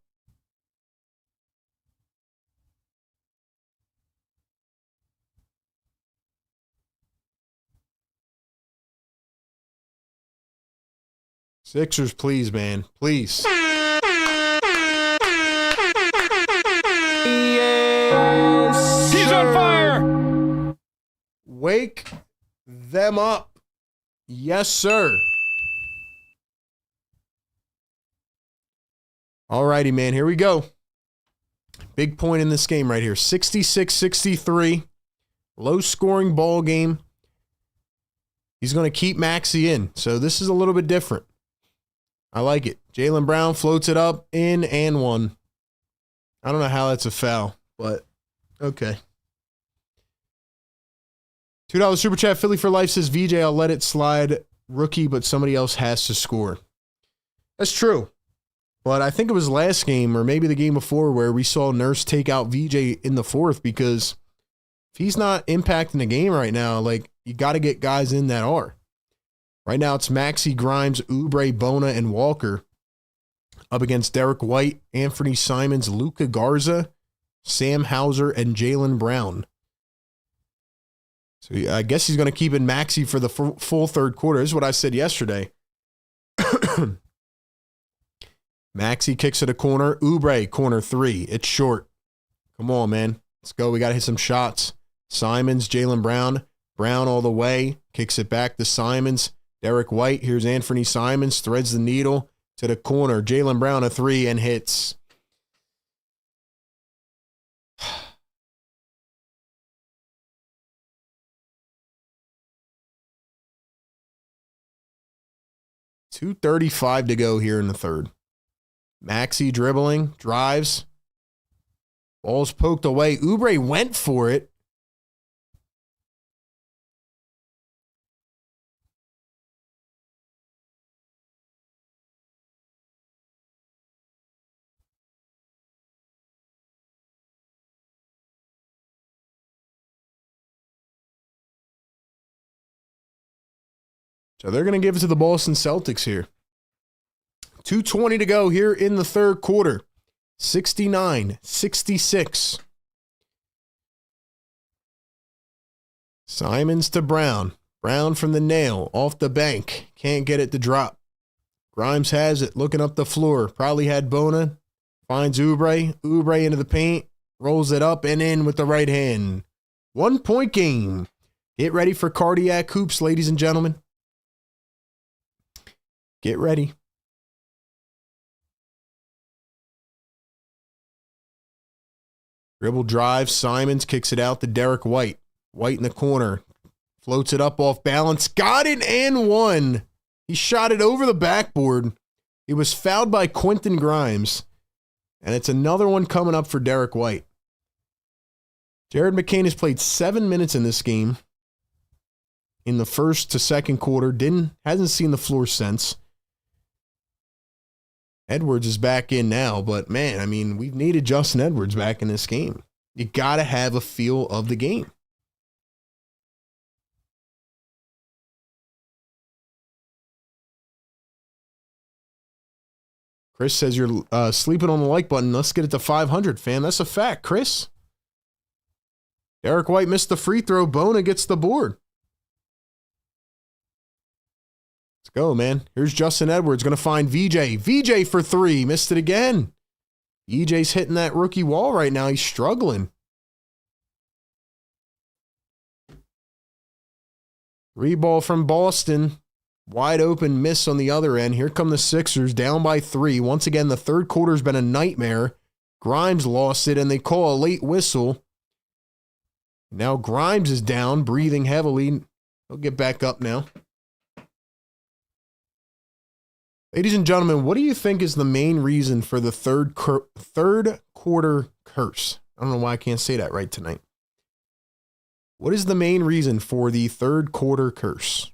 Sixers, please, man. Please. Yes, He's on fire. Wake them up. Yes, sir. All righty, man. Here we go. Big point in this game right here. 66-63. Low-scoring ball game. He's going to keep Maxey in. So this is a little bit different. I like it. Jaylen Brown floats it up, in and one. I don't know how that's a foul, but okay. $2 Super Chat. Philly for Life says, VJ, I'll let it slide. Rookie, but somebody else has to score. That's true. But I think it was last game or maybe the game before where we saw Nurse take out VJ in the fourth because if he's not impacting the game right now, like you got to get guys in that are. Right now it's Maxey, Grimes, Oubre, Bona, and Walker up against Derek White, Anthony Simons, Luka Garza, Sam Hauser, and Jaylen Brown. So I guess he's going to keep in Maxey for the full third quarter. This is what I said yesterday. Maxey kicks it a corner. Oubre, corner 3. It's short. Come on, man. Let's go. We got to hit some shots. Simons, Jaylen Brown. Brown all the way. Kicks it back to Simons. Derek White. Here's Anthony Simons. Threads the needle to the corner. Jaylen Brown a 3 and hits. .235 to go here in the third. Maxey dribbling, drives. Ball's poked away. Oubre went for it. So they're going to give it to the Boston Celtics here. 2:20 to go here in the third quarter. 69-66. Simons to Brown. Brown from the nail. Off the bank. Can't get it to drop. Grimes has it. Looking up the floor. Probably had Bona. Finds Oubre. Oubre into the paint. Rolls it up and in with the right hand. 1 point game. Get ready for cardiac hoops, ladies and gentlemen. Get ready. Dribble drive. Simons kicks it out to Derek White. White in the corner. Floats it up off balance. Got it and one. He shot it over the backboard. He was fouled by Quentin Grimes. And it's another one coming up for Derek White. Jared McCain has played 7 minutes in this game. In the first to second quarter. Hasn't seen the floor since. Edwards is back in now, but man, I mean, we've needed Justin Edwards back in this game. You got to have a feel of the game. Chris says you're sleeping on the like button. Let's get it to 500, fam. That's a fact, Chris. Derek White missed the free throw. Bona gets the board. Let's go, man. Here's Justin Edwards going to find VJ. VJ for three. Missed it again. EJ's hitting that rookie wall right now. He's struggling. Three ball from Boston. Wide open miss on the other end. Here come the Sixers down by 3. Once again, the third quarter's been a nightmare. Grimes lost it, and they call a late whistle. Now Grimes is down, breathing heavily. He'll get back up now. Ladies and gentlemen, what do you think is the main reason for the third quarter curse? I don't know why I can't say that right tonight. What is the main reason for the third quarter curse?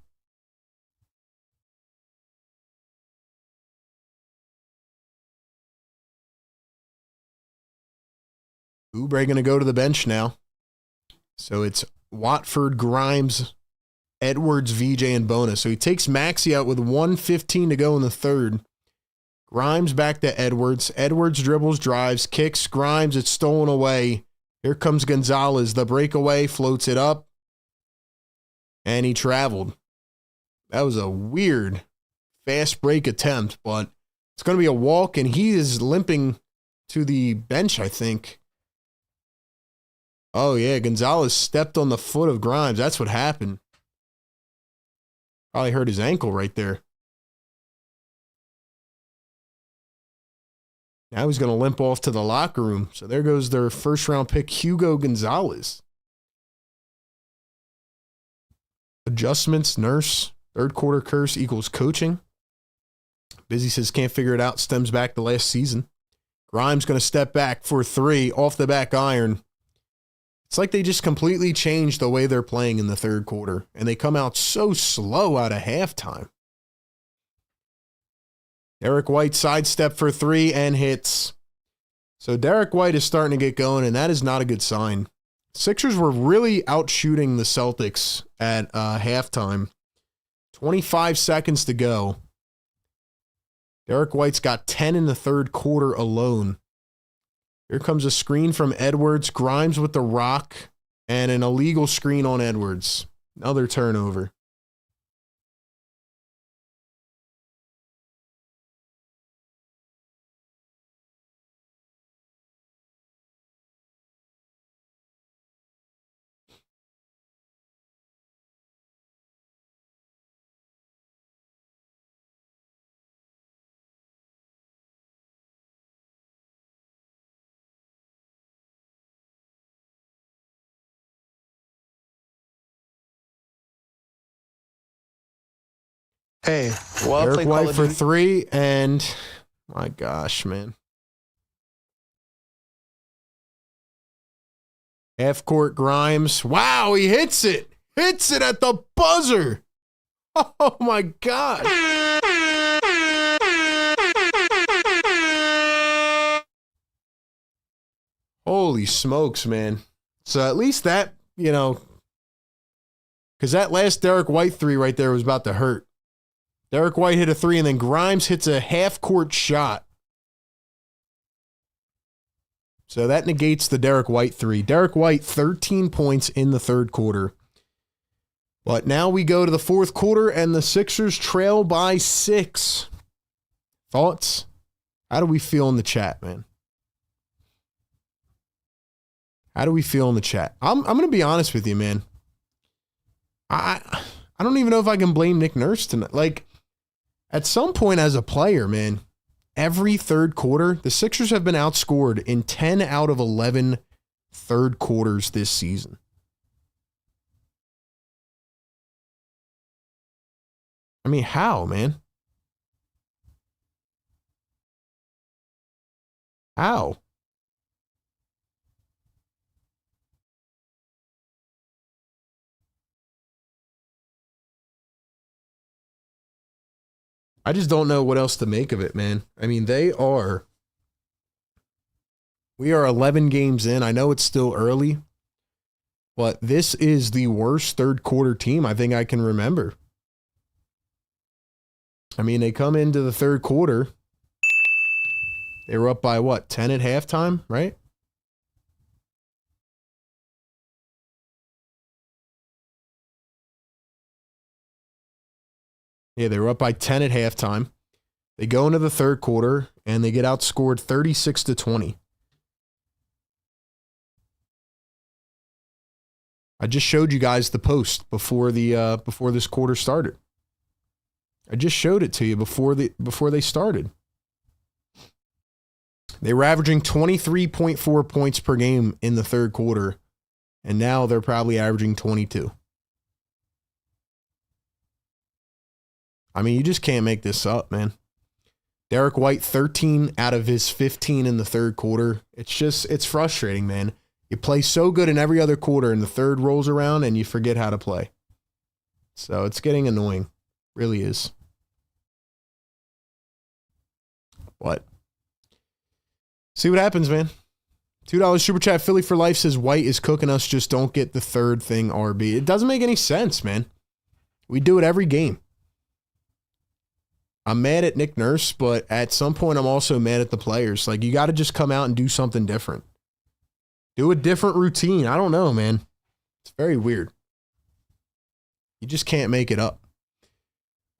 Oubre going to go to the bench now. So it's Watford, Grimes, Edwards, VJ, and Bona. So he takes Maxey out with 1:15 to go in the third. Grimes back to Edwards. Edwards dribbles, drives, kicks. Grimes, it's stolen away. Here comes Gonzalez. The breakaway, floats it up. And he traveled. That was a weird fast break attempt, but it's going to be a walk, and he is limping to the bench, I think. Oh, yeah, Gonzalez stepped on the foot of Grimes. That's what happened. Probably hurt his ankle right there. Now he's going to limp off to the locker room. So there goes their first-round pick, Hugo Gonzalez. Adjustments, nurse, third quarter curse equals coaching. Busy says can't figure it out, stems back to last season. Grimes going to step back for 3 off the back iron. It's like they just completely changed the way they're playing in the third quarter, and they come out so slow out of halftime. Derek White sidestep for 3 and hits. So Derek White is starting to get going, and that is not a good sign. Sixers were really outshooting the Celtics at halftime. 25 seconds to go. Derek White's got 10 in the third quarter alone. Here comes a screen from Edwards. Grimes with the rock and an illegal screen on Edwards. Another turnover. Hey, well, Derek White for 3, and my gosh, man. Half-court Grimes. Wow, he hits it. Hits it at the buzzer. Oh, my God. Holy smokes, man. So at least that, because that last Derek White 3 right there was about to hurt. Derek White hit a 3, and then Grimes hits a half-court shot. So that negates the Derek White 3. Derek White, 13 points in the third quarter. But now we go to the fourth quarter, and the Sixers trail by 6. Thoughts? How do we feel in the chat, man? How do we feel in the chat? I'm going to be honest with you, man. I don't even know if I can blame Nick Nurse tonight. Like, at some point as a player, man, every third quarter, the Sixers have been outscored in 10 out of 11 third quarters this season. I mean, how, man? How? I just don't know what else to make of it, man. I mean, we are 11 games in. I know it's still early, but this is the worst third quarter team I think I can remember. I mean, they come into the third quarter. They were up by what, 10 at halftime, right? Yeah, they were up by 10 at halftime. They go into the third quarter and they get outscored 36-20. I just showed you guys the post before this quarter started. I just showed it to you before they started. They were averaging 23.4 points per game in the third quarter, and now they're probably averaging 22. I mean, you just can't make this up, man. Derek White, 13 out of his 15 in the third quarter. It's frustrating, man. You play so good in every other quarter, and the third rolls around, and you forget how to play. So it's getting annoying. Really is. What? See what happens, man. $2 Super Chat. Philly for Life says White is cooking us. Just don't get the third thing, RB. It doesn't make any sense, man. We do it every game. I'm mad at Nick Nurse, but at some point I'm also mad at the players. Like, you got to just come out and do something different. Do a different routine. I don't know, man. It's very weird. You just can't make it up.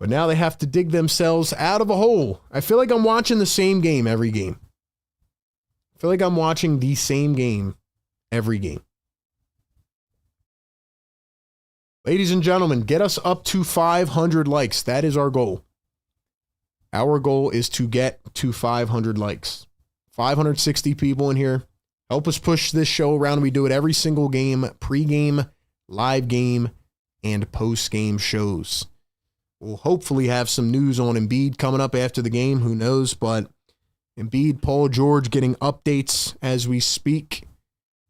But now they have to dig themselves out of a hole. I feel like I'm watching the same game every game. I feel like I'm watching the same game every game. Ladies and gentlemen, get us up to 500 likes. That is our goal. Our goal is to get to 500 likes. 560 people in here. Help us push this show around. We do it every single game, pregame, live game, and post-game shows. We'll hopefully have some news on Embiid coming up after the game. Who knows? But Embiid, Paul George getting updates as we speak.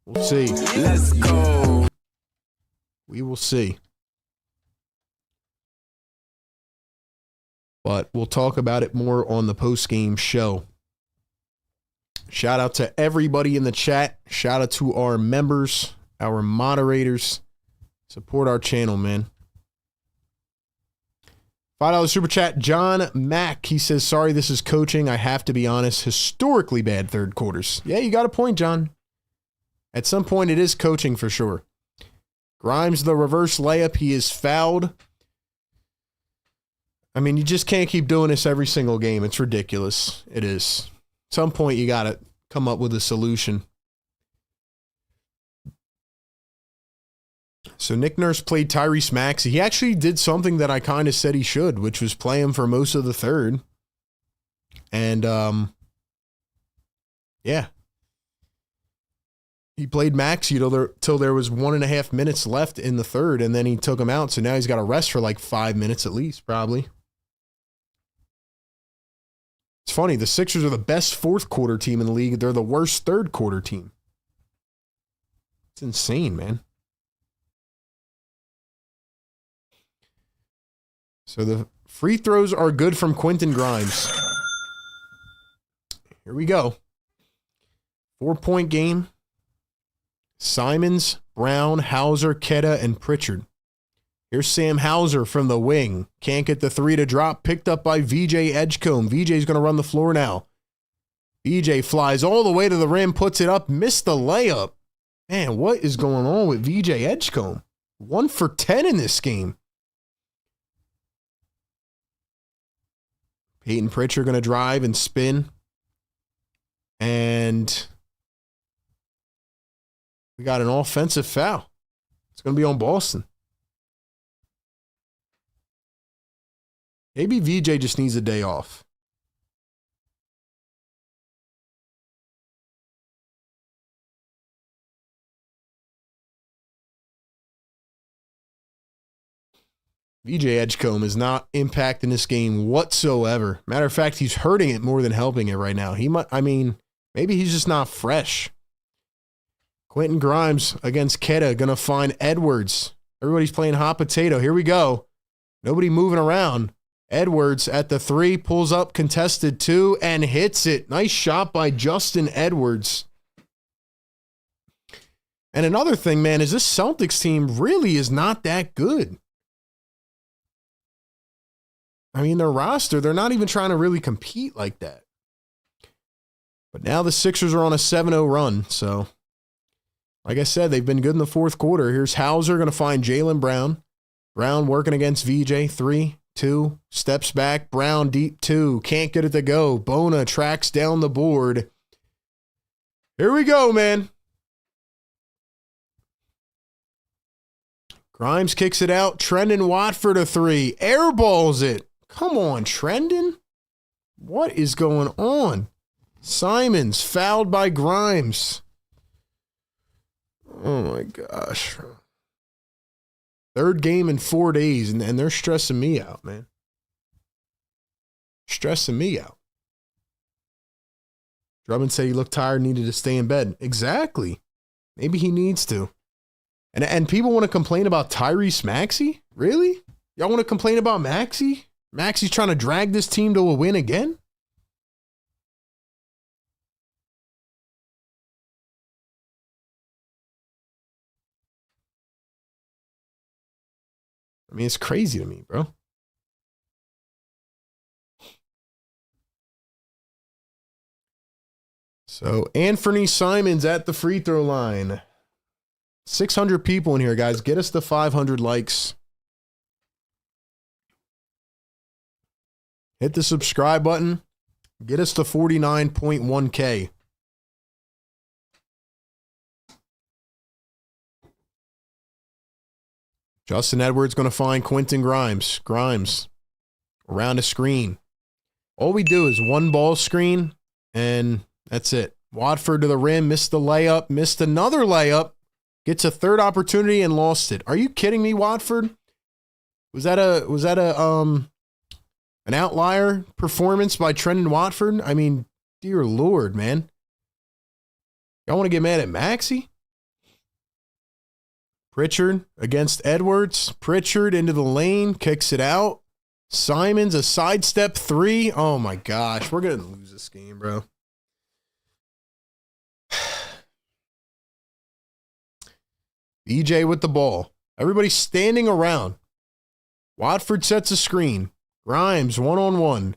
We'll see. Let's go. We will see. But we'll talk about it more on the post-game show. Shout out to everybody in the chat. Shout out to our members, our moderators. Support our channel, man. $5 Super Chat. John Mack. He says, sorry, this is coaching. I have to be honest. Historically bad third quarters. Yeah, you got a point, John. At some point, it is coaching for sure. Grimes, the reverse layup. He is fouled. I mean, you just can't keep doing this every single game. It's ridiculous. It is. At some point, you got to come up with a solution. So Nick Nurse played Tyrese Maxey. He actually did something that I kind of said he should, which was play him for most of the third. And, yeah. He played Maxey till there was 1.5 minutes left in the third, and then he took him out. So now he's got to rest for like 5 minutes at least, probably. It's funny. The Sixers are the best fourth quarter team in the league. They're the worst third quarter team. It's insane, man. So the free throws are good from Quentin Grimes. Here we go. 4-point game. Simons, Brown, Hauser, Ketta, and Pritchard. Here's Sam Hauser from the wing. Can't get the three to drop. Picked up by VJ Edgecombe. VJ's going to run the floor now. VJ flies all the way to the rim, puts it up, missed the layup. Man, what is going on with VJ Edgecombe? 1 for 10 in this game. Peyton Pritchard going to drive and spin. And We got an offensive foul. It's going to be on Boston. Maybe VJ just needs a day off. VJ Edgecombe is not impacting this game whatsoever. Matter of fact, he's hurting it more than helping it right now. Maybe he's just not fresh. Quentin Grimes against Keta, gonna find Edwards. Everybody's playing hot potato. Here we go. Nobody moving around. Edwards at the 3, pulls up, contested 2, and hits it. Nice shot by Justin Edwards. And another thing, man, is this Celtics team really is not that good. I mean, their roster, they're not even trying to really compete like that. But now the Sixers are on a 7-0 run. So, like I said, they've been good in the fourth quarter. Here's Hauser going to find Jaylen Brown. Brown working against VJ. 3, 2, steps back. Brown deep 2. Can't get it to go. Bona tracks down the board. Here we go, man. Grimes kicks it out. Trendon Watford a 3. Airballs it. Come on, Trendon. What is going on? Simons fouled by Grimes. Oh, my gosh. Third game in 4 days, and they're stressing me out, man. Stressing me out. Drummond said he looked tired, needed to stay in bed. Exactly. Maybe he needs to. And people want to complain about Tyrese Maxey? Really? Y'all want to complain about Maxey? Maxey's trying to drag this team to a win again? I mean, it's crazy to me, bro. So, Anthony Simons at the free throw line. 600 people in here, guys. Get us to 500 likes. Hit the subscribe button. Get us to 49.1K. Justin Edwards going to find Quentin Grimes. Grimes around a screen. All we do is one ball screen, and that's it. Watford to the rim, missed the layup, missed another layup, gets a third opportunity and lost it. Are you kidding me, Watford? Was that an outlier performance by Trendon Watford? I mean, dear Lord, man. Y'all want to get mad at Maxey? Pritchard against Edwards. Pritchard into the lane, kicks it out. Simons, a sidestep 3. Oh my gosh, we're going to lose this game, bro. BJ with the ball. Everybody's standing around. Watford sets a screen. Grimes, one-on-one.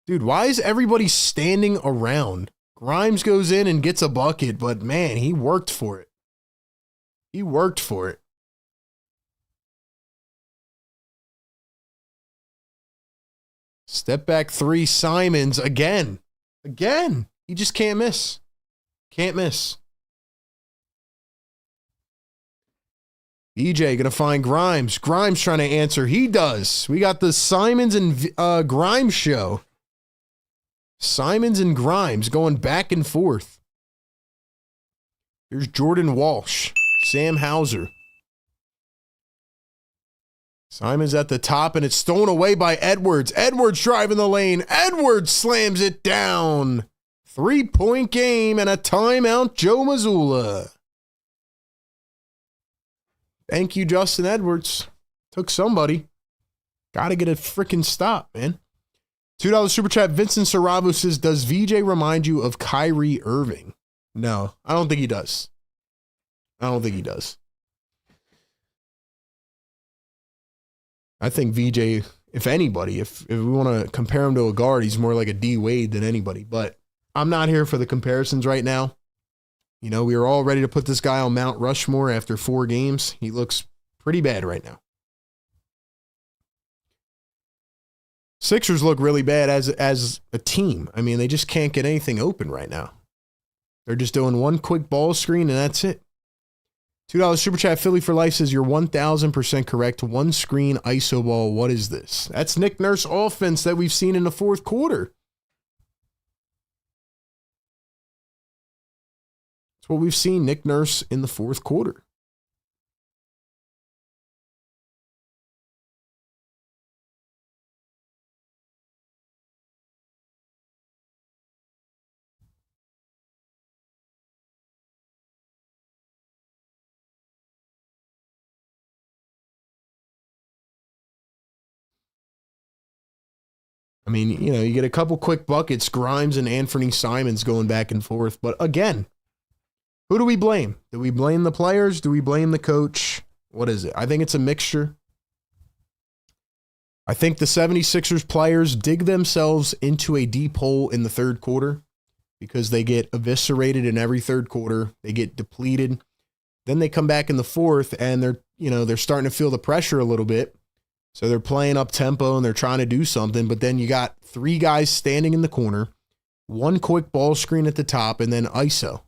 Dude, why is everybody standing around? Grimes goes in and gets a bucket, but man, he worked for it. He worked for it. Step back 3, Simons again. Again. He just can't miss. Can't miss. EJ going to find Grimes. Grimes trying to answer. He does. We got the Simons and Grimes show. Simons and Grimes going back and forth. Here's Jordan Walsh. Sam Hauser. Simons at the top, and it's stolen away by Edwards. Edwards driving the lane. Edwards slams it down. 3-point game and a timeout, Joe Mazzulla. Thank you, Justin Edwards. Took somebody. Got to get a freaking stop, man. $2 super chat. Vincent Saravo says, does VJ remind you of Kyrie Irving? No, I don't think he does. I don't think he does. I think VJ, if anybody, if we want to compare him to a guard, he's more like a D Wade than anybody. But I'm not here for the comparisons right now. You know, we were all ready to put this guy on Mount Rushmore after 4 games. He looks pretty bad right now. Sixers look really bad as a team. I mean, they just can't get anything open right now. They're just doing one quick ball screen, and that's it. $2 Super Chat Philly for Life says you're 1,000% correct. One screen ISO ball. What is this? That's Nick Nurse offense that we've seen in the fourth quarter. That's what we've seen, Nick Nurse in the fourth quarter. I mean, you know, you get a couple quick buckets, Grimes and Anthony Simons going back and forth. But again, who do we blame? Do we blame the players? Do we blame the coach? What is it? I think it's a mixture. I think the 76ers players dig themselves into a deep hole in the third quarter because they get eviscerated in every third quarter. They get depleted. Then they come back in the fourth and they're starting to feel the pressure a little bit. So they're playing up tempo and they're trying to do something, but then you got three guys standing in the corner, one quick ball screen at the top, and then ISO.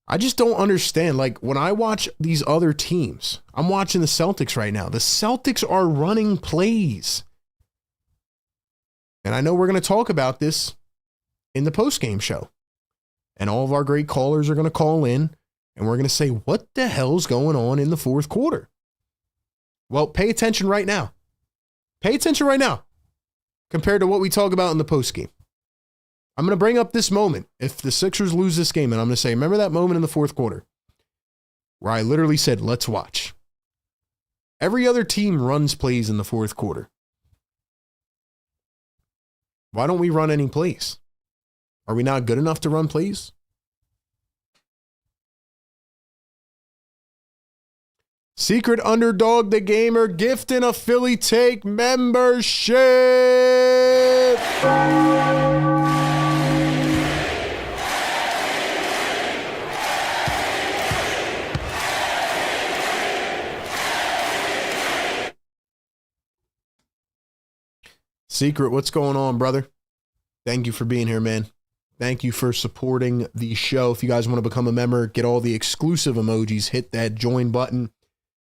I just don't understand. Like, when I watch these other teams, I'm watching the Celtics right now. The Celtics are running plays. And I know we're going to talk about this in the postgame show. And all of our great callers are going to call in. And we're going to say, what the hell's going on in the fourth quarter? Well, pay attention right now. Pay attention right now compared to what we talk about in the postgame. I'm going to bring up this moment. If the Sixers lose this game, and I'm going to say, remember that moment in the fourth quarter where I literally said, let's watch. Every other team runs plays in the fourth quarter. Why don't we run any plays? Are we not good enough to run plays? Secret Underdog the Gamer gifting a Philly Take membership. Secret, what's going on, brother? Thank you for being here, man. Thank you for supporting the show. If you guys want to become a member, get all the exclusive emojis, hit that join button.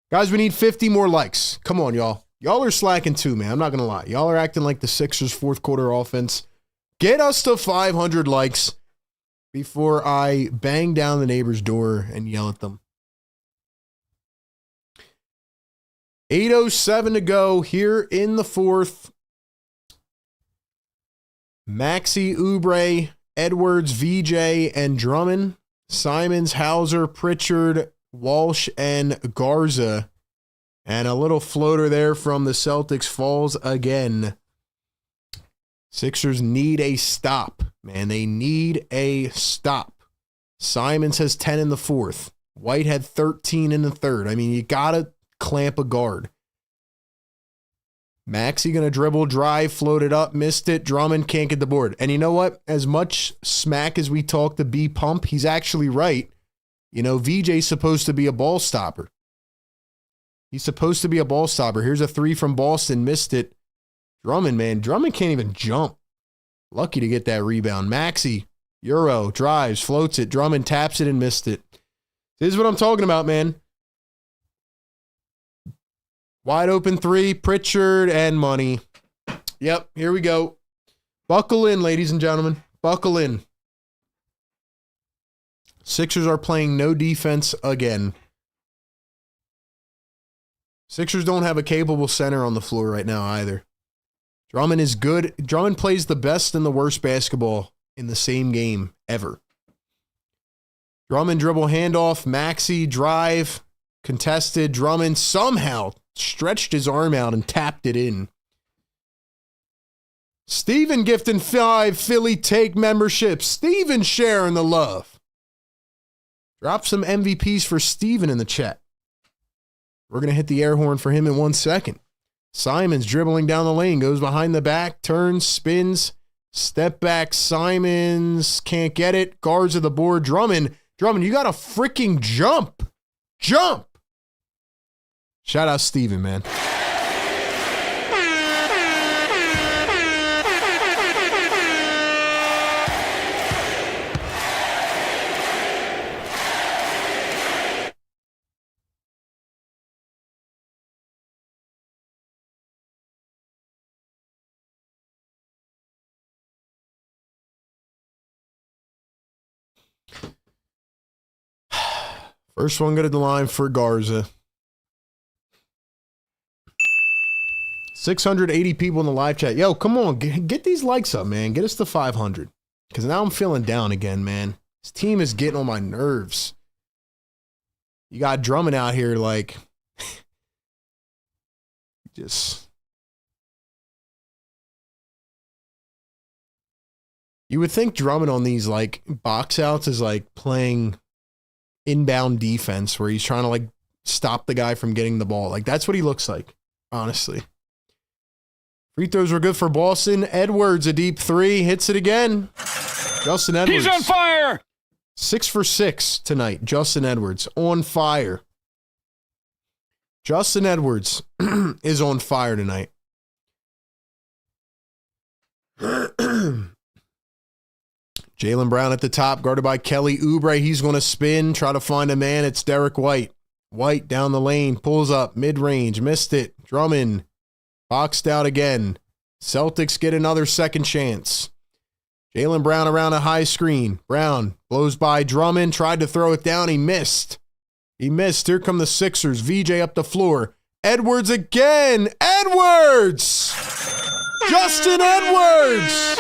Guys, we need 50 more likes. Come on, y'all. Y'all are slacking too, man. I'm not going to lie. Y'all are acting like the Sixers' fourth quarter offense. Get us to 500 likes before I bang down the neighbor's door and yell at them. 8:07 to go here in the fourth. Maxey, Oubre, Edwards, VJ, and Drummond. Simons, Hauser, Pritchard, Walsh, and Garza. And a little floater there from the Celtics falls again. Sixers need a stop, man. They need a stop. Simons has 10 in the fourth. White had 13 in the third. I mean, you got to clamp a guard. Maxey going to dribble, drive, float it up, missed it. Drummond can't get the board. And you know what? As much smack as we talk to B Pump, he's actually right. You know, VJ's supposed to be a ball stopper. He's supposed to be a ball stopper. Here's a three from Boston, missed it. Drummond, man. Drummond can't even jump. Lucky to get that rebound. Maxey, Euro, drives, floats it. Drummond taps it and missed it. This is what I'm talking about, man. Wide open three, Pritchard, and money. Yep, here we go. Buckle in, ladies and gentlemen. Buckle in. Sixers are playing no defense again. Sixers don't have a capable center on the floor right now either. Drummond is good. Drummond plays the best and the worst basketball in the same game ever. Drummond dribble handoff, Maxey drive, contested. Drummond somehow stretched his arm out and tapped it in. Steven gifting 5 Philly Take memberships. Steven sharing the love. Drop some MVPs for Steven in the chat. We're going to hit the air horn for him in 1 second. Simons dribbling down the lane, goes behind the back, turns, spins, step back. Simons can't get it. Guards of the board. Drummond, you got to freaking jump. Jump. Shout out Steven, man. First one go to the line for Garza. 680 people in the live chat. Yo, come on. Get these likes up, man. Get us to 500. Because now I'm feeling down again, man. This team is getting on my nerves. You got Drummond out here like... just... You would think Drummond on these like box outs is like playing inbound defense where he's trying to like stop the guy from getting the ball. Like that's what he looks like, honestly. Free throws were good for Boston. Edwards, a deep three, hits it again. Justin Edwards. He's on fire. 6 for 6 tonight. Justin Edwards on fire. Justin Edwards is on fire tonight. Jaylen Brown at the top, guarded by Kelly Oubre. He's going to spin, try to find a man. It's Derek White. White down the lane, pulls up, mid-range, missed it. Drummond, boxed out again. Celtics get another second chance. Jaylen Brown around a high screen. Brown blows by Drummond, tried to throw it down. He missed. Here come the Sixers. VJ up the floor. Edwards again. Edwards! Justin Edwards!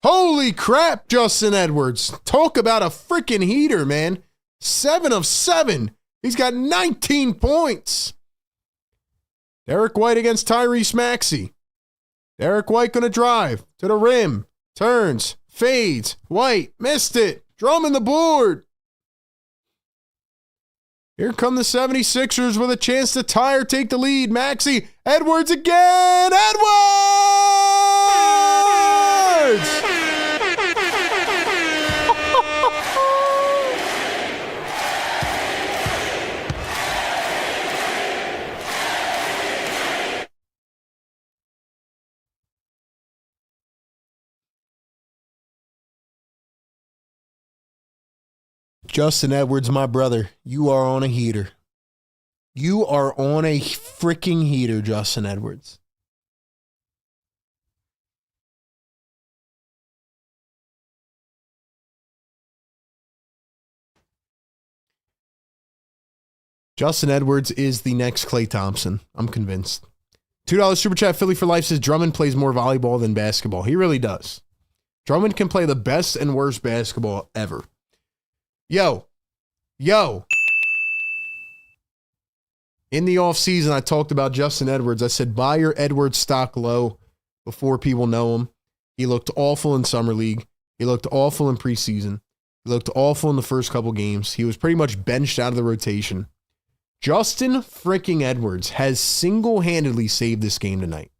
Holy crap, Justin Edwards. Talk about a freaking heater, man. 7 of 7. He's got 19 points. Derek White against Tyrese Maxey. Derek White going to drive to the rim. Turns, fades. White missed it. Drummond the board. Here come the 76ers with a chance to tie or take the lead. Maxey, Edwards again. Edwards! Justin Edwards, my brother, you are on a heater. You are on a freaking heater, Justin Edwards. Justin Edwards is the next Klay Thompson. I'm convinced. $2 Super Chat Philly for Life says Drummond plays more volleyball than basketball. He really does. Drummond can play the best and worst basketball ever. Yo. In the offseason, I talked about Justin Edwards. I said, buy your Edwards stock low before people know him. He looked awful in Summer League. He looked awful in preseason. He looked awful in the first couple games. He was pretty much benched out of the rotation. Justin freaking Edwards has single-handedly saved this game tonight.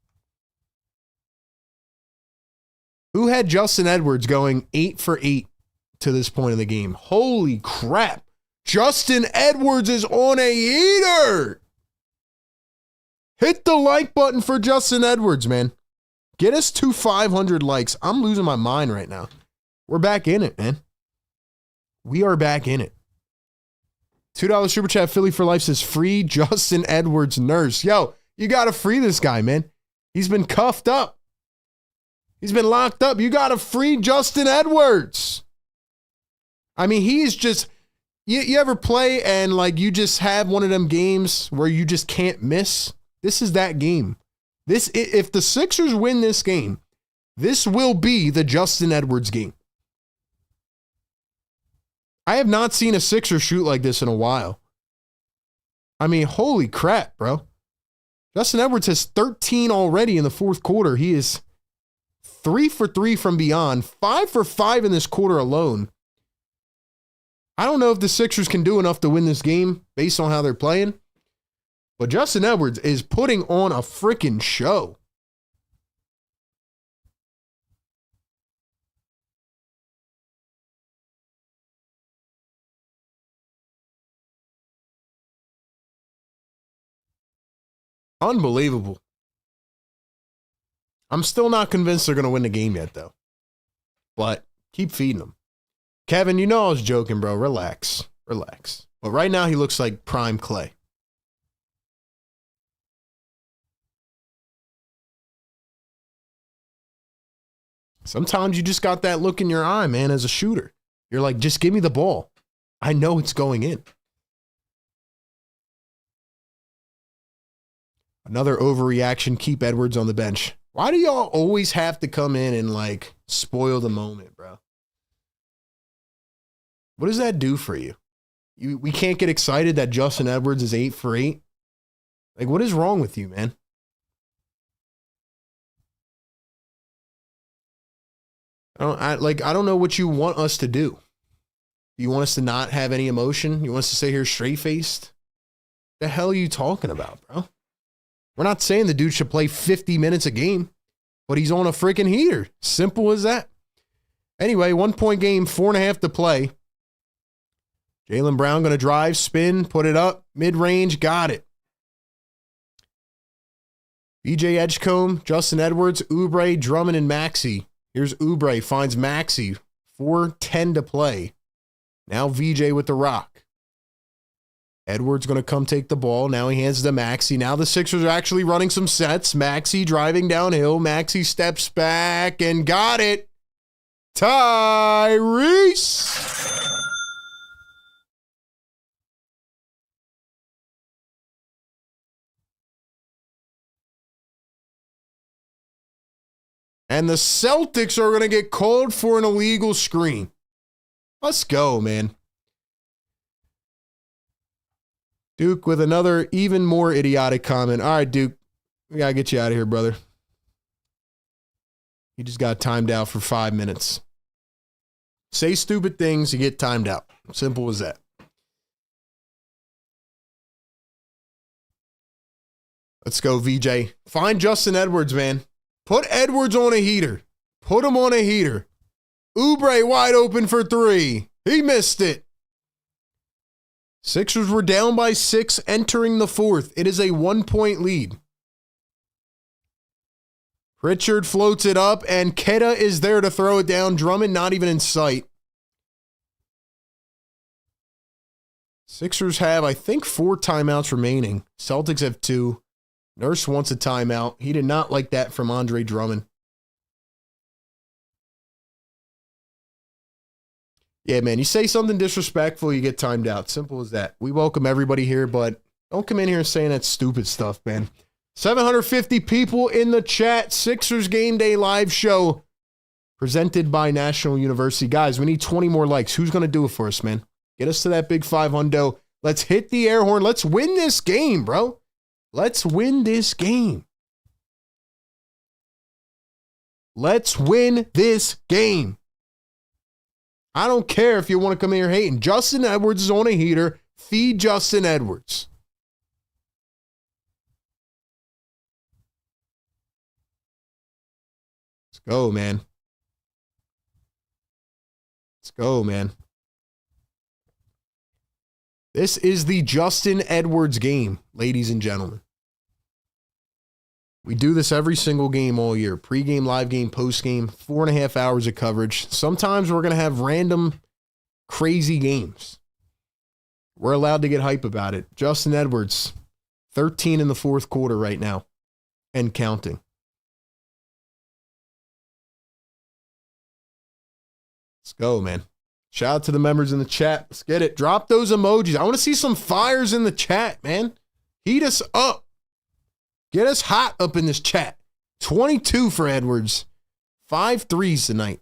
Who had Justin Edwards going 8 for 8 to this point in the game? Holy crap. Justin Edwards is on a heater. Hit the like button for Justin Edwards, man. Get us to 500 likes. I'm losing my mind right now. We're back in it, man. We are back in it. $2 Super Chat Philly for Life says free Justin Edwards nurse. Yo, you got to free this guy, man. He's been cuffed up. He's been locked up. You got to free Justin Edwards. I mean, he's just, you ever play and like you just have one of them games where you just can't miss? This is that game. If the Sixers win this game, this will be the Justin Edwards game. I have not seen a Sixer shoot like this in a while. I mean, holy crap, bro. Justin Edwards has 13 already in the fourth quarter. He is 3 for 3 from beyond, 5 for 5 in this quarter alone. I don't know if the Sixers can do enough to win this game based on how they're playing, but Justin Edwards is putting on a freaking show. Unbelievable. I'm still not convinced they're going to win the game yet, though. But keep feeding them. Kevin, you know I was joking, bro. Relax. But right now he looks like prime Klay. Sometimes you just got that look in your eye, man, as a shooter. You're like, just give me the ball. I know it's going in. Another overreaction, keep Edwards on the bench. Why do y'all always have to come in and, like, spoil the moment, bro? What does that do for you? We can't get excited that Justin Edwards is 8 for 8? Like, what is wrong with you, man? I don't know what you want us to do. Do you want us to not have any emotion? You want us to sit here straight-faced? The hell are you talking about, bro? We're not saying the dude should play 50 minutes a game, but he's on a freaking heater. Simple as that. Anyway, 1-point game, 4.5 to play. Jaylen Brown going to drive, spin, put it up, mid-range, got it. BJ Edgecombe, Justin Edwards, Oubre, Drummond, and Maxey. Here's Oubre, finds Maxey, 4:10 to play. Now VJ with the rock. Edwards going to come take the ball. Now he hands it to Maxey. Now the Sixers are actually running some sets. Maxey driving downhill. Maxey steps back and got it. Tyrese. And the Celtics are going to get called for an illegal screen. Let's go, man. Duke with another even more idiotic comment. All right, Duke, we got to get you out of here, brother. You just got timed out for 5 minutes. Say stupid things, you get timed out. Simple as that. Let's go, VJ. Find Justin Edwards, man. Put Edwards on a heater. Put him on a heater. Oubre wide open for 3. He missed it. Sixers were down by 6 entering the 4th. It is a 1-point lead. Pritchard floats it up, and Keda is there to throw it down. Drummond not even in sight. Sixers have, I think, 4 timeouts remaining. Celtics have 2. Nurse wants a timeout. He did not like that from Andre Drummond. Yeah, man, you say something disrespectful, you get timed out. Simple as that. We welcome everybody here, but don't come in here saying that stupid stuff, man. 750 people in the chat. Sixers Game Day live show presented by National University. Guys, we need 20 more likes. Who's going to do it for us, man? Get us to that big 500. Let's hit the air horn. Let's win this game, bro. Let's win this game. Let's win this game. I don't care if you want to come in here hating. Justin Edwards is on a heater. Feed Justin Edwards. Let's go, man. Let's go, man. This is the Justin Edwards game, ladies and gentlemen. We do this every single game all year. Pre-game, live game, post-game, 4.5 hours of coverage. Sometimes we're going to have random, crazy games. We're allowed to get hype about it. Justin Edwards, 13 in the 4th quarter right now and counting. Let's go, man. Shout out to the members in the chat. Let's get it. Drop those emojis. I want to see some fires in the chat, man. Heat us up. Get us hot up in this chat. 22 for Edwards. 5 threes tonight.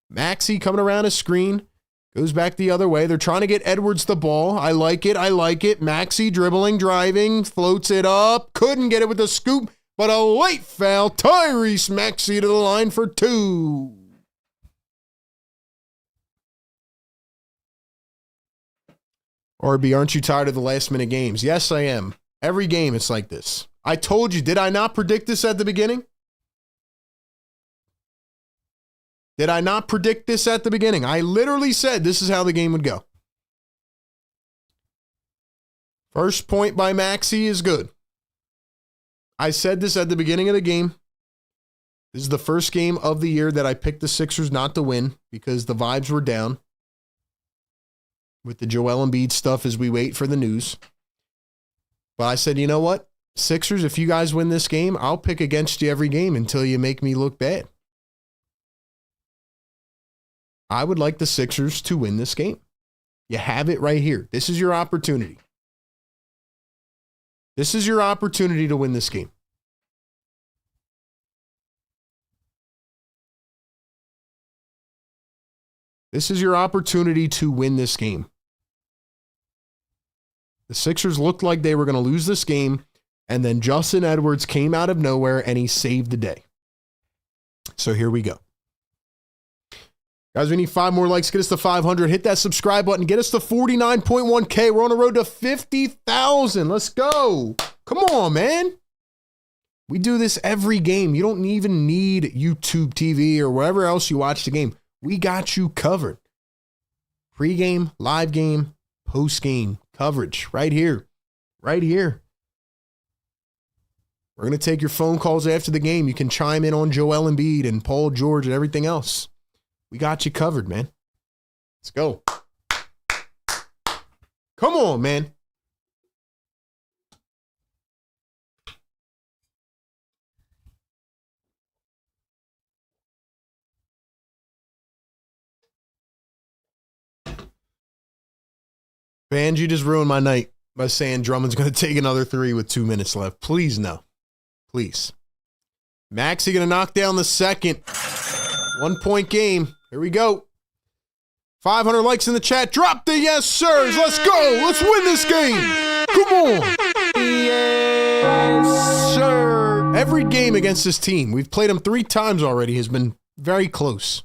Maxey coming around a screen. Goes back the other way. They're trying to get Edwards the ball. I like it. I like it. Maxey dribbling, driving. Floats it up. Couldn't get it with the scoop. But a late foul. Tyrese Maxey to the line for 2. RB, aren't you tired of the last-minute games? Yes, I am. Every game it's like this. I told you, did I not predict this at the beginning? Did I not predict this at the beginning? I literally said this is how the game would go. First point by Maxey is good. I said this at the beginning of the game. This is the first game of the year that I picked the Sixers not to win because the vibes were down with the Joel Embiid stuff as we wait for the news. But I said, you know what? Sixers, if you guys win this game, I'll pick against you every game until you make me look bad. I would like the Sixers to win this game. You have it right here. This is your opportunity. This is your opportunity to win this game. This is your opportunity to win this game. The Sixers looked like they were going to lose this game, and then Justin Edwards came out of nowhere and he saved the day. So here we go. Guys, we need 5 more likes. Get us to 500. Hit that subscribe button. Get us to 49.1K. We're on the road to 50,000. Let's go. Come on, man. We do this every game. You don't even need YouTube TV or wherever else you watch the game. We got you covered. Pre-game, live game, post-game coverage right here. Right here. We're going to take your phone calls after the game. You can chime in on Joel Embiid and Paul George and everything else. We got you covered, man. Let's go. Come on, man. Fans, you just ruined my night by saying Drummond's going to take another 3 with 2 minutes left. Please, no. Please. Maxey going to knock down the second. 1-point game. Here we go. 500 likes in the chat. Drop the yes, sirs. Let's go. Let's win this game. Come on. Yes, sir. Every game against this team, we've played them 3 times already, has been very close.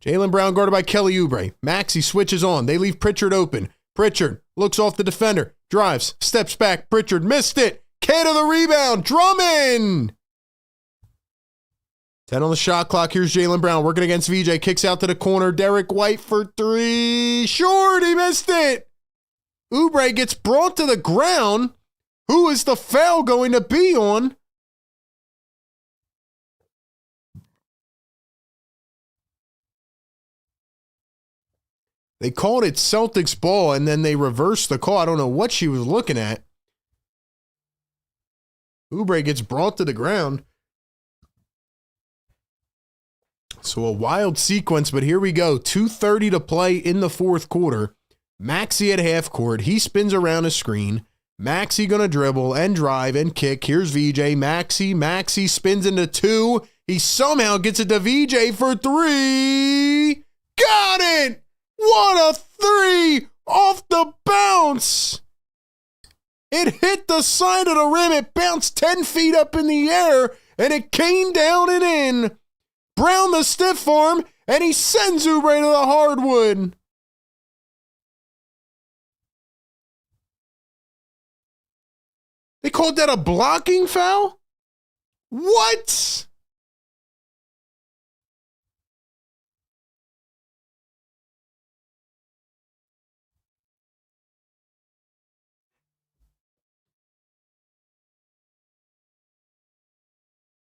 Jaylen Brown guarded by Kelly Oubre. Maxey switches on. They leave Pritchard open. Pritchard looks off the defender. Drives. Steps back. Pritchard missed it. K to the rebound. Drummond. 10 on the shot clock. Here's Jaylen Brown working against VJ. Kicks out to the corner. Derek White for 3. Short. He missed it. Oubre gets brought to the ground. Who is the foul going to be on? They called it Celtics ball, and then they reversed the call. I don't know what she was looking at. Oubre gets brought to the ground. So a wild sequence, but here we go. 2:30 to play in the fourth quarter. Maxey at half court. He spins around a screen. Maxey going to dribble and drive and kick. Here's VJ. Maxey spins into 2. He somehow gets it to VJ for 3. Got it! What a 3 off the bounce. It hit the side of the rim. It bounced 10 feet up in the air, and it came down and in. Brown the stiff arm, and he sends Oubre to the hardwood. They called that a blocking foul? What?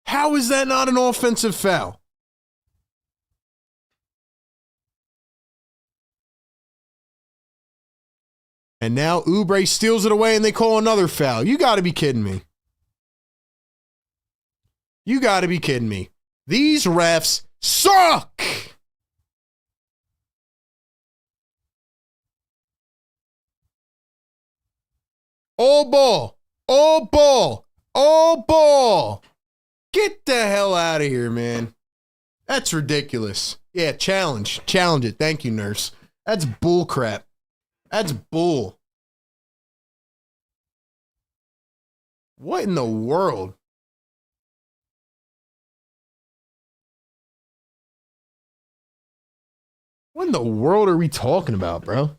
How is that not an offensive foul? And now Oubre steals it away and they call another foul. You got to be kidding me. You got to be kidding me. These refs suck. All ball. All ball. All ball. Get the hell out of here, man. That's ridiculous. Yeah, challenge. Challenge it. Thank you, nurse. That's bull crap. That's bull. What in the world? What in the world are we talking about, bro?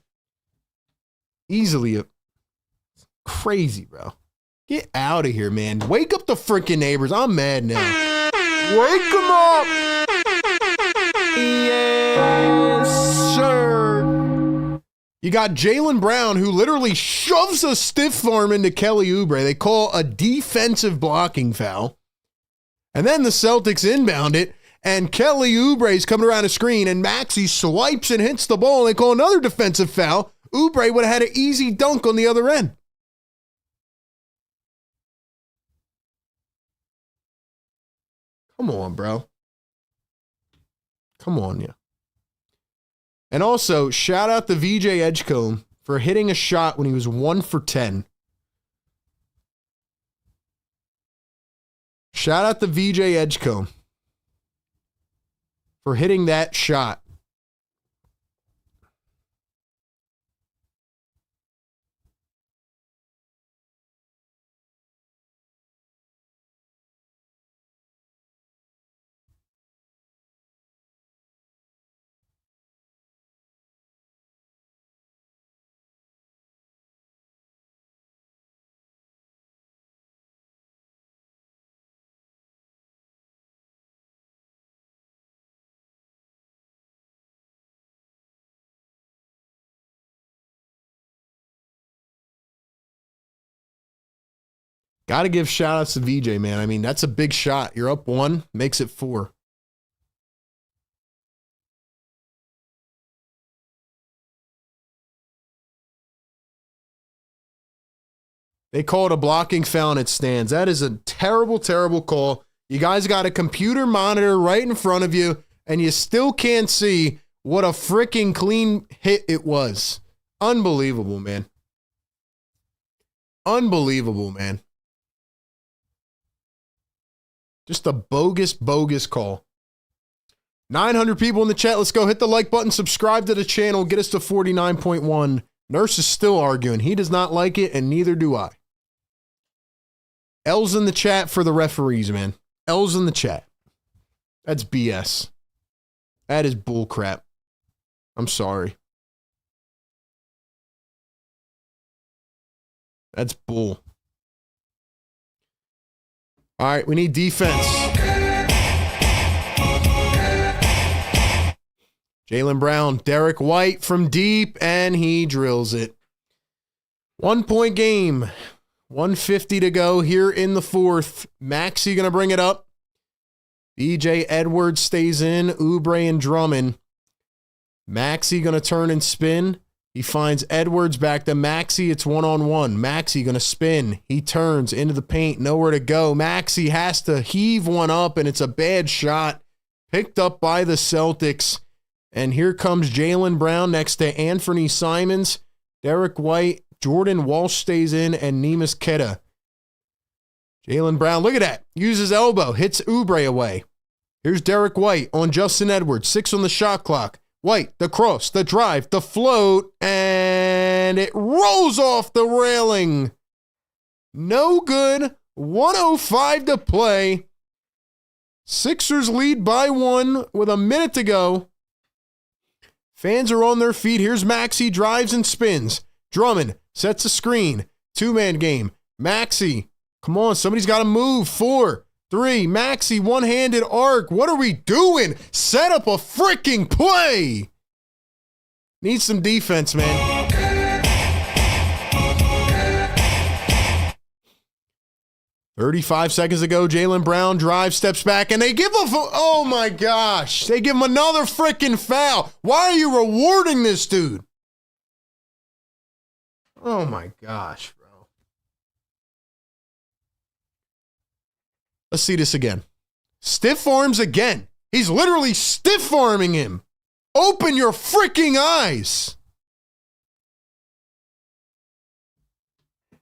Easily crazy, bro. Get out of here, man. Wake up the freaking neighbors. I'm mad now. Wake them up. Yes, sir. You got Jaylen Brown, who literally shoves a stiff arm into Kelly Oubre. They call a defensive blocking foul. And then the Celtics inbound it, and Kelly Oubre's coming around a screen, and Maxey swipes and hits the ball, and they call another defensive foul. Oubre would have had an easy dunk on the other end. Come on, bro. Come on, yeah. And also, shout out to VJ Edgecombe for hitting a shot when he was 1 for 10. Shout out to VJ Edgecombe for hitting that shot. Got to give shout outs to VJ, man. I mean, that's a big shot. You're up 1, makes it 4. They call it a blocking foul and it stands. That is a terrible, terrible call. You guys got a computer monitor right in front of you, and you still can't see what a freaking clean hit it was. Unbelievable, man. Unbelievable, man. Just a bogus, bogus call. 900 people in the chat. Let's go. Hit the like button. Subscribe to the channel. Get us to 49.1. Nurse is still arguing. He does not like it, and neither do I. L's in the chat for the referees, man. L's in the chat. That's BS. That is bull crap. I'm sorry. That's bull. All right, we need defense. Jaylen Brown, Derek White from deep, and he drills it. 1 point game. 1:50 to go here in the fourth. Maxey going to bring it up. BJ Edwards stays in. Oubre and Drummond. Maxey going to turn and spin. He finds Edwards back to Maxey. It's 1-on-1. Maxey going to spin. He turns into the paint. Nowhere to go. Maxey has to heave one up, and it's a bad shot. Picked up by the Celtics. And here comes Jaylen Brown next to Anthony Simons. Derek White. Jordan Walsh stays in, and Neemias Queta. Jaylen Brown, look at that. Uses elbow. Hits Oubre away. Here's Derek White on Justin Edwards. 6 on the shot clock. White, the cross, the drive, the float, and it rolls off the railing. No good. 1:05 to play. Sixers lead by 1 with a minute to go. Fans are on their feet. Here's Maxey, drives and spins. Drummond sets a screen. 2-man game. Maxey, come on, somebody's got to move. 4, 3, Maxey, one-handed arc. What are we doing? Set up a freaking play. Need some defense, man. "35 seconds ago, Jaylen Brown drives, steps back, and they give oh my gosh. They give him another freaking foul. Why are you rewarding this dude? Oh my gosh, bro. Let's see this again. Stiff arms again. He's literally stiff arming him. Open your freaking eyes.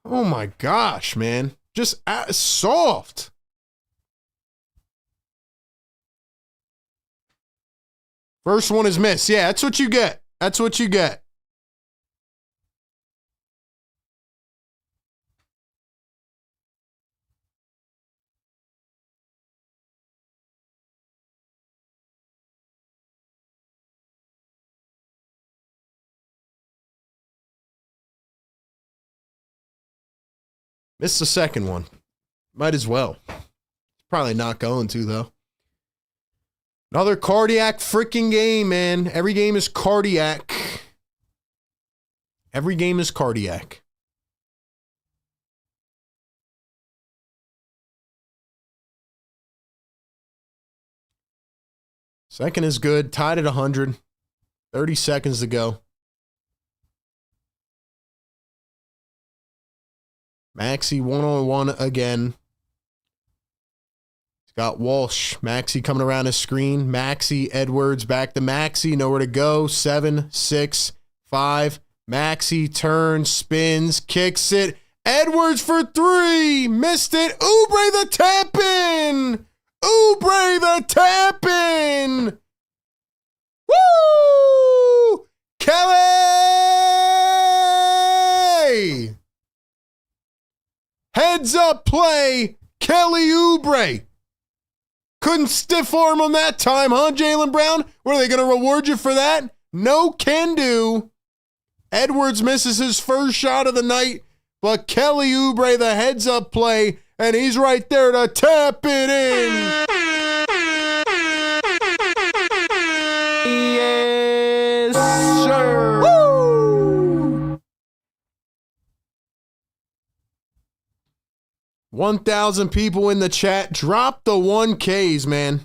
Oh my gosh, man. Just soft. First one is missed. Yeah, that's what you get. That's what you get. Missed the second one. Might as well. Probably not going to, though. Another cardiac freaking game, man. Every game is cardiac. Every game is cardiac. Second is good. Tied at 100. 30 seconds to go. Maxey 1-on-1 again. He's Got Walsh. Maxey coming around his screen. Maxey, Edwards, back to Maxey. Nowhere to go. 7, 6, 5. Maxey turns, spins, kicks it. Edwards for 3. Missed it. Oubre the tap-in. Oubre the tap-in. Woo! Kelly! Heads up play. Kelly Oubre. Couldn't stiff arm him that time, huh, Jaylen Brown? What, are they going to reward you for that? No can do. Edwards misses his first shot of the night, but Kelly Oubre, the heads-up play, and he's right there to tap it in. Yes, sir. Woo! 1,000 people in the chat. Drop the 1Ks, man.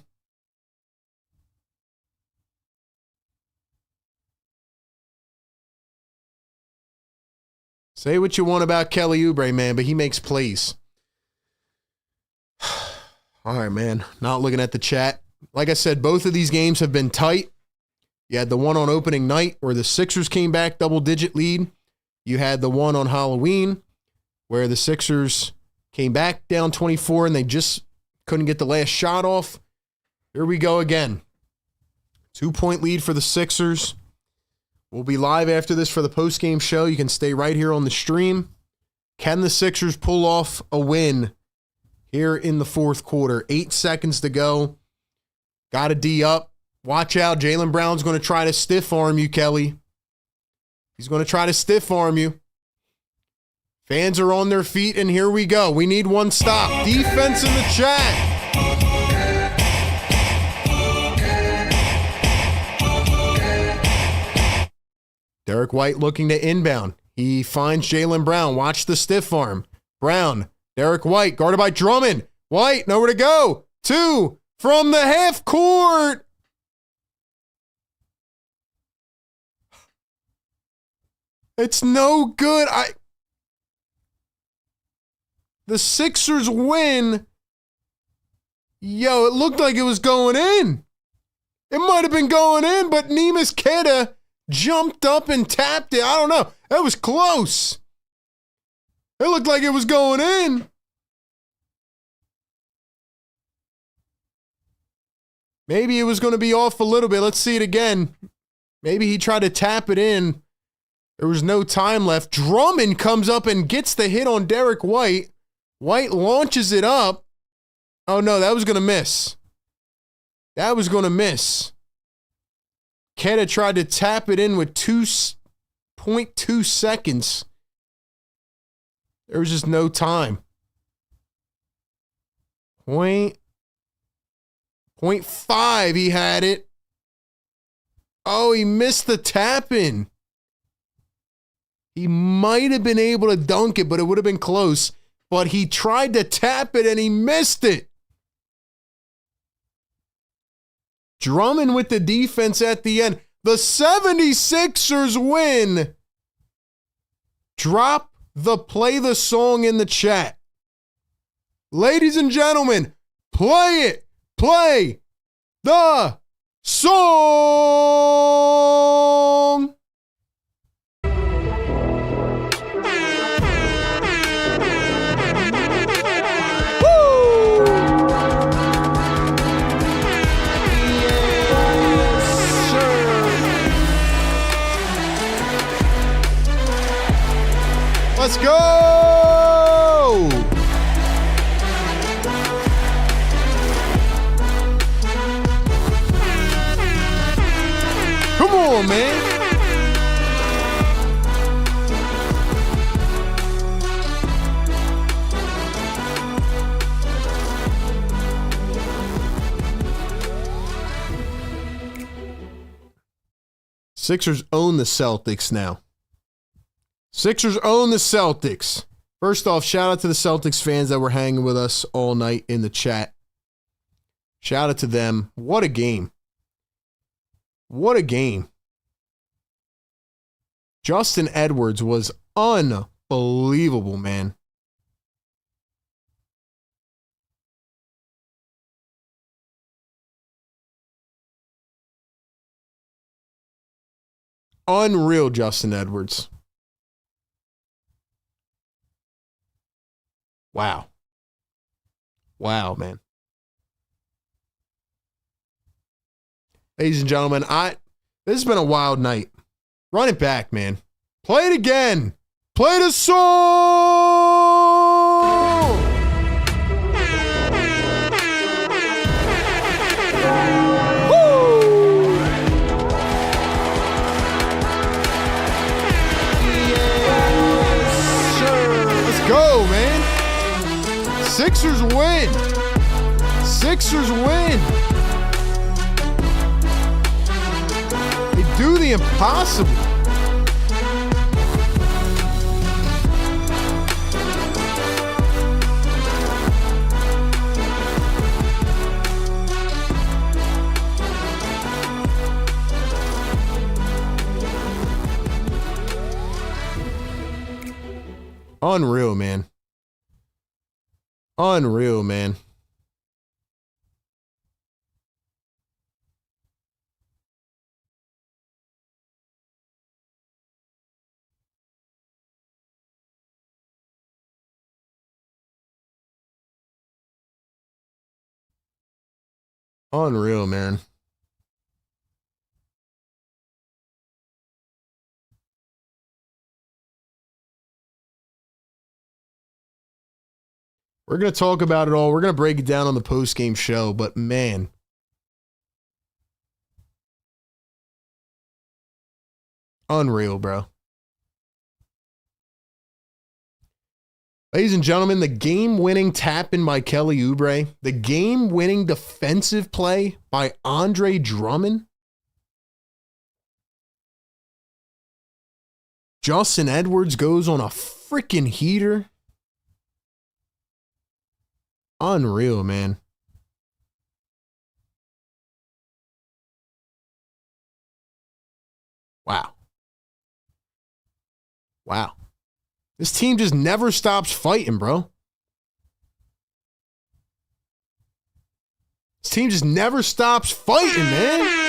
Say what you want about Kelly Oubre, man, but he makes plays. All right, man. Not looking at the chat. Like I said, both of these games have been tight. You had the one on opening night where the Sixers came back double-digit lead. You had the one on Halloween where the Sixers came back down 24 and they just couldn't get the last shot off. Here we go again. 2-point lead for the Sixers. We'll be live after this for the post-game show. You can stay right here on the stream. Can the Sixers pull off a win here in the fourth quarter? 8 seconds to go. Got a D up. Watch out. Jaylen Brown's going to try to stiff arm you, Kelly. He's going to try to stiff arm you. Fans are on their feet, and here we go. We need one stop. Defense in the chat. Derek White looking to inbound. He finds Jaylen Brown. Watch the stiff arm. Brown, Derek White, guarded by Drummond. White, nowhere to go. 2 from the half court. It's no good. The Sixers win. Yo, it looked like it was going in. It might have been going in, but Neemias Queta jumped up and tapped it. I don't know. That was close. It looked like it was going in. Maybe it was going to be off a little bit. Let's see it again. Maybe he tried to tap it in. There was no time left. Drummond comes up and gets the hit on Derek White. White launches it up. Oh, no, that was going to miss. That was going to miss. Queta tried to tap it in with 2.2 seconds. There was just no time. 0.5, he had it. Oh, he missed the tap in. He might have been able to dunk it, but it would have been close. But he tried to tap it and he missed it. Drummond with the defense at the end. The 76ers win. Drop the play the song in the chat. Ladies and gentlemen, play it. Play the song. Let's go! Come on, man. Sixers own the Celtics now. Sixers own the Celtics. First off, shout out to the Celtics fans that were hanging with us all night in the chat. Shout out to them. What a game. What a game. Justin Edwards was unbelievable, man. Unreal, Justin Edwards. Wow. Wow, man. Ladies and gentlemen, this has been a wild night. Run it back, man. Play it again. Play the song. Woo! Yes, sir. Let's go, man. Sixers win. Sixers win. They do the impossible. Unreal, man. Unreal, man. Unreal, man. We're going to talk about it all. We're going to break it down on the post-game show, but man. Unreal, bro. Ladies and gentlemen, the game-winning tap-in by Kelly Oubre, the game-winning defensive play by Andre Drummond, Justin Edwards goes on a freaking heater. Unreal, man. Wow. Wow. This team just never stops fighting, bro. This team just never stops fighting, man.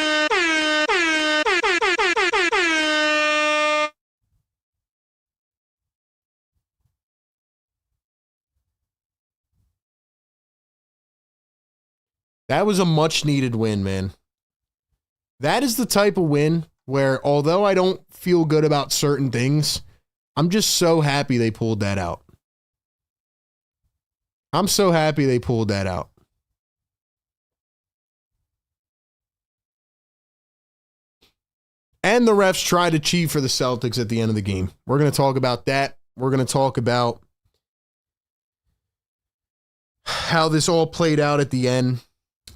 That was a much-needed win, man. That is the type of win where, although I don't feel good about certain things, I'm just so happy they pulled that out. I'm so happy they pulled that out. And the refs tried to cheat for the Celtics at the end of the game. We're going to talk about that. We're going to talk about how this all played out at the end.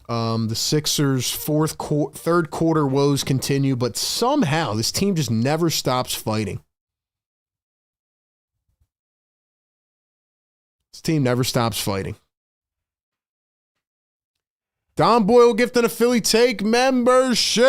The Sixers' third quarter woes continue, but somehow this team just never stops fighting. This team never stops fighting. Don Boyle gifting a Philly Take membership.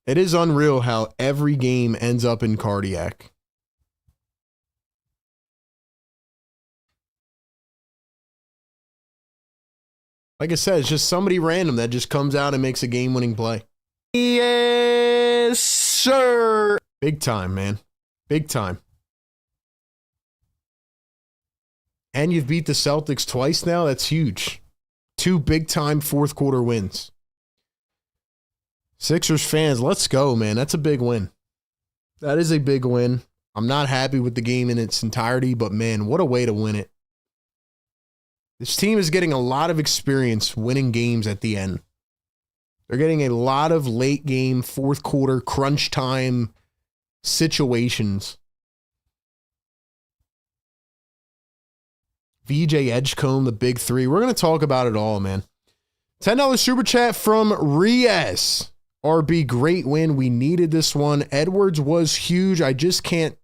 It is unreal how every game ends up in cardiac. Like I said, it's just somebody random that just comes out and makes a game-winning play. Yes, sir. Big time, man. Big time. And you've beat the Celtics twice now. That's huge. 2 big-time fourth-quarter wins. Sixers fans, let's go, man. That's a big win. That is a big win. I'm not happy with the game in its entirety, but man, what a way to win it. This team is getting a lot of experience winning games at the end. They're getting a lot of late game, fourth quarter, crunch time situations. VJ Edgecombe, the big three. We're going to talk about it all, man. $10 super chat from Riaz. RB, great win. We needed this one. Edwards was huge. I just can't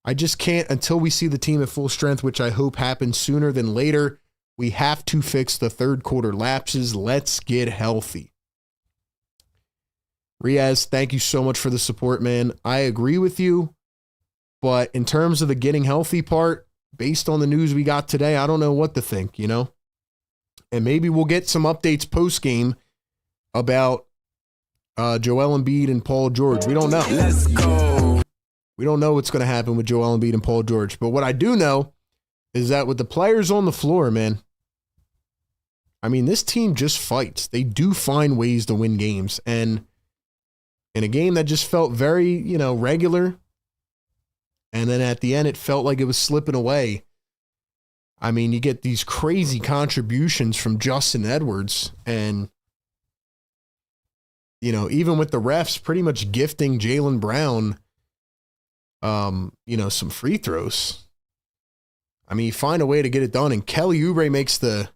until we see the team at full strength, which I hope happens sooner than later. We have to fix the third quarter lapses. Let's get healthy. Riaz, thank you so much for the support, man. I agree with you, but in terms of the getting healthy part, based on the news we got today, I don't know what to think, you know? And maybe we'll get some updates post-game about Joel Embiid and Paul George. We don't know. Let's go. We don't know what's going to happen with Joel Embiid and Paul George. But what I do know is that with the players on the floor, man, I mean, this team just fights. They do find ways to win games. And in a game that just felt very, you know, regular, and then at the end it felt like it was slipping away. I mean, you get these crazy contributions from Justin Edwards, and, you know, even with the refs pretty much gifting Jaylen Brown, you know, some free throws. I mean, you find a way to get it done, and Kelly Oubre makes the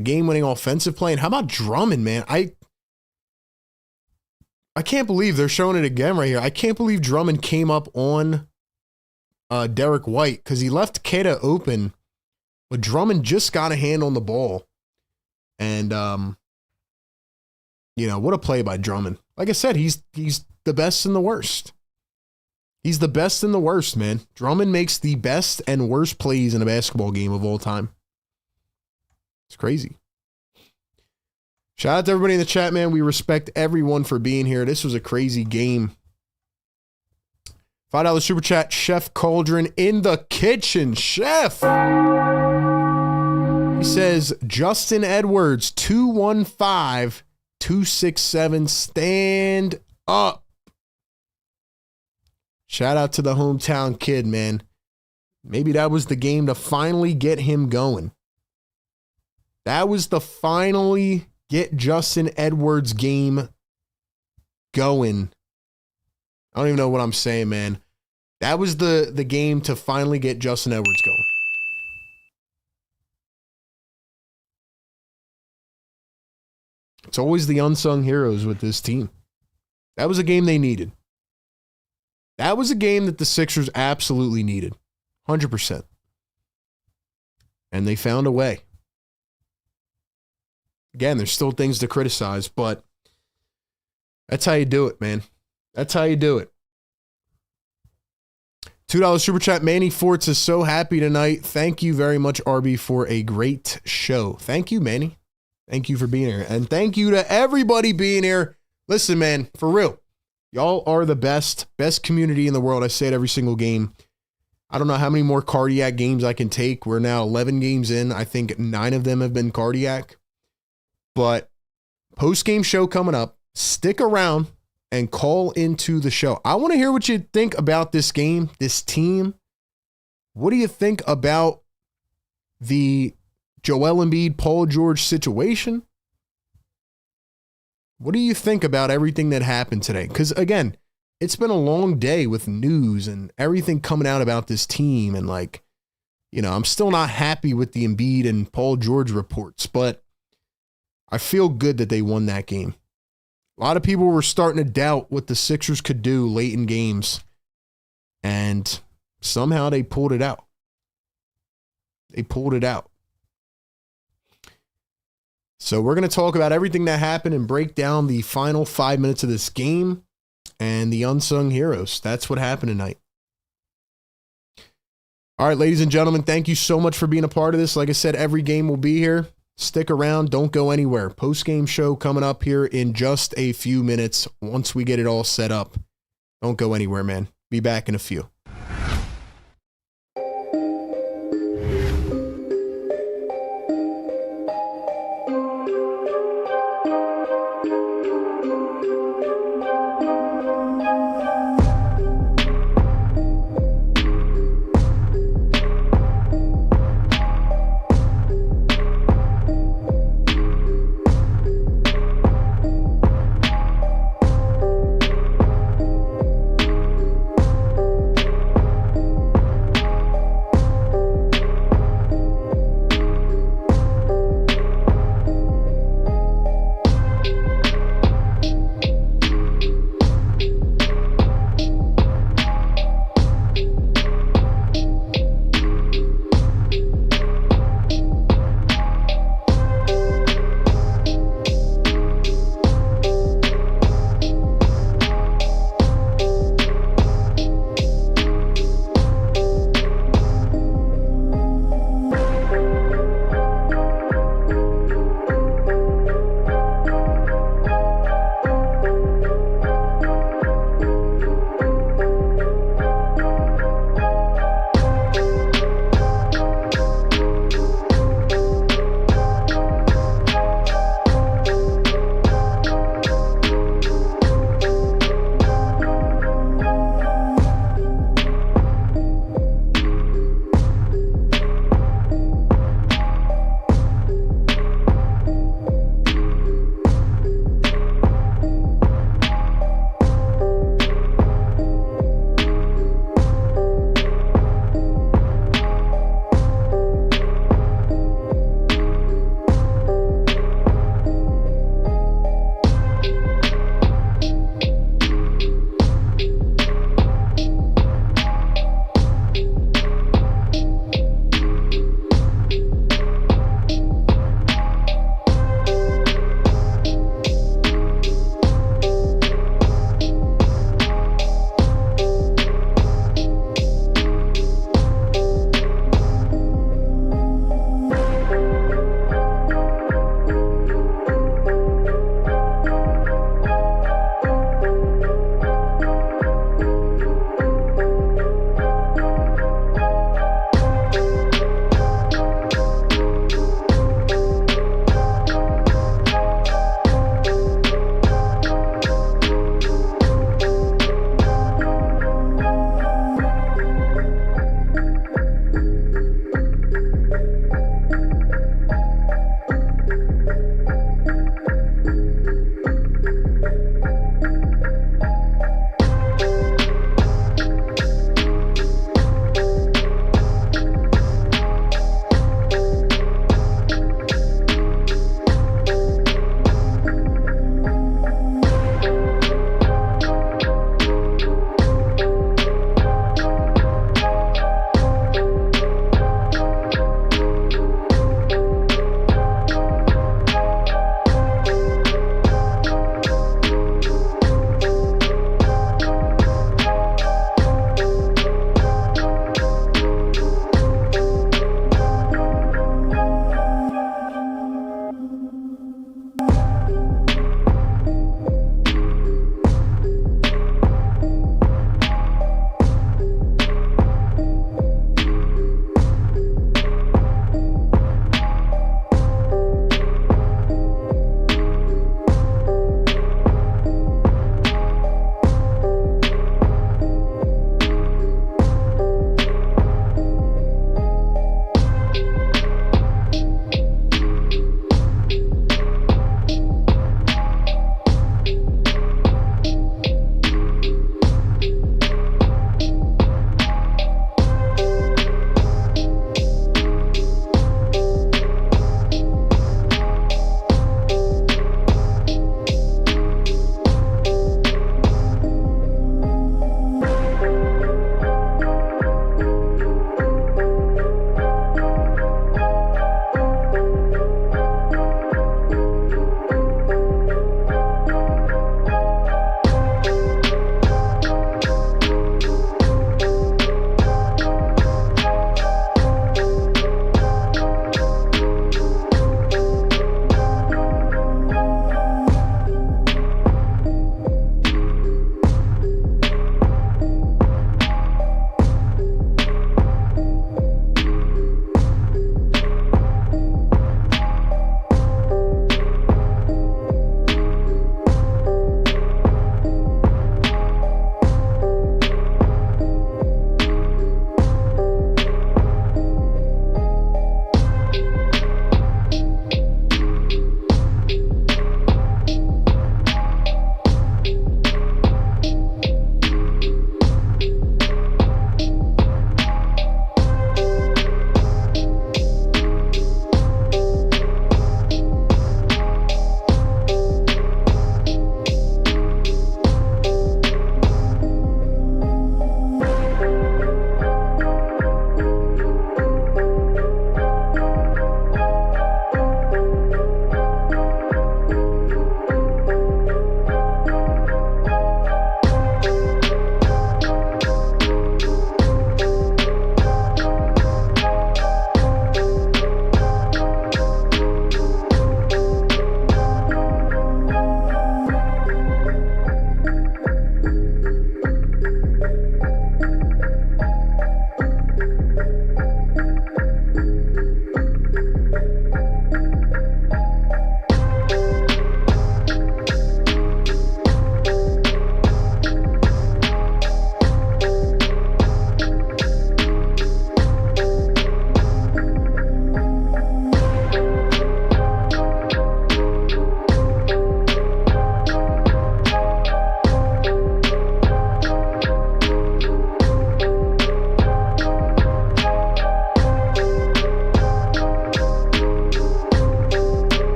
game-winning offensive play. And how about Drummond, man? I can't believe they're showing it again right here. I can't believe Drummond came up on Derek White because he left Keda open, but Drummond just got a hand on the ball. And, you know, what a play by Drummond. Like I said, he's the best and the worst. He's the best and the worst, man. Drummond makes the best and worst plays in a basketball game of all time. It's crazy. Shout out to everybody in the chat, man. We respect everyone for being here. This was a crazy game. $5 super chat, Chef Cauldron in the kitchen. Chef! He says, Justin Edwards, 215-267, stand up. Shout out to the hometown kid, man. Maybe that was the game to finally get him going. That was the finally get Justin Edwards game going. I don't even know what I'm saying, man. That was the game to finally get Justin Edwards going. It's always the unsung heroes with this team. That was a game they needed. That was a game that the Sixers absolutely needed. 100%. And they found a way. Again, there's still things to criticize, but that's how you do it, man. That's how you do it. $2 super chat. Manny Forts is so happy tonight. Thank you very much, RB, for a great show. Thank you, Manny. Thank you for being here. And thank you to everybody being here. Listen, man, for real. Y'all are the best community in the world. I say it every single game. I don't know how many more cardiac games I can take. We're now 11 games in. I think 9 of them have been cardiac. But post-game show coming up. Stick around and call into the show. I want to hear what you think about this game, this team. What do you think about the Joel Embiid, Paul George situation? What do you think about everything that happened today? Because, again, it's been a long day with news and everything coming out about this team. And, like, you know, I'm still not happy with the Embiid and Paul George reports, but I feel good that they won that game. A lot of people were starting to doubt what the Sixers could do late in games, and somehow they pulled it out. They pulled it out. So we're going to talk about everything that happened and break down the final 5 minutes of this game and the unsung heroes. That's what happened tonight. All right, ladies and gentlemen, thank you so much for being a part of this. Like I said, every game will be here. Stick around. Don't go anywhere. Post-game show coming up here in just a few minutes once we get it all set up. Don't go anywhere, man. Be back in a few.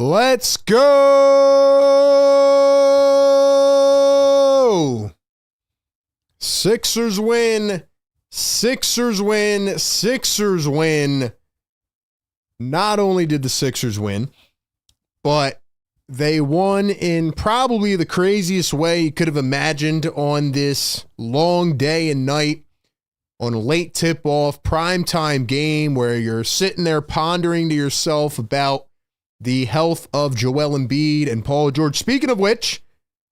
Let's go! Sixers win. Sixers win. Sixers win. Not only did the Sixers win, but they won in probably the craziest way you could have imagined on this long day and night, on a late tip-off, primetime game where you're sitting there pondering to yourself about the health of Joel Embiid and Paul George. Speaking of which,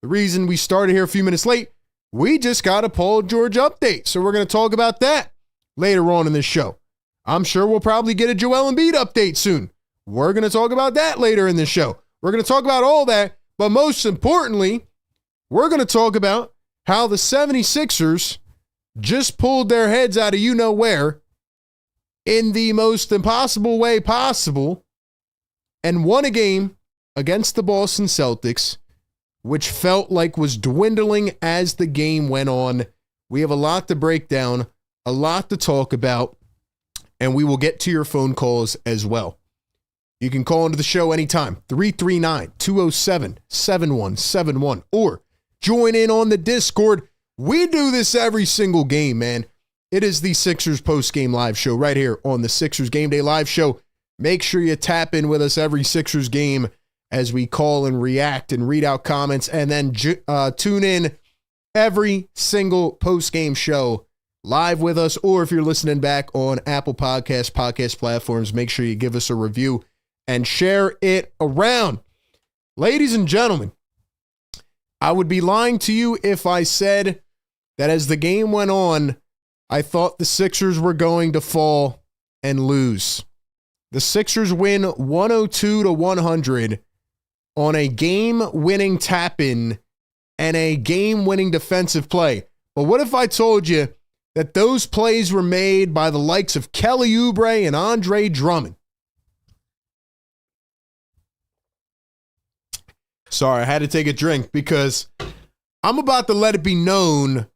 the reason we started here a few minutes late, we just got a Paul George update. So we're going to talk about that later on in this show. I'm sure we'll probably get a Joel Embiid update soon. We're going to talk about that later in this show. We're going to talk about all that, but most importantly, we're going to talk about how the 76ers just pulled their heads out of you-know-where in the most impossible way possible and won a game against the Boston Celtics, which felt like was dwindling as the game went on. We have a lot to break down, a lot to talk about, and we will get to your phone calls as well. You can call into the show anytime, 339-207-7171, or join in on the Discord. We do this every single game, man. It is the Sixers Postgame Live Show right here on the Sixers Game Day Live Show. Make sure you tap in with us every Sixers game as we call and react and read out comments, and then tune in every single postgame show live with us, or if you're listening back on Apple Podcasts, podcast platforms, make sure you give us a review and share it around. Ladies and gentlemen, I would be lying to you if I said that as the game went on, I thought the Sixers were going to fall and lose. The Sixers win 102-100 on a game-winning tap-in and a game-winning defensive play. But what if I told you that those plays were made by the likes of Kelly Oubre and Andre Drummond? Sorry, I had to take a drink because I'm about to let it be known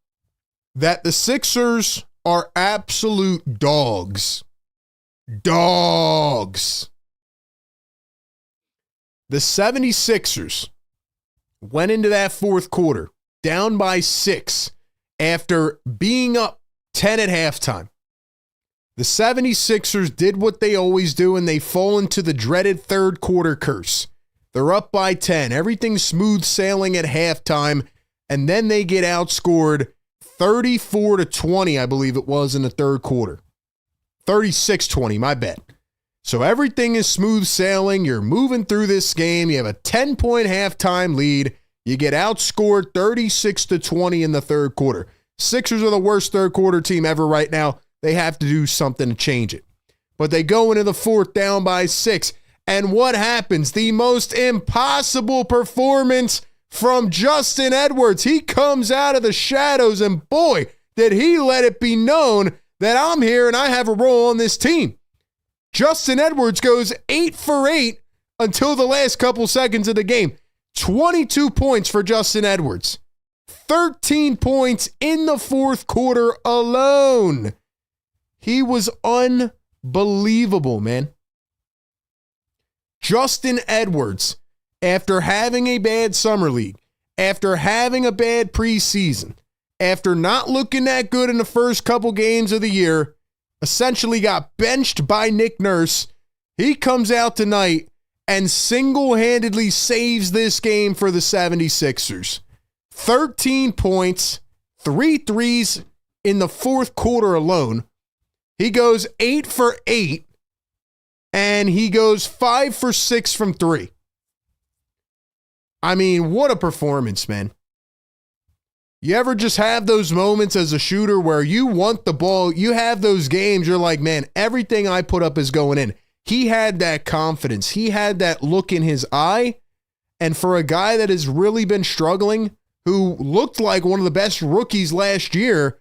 that the Sixers are absolute dogs. Dogs. The 76ers went into that fourth quarter down by 6 after being up 10 at halftime. The 76ers did what they always do, and they fall into the dreaded third quarter curse. They're up by 10. Everything's smooth sailing at halftime, and then they get outscored 34-20, I believe it was, in the third quarter. 36-20, my bad. So everything is smooth sailing. You're moving through this game. You have a 10-point halftime lead. You get outscored 36-20 in the third quarter. Sixers are the worst third quarter team ever right now. They have to do something to change it. But they go into the fourth down by 6. And what happens? The most impossible performance from Justin Edwards. He comes out of the shadows, and boy, did he let it be known that I'm here and I have a role on this team. Justin Edwards goes 8 for 8 until the last couple seconds of the game. 22 points for Justin Edwards. 13 points in the fourth quarter alone. He was unbelievable, man. Justin Edwards, after having a bad summer league, after having a bad preseason, after not looking that good in the first couple games of the year, essentially got benched by Nick Nurse. He comes out tonight and single-handedly saves this game for the 76ers. 13 points, 3 threes in the fourth quarter alone. He goes 8 for 8. And he goes 5 for 6 from 3. I mean, what a performance, man. You ever just have those moments as a shooter where you want the ball, you have those games, you're like, man, everything I put up is going in. He had that confidence. He had that look in his eye. And for a guy that has really been struggling, who looked like one of the best rookies last year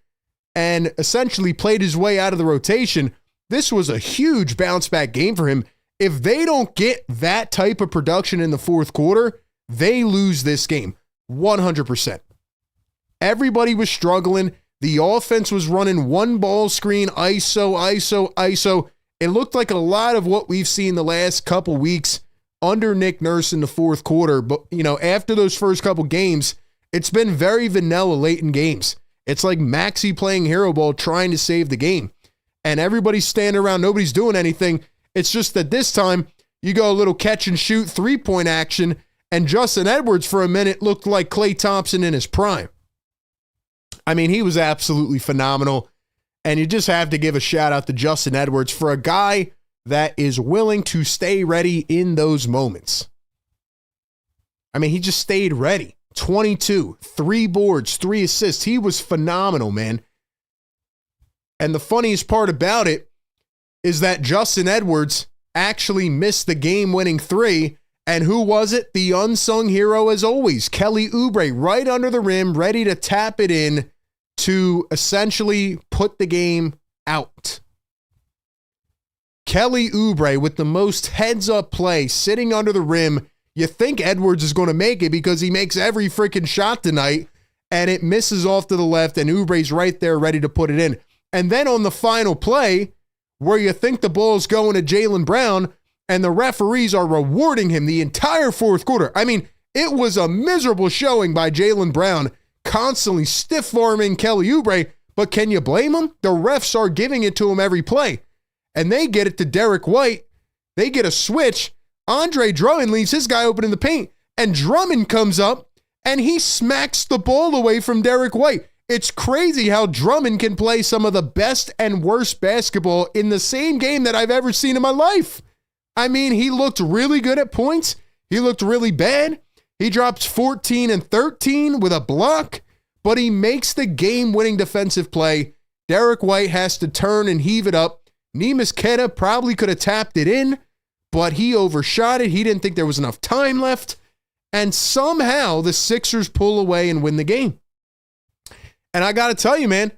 and essentially played his way out of the rotation, this was a huge bounce back game for him. If they don't get that type of production in the fourth quarter, they lose this game 100%. Everybody was struggling. The offense was running one ball screen, ISO, ISO, ISO. It looked like a lot of what we've seen the last couple weeks under Nick Nurse in the fourth quarter. But, after those first couple games, it's been very vanilla late in games. It's like Maxey playing hero ball trying to save the game. And everybody's standing around. Nobody's doing anything. It's just that this time you go a little catch and shoot 3-point action, and Justin Edwards for a minute looked like Klay Thompson in his prime. I mean, he was absolutely phenomenal. And you just have to give a shout out to Justin Edwards for a guy that is willing to stay ready in those moments. I mean, he just stayed ready. 22, 3 boards, 3 assists. He was phenomenal, man. And the funniest part about it is that Justin Edwards actually missed the game-winning 3. And who was it? The unsung hero as always, Kelly Oubre, right under the rim, ready to tap it in to essentially put the game out. Kelly Oubre with the most heads-up play, sitting under the rim. You think Edwards is going to make it because he makes every freaking shot tonight, and it misses off to the left, and Oubre's right there ready to put it in. And then on the final play, where you think the ball's going to Jaylen Brown, and the referees are rewarding him the entire fourth quarter. I mean, it was a miserable showing by Jaylen Brown, constantly stiff-arming Kelly Oubre, but can you blame him? The refs are giving it to him every play, and they get it to Derek White. They get a switch. Andre Drummond leaves his guy open in the paint, and Drummond comes up, and he smacks the ball away from Derek White. It's crazy how Drummond can play some of the best and worst basketball in the same game that I've ever seen in my life. I mean, he looked really good at points. He looked really bad. He drops 14 and 13 with a block, but he makes the game-winning defensive play. Derek White has to turn and heave it up. Neemias Queta probably could have tapped it in, but he overshot it. He didn't think there was enough time left. And somehow the Sixers pull away and win the game. And I got to tell you, man,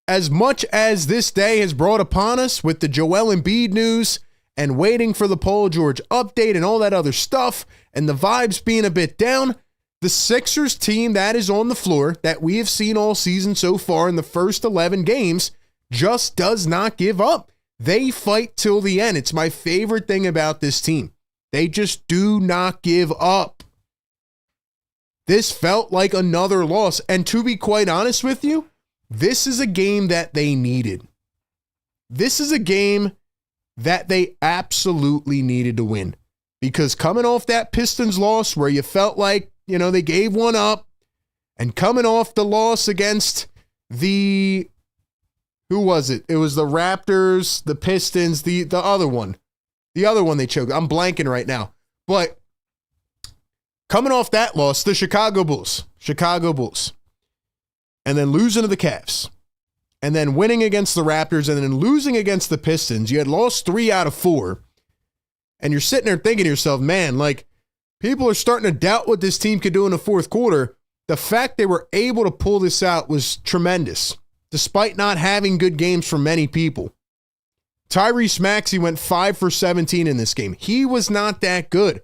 as much as this day has brought upon us with the Joel Embiid news and waiting for the Paul George update and all that other stuff and the vibes being a bit down, the Sixers team that is on the floor that we have seen all season so far in the first 11 games just does not give up. They fight till the end. It's my favorite thing about this team. They just do not give up. This felt like another loss. And to be quite honest with you, this is a game that they needed. This is a game that they absolutely needed to win. Because coming off that Pistons loss where you felt like, they gave one up, and coming off the loss against who was it? It was the Raptors, the Pistons, the other one. The other one they choked. I'm blanking right now. But coming off that loss, the Chicago Bulls. And then losing to the Cavs. And then winning against the Raptors and then losing against the Pistons. You had lost 3 out of 4. And you're sitting there thinking to yourself, man, people are starting to doubt what this team could do in the fourth quarter. The fact they were able to pull this out was tremendous, despite not having good games for many people. Tyrese Maxey went 5 for 17 in this game. He was not that good.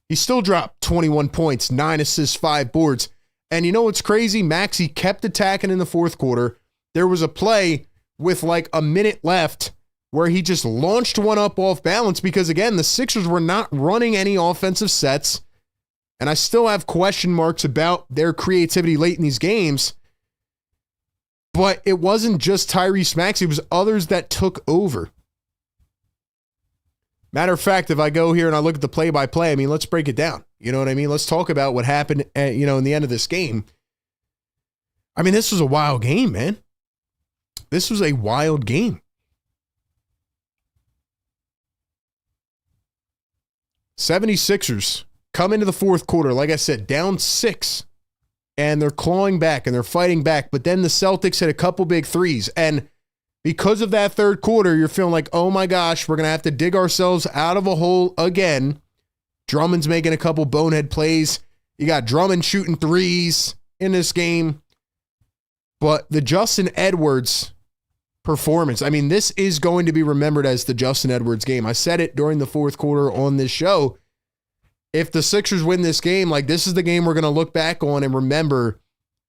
He still dropped 21 points, 9 assists, 5 boards. And you know what's crazy? Maxey kept attacking in the fourth quarter. There was a play with a minute left where he just launched one up off balance because, again, the Sixers were not running any offensive sets. And I still have question marks about their creativity late in these games. But it wasn't just Tyrese Maxey. It was others that took over. Matter of fact, if I go here and I look at the play-by-play, let's break it down. You know what I mean? Let's talk about what happened, in the end of this game. This was a wild game, man. This was a wild game. 76ers come into the fourth quarter, like I said, down 6. And they're clawing back and they're fighting back. But then the Celtics hit a couple big threes. And because of that third quarter, you're feeling like, oh my gosh, we're going to have to dig ourselves out of a hole again. Drummond's making a couple bonehead plays. You got Drummond shooting threes in this game. But the Justin Edwards performance, this is going to be remembered as the Justin Edwards game. I said it during the fourth quarter on this show. If the Sixers win this game, this is the game we're going to look back on and remember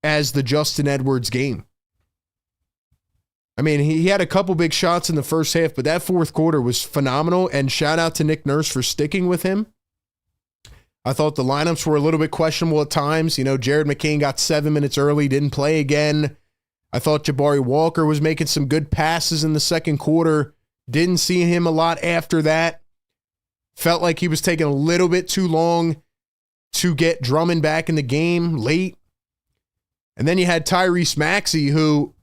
as the Justin Edwards game. He had a couple big shots in the first half, but that fourth quarter was phenomenal, and shout out to Nick Nurse for sticking with him. I thought the lineups were a little bit questionable at times. Jared McCain got 7 minutes early, didn't play again. I thought Jabari Walker was making some good passes in the second quarter. Didn't see him a lot after that. Felt like he was taking a little bit too long to get Drummond back in the game late. And then you had Tyrese Maxey, who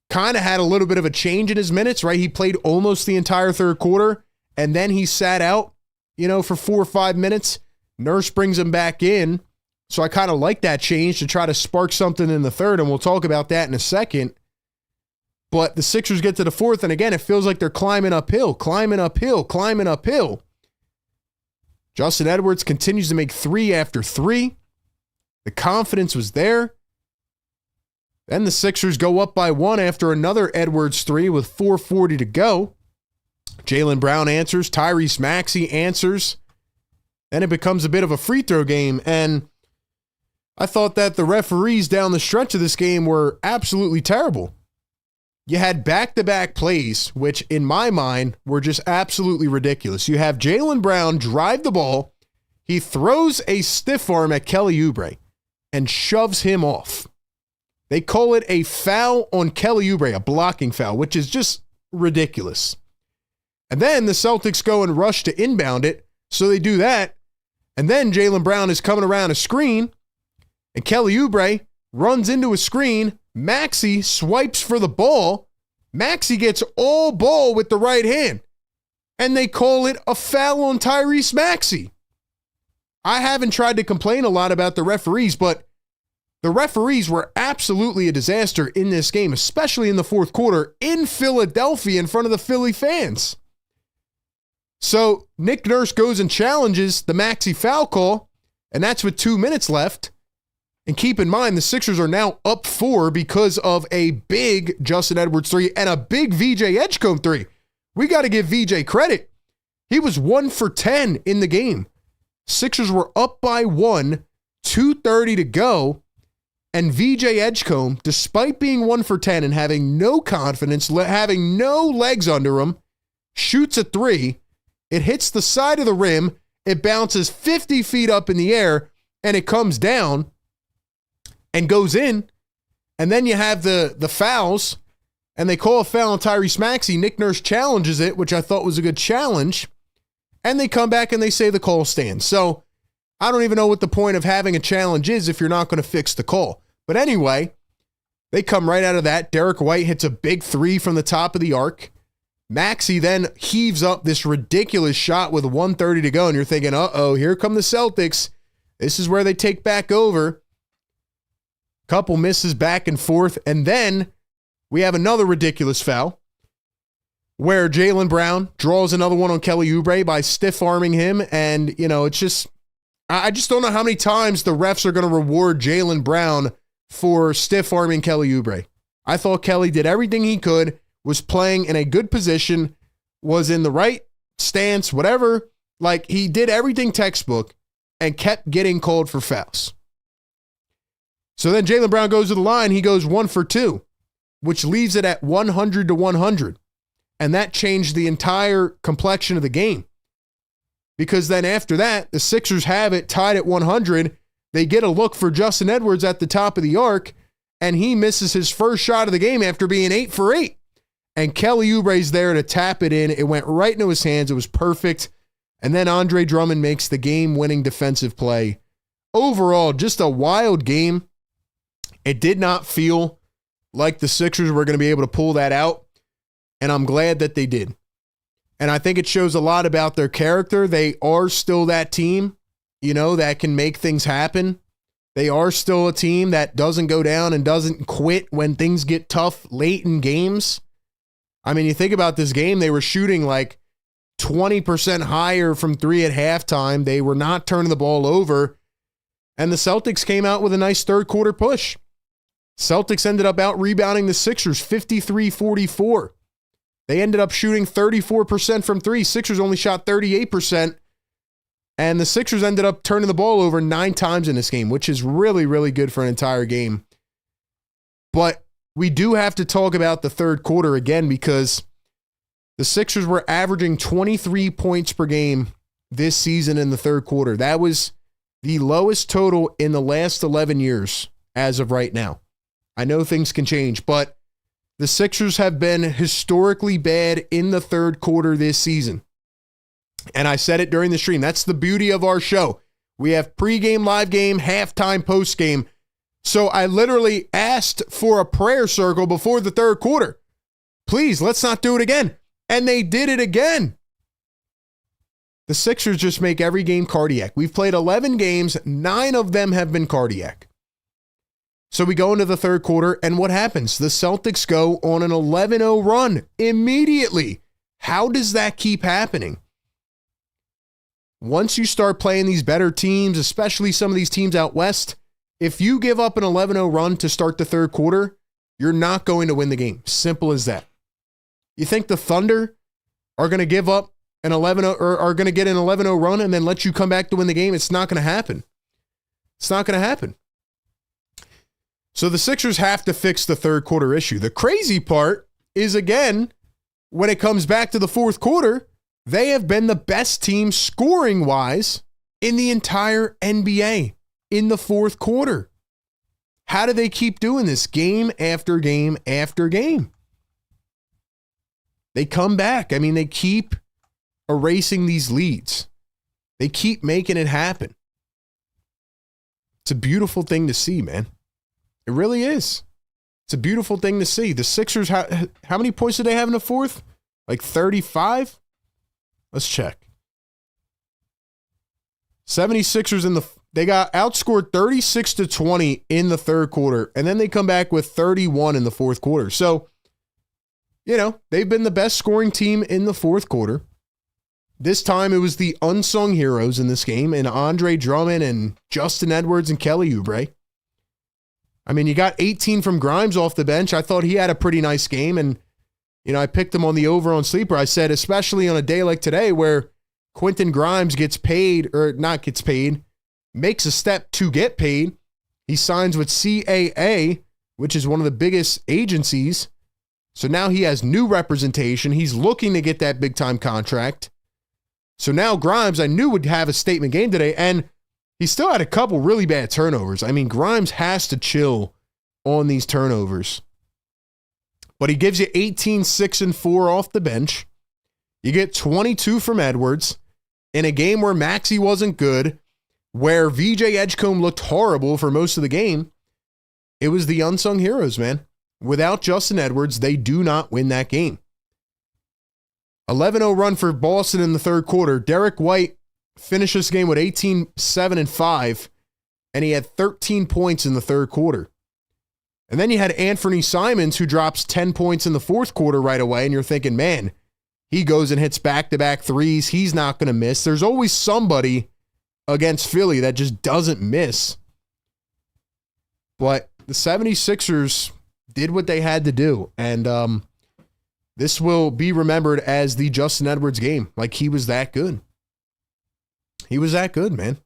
kind of had a little bit of a change in his minutes, right? He played almost the entire third quarter, and then he sat out, for 4 or 5 minutes. Nurse brings him back in. So I kind of like that change to try to spark something in the third, and we'll talk about that in a second. But the Sixers get to the fourth, and again, it feels like they're climbing uphill. Justin Edwards continues to make 3 after 3. The confidence was there. Then the Sixers go up by 1 after another Edwards 3 with 4:40 to go. Jaylen Brown answers. Tyrese Maxey answers. Then it becomes a bit of a free throw game. And I thought that the referees down the stretch of this game were absolutely terrible. You had back-to-back plays, which in my mind were just absolutely ridiculous. You have Jaylen Brown drive the ball. He throws a stiff arm at Kelly Oubre and shoves him off. They call it a foul on Kelly Oubre, a blocking foul, which is just ridiculous. And then the Celtics go and rush to inbound it, so they do that. And then Jaylen Brown is coming around a screen, and Kelly Oubre runs into a screen. Maxey swipes for the ball. Maxey gets all ball with the right hand, and they call it a foul on Tyrese Maxey. I haven't tried to complain a lot about the referees, but the referees were absolutely a disaster in this game, especially in the fourth quarter in Philadelphia in front of the Philly fans. So Nick Nurse goes and challenges the Maxey foul call, and that's with 2 minutes left. And keep in mind, the Sixers are now up 4 because of a big Justin Edwards 3 and a big VJ Edgecombe 3. We got to give VJ credit. He was 1 for 10 in the game. Sixers were up by 1, 2:30 to go. And VJ Edgecombe, despite being 1 for 10 and having no confidence, having no legs under him, shoots a 3. It hits the side of the rim. It bounces 50 feet up in the air, and it comes down and goes in. And then you have the fouls, and they call a foul on Tyrese Maxey. Nick Nurse challenges it, which I thought was a good challenge. And they come back and they say the call stands. So I don't even know what the point of having a challenge is if you're not going to fix the call. But anyway, they come right out of that. Derek White hits a big 3 from the top of the arc. Maxey then heaves up this ridiculous shot with 1:30 to go, and you're thinking, uh-oh, here come the Celtics. This is where they take back over. Couple misses back and forth, and then we have another ridiculous foul where Jaylen Brown draws another one on Kelly Oubre by stiff-arming him, and, it's just, I just don't know how many times the refs are going to reward Jaylen Brown for stiff-arming Kelly Oubre. I thought Kelly did everything he could, was playing in a good position, was in the right stance, whatever. Like, he did everything textbook and kept getting called for fouls. So then Jaylen Brown goes to the line. He goes 1 for 2, which leaves it at 100 to 100. And that changed the entire complexion of the game. Because then after that, the Sixers have it tied at 100. They get a look for Justin Edwards at the top of the arc, and he misses his first shot of the game after being 8 for 8. And Kelly Oubre's there to tap it in. It went right into his hands. It was perfect. And then Andre Drummond makes the game-winning defensive play. Overall, just a wild game. It did not feel like the Sixers were going to be able to pull that out, and I'm glad that they did. And I think it shows a lot about their character. They are still that team, that can make things happen. They are still a team that doesn't go down and doesn't quit when things get tough late in games. I mean, you think about this game, they were shooting like 20% higher from 3 at halftime. They were not turning the ball over. And the Celtics came out with a nice third quarter push. Celtics ended up out rebounding the Sixers 53-44. They ended up shooting 34% from 3. Sixers only shot 38%. And the Sixers ended up turning the ball over 9 times in this game, which is really, really good for an entire game. But we do have to talk about the third quarter again because the Sixers were averaging 23 points per game this season in the third quarter. That was The lowest total in the last 11 years as of right now. I know things can change, but the Sixers have been historically bad in the third quarter this season. And I said it during the stream. That's the beauty of our show. We have pregame, live game, halftime, postgame. So I literally asked for a prayer circle before the third quarter. Please, let's not do it again. And they did it again. The Sixers just make every game cardiac. We've played 11 games. 9 of them have been cardiac. So we go into the third quarter, and what happens? The Celtics go on an 11-0 run immediately. How does that keep happening? Once you start playing these better teams, especially some of these teams out west, if you give up an 11-0 run to start the third quarter, you're not going to win the game. Simple as that. You think the Thunder are going to give up an 11-0 or are going to get an 11-0 run and then let you come back to win the game? It's not going to happen. It's not going to happen. So the Sixers have to fix the third quarter issue. The crazy part is, again, when it comes back to the fourth quarter, they have been the best team scoring-wise in the entire NBA in the fourth quarter. How do they keep doing this game after game after game? They come back. I mean, they keep erasing these leads. They keep making it happen. It's a beautiful thing to see, man. It really is. It's a beautiful thing to see. The Sixers, how many points did they have in the fourth? Like 35? Let's check. 76ers they got outscored 36-20 in the third quarter, and then they come back with 31 in the fourth quarter. So, you know, they've been the best scoring team in the fourth quarter. This time it was the unsung heroes in this game, and Andre Drummond and Justin Edwards and Kelly Oubre. I mean, you got 18 from Grimes off the bench. I thought he had a pretty nice game, and, you know, I picked him on the over on Sleeper. I said, especially on a day like today where Quentin Grimes gets paid, or not gets paid, makes a step to get paid. He signs with CAA, which is one of the biggest agencies. So now he has new representation. He's looking to get that big-time contract. So now Grimes, I knew, would have a statement game today, and he still had a couple really bad turnovers. I mean, Grimes has to chill on these turnovers. But he gives you 18, 6, and 4 off the bench. You get 22 from Edwards in a game where Maxey wasn't good, where VJ Edgecombe looked horrible for most of the game. It was the unsung heroes, man. Without Justin Edwards, they do not win that game. 11-0 run for Boston in the third quarter. Derek White finished this game with 18, 7, and 5, and he had 13 points in the third quarter. And then you had Anthony Simons, who drops 10 points in the fourth quarter right away, and you're thinking, man, he goes and hits back-to-back threes. He's not going to miss. There's always somebody against Philly that just doesn't miss. But the 76ers did what they had to do, and this will be remembered as the Justin Edwards game. Like, he was that good. He was that good, man.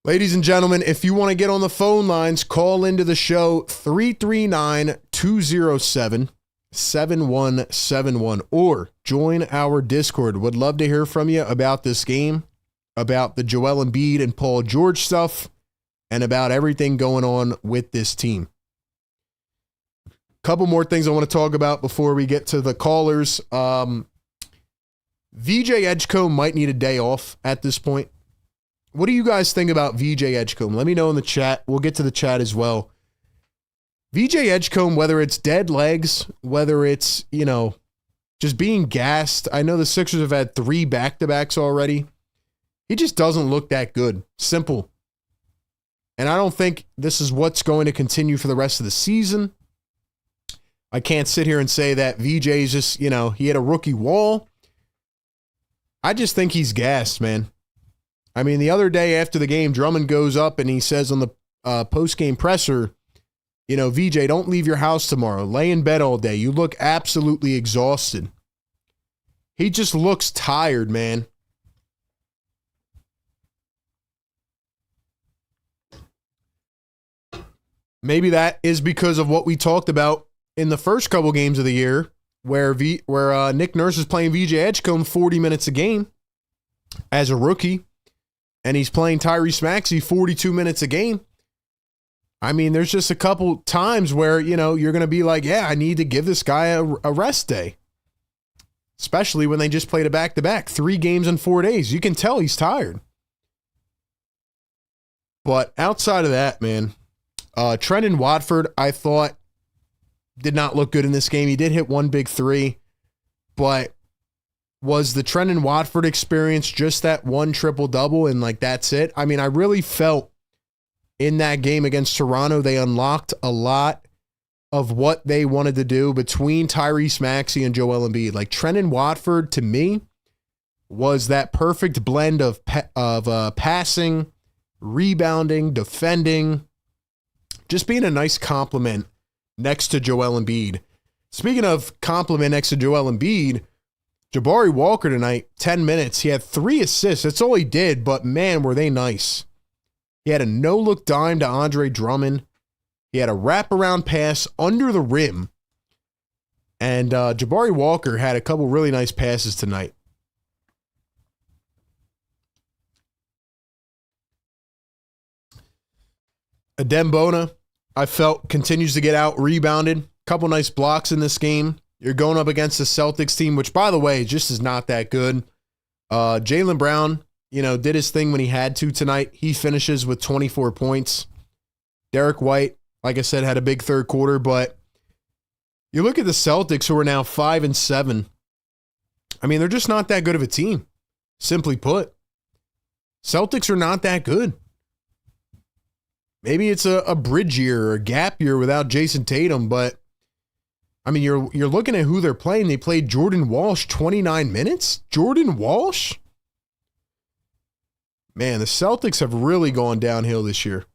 Ladies and gentlemen, if you want to get on the phone lines, call into the show 339-207-7171 or join our Discord. Would love to hear from you about this game, about the Joel Embiid and Paul George stuff, and about everything going on with this team. Couple more things I want to talk about before we get to the callers. VJ Edgecombe might need a day off at this point. What do you guys think about VJ Edgecombe? Let me know in the chat. We'll get to the chat as well. VJ Edgecombe, whether it's dead legs, whether it's, you know, just being gassed. I know the Sixers have had 3 back-to-backs already. He just doesn't look that good. Simple. And I don't think this is what's going to continue for the rest of the season. I can't sit here and say that VJ is just, you know, he had a rookie wall. I just think he's gassed, man. I mean, the other day after the game, Drummond goes up and he says on the post-game presser, you know, VJ, don't leave your house tomorrow. Lay in bed all day. You look absolutely exhausted. He just looks tired, man. Maybe that is because of what we talked about in the first couple games of the year, where Nick Nurse is playing VJ Edgecombe 40 minutes a game as a rookie. and he's playing Tyrese Maxey 42 minutes a game. I mean, there's just a couple times where, you're going to be like, yeah, I need to give this guy a rest day. Especially when they just played a back-to-back, 3 games in 4 days. You can tell he's tired. But outside of that, man, Trendon Watford, I thought, did not look good in this game. He did hit 1 big 3, but was the Trendon Watford experience just that 1 triple-double and that's it? I mean, I really felt in that game against Toronto, they unlocked a lot of what they wanted to do between Tyrese Maxey and Joel Embiid. Trendon Watford, to me, was that perfect blend of passing, rebounding, defending, just being a nice compliment next to Joel Embiid. Speaking of compliment next to Joel Embiid, Jabari Walker tonight, 10 minutes. He had 3 assists. That's all he did, but man, were they nice. He had a no-look dime to Andre Drummond. He had a wraparound pass under the rim. And Jabari Walker had a couple really nice passes tonight. Adem, I felt, continues to get out-rebounded. Couple nice blocks in this game. You're going up against the Celtics team, which, by the way, just is not that good. Jaylen Brown, did his thing when he had to tonight. He finishes with 24 points. Derek White, like I said, had a big third quarter, but you look at the Celtics, who are now 5-7. I mean, they're just not that good of a team. Simply put, Celtics are not that good. Maybe it's a bridge year or a gap year without Jason Tatum, but I mean, you're looking at who they're playing. They played Jordan Walsh 29 minutes. Jordan Walsh? Man, the Celtics have really gone downhill this year,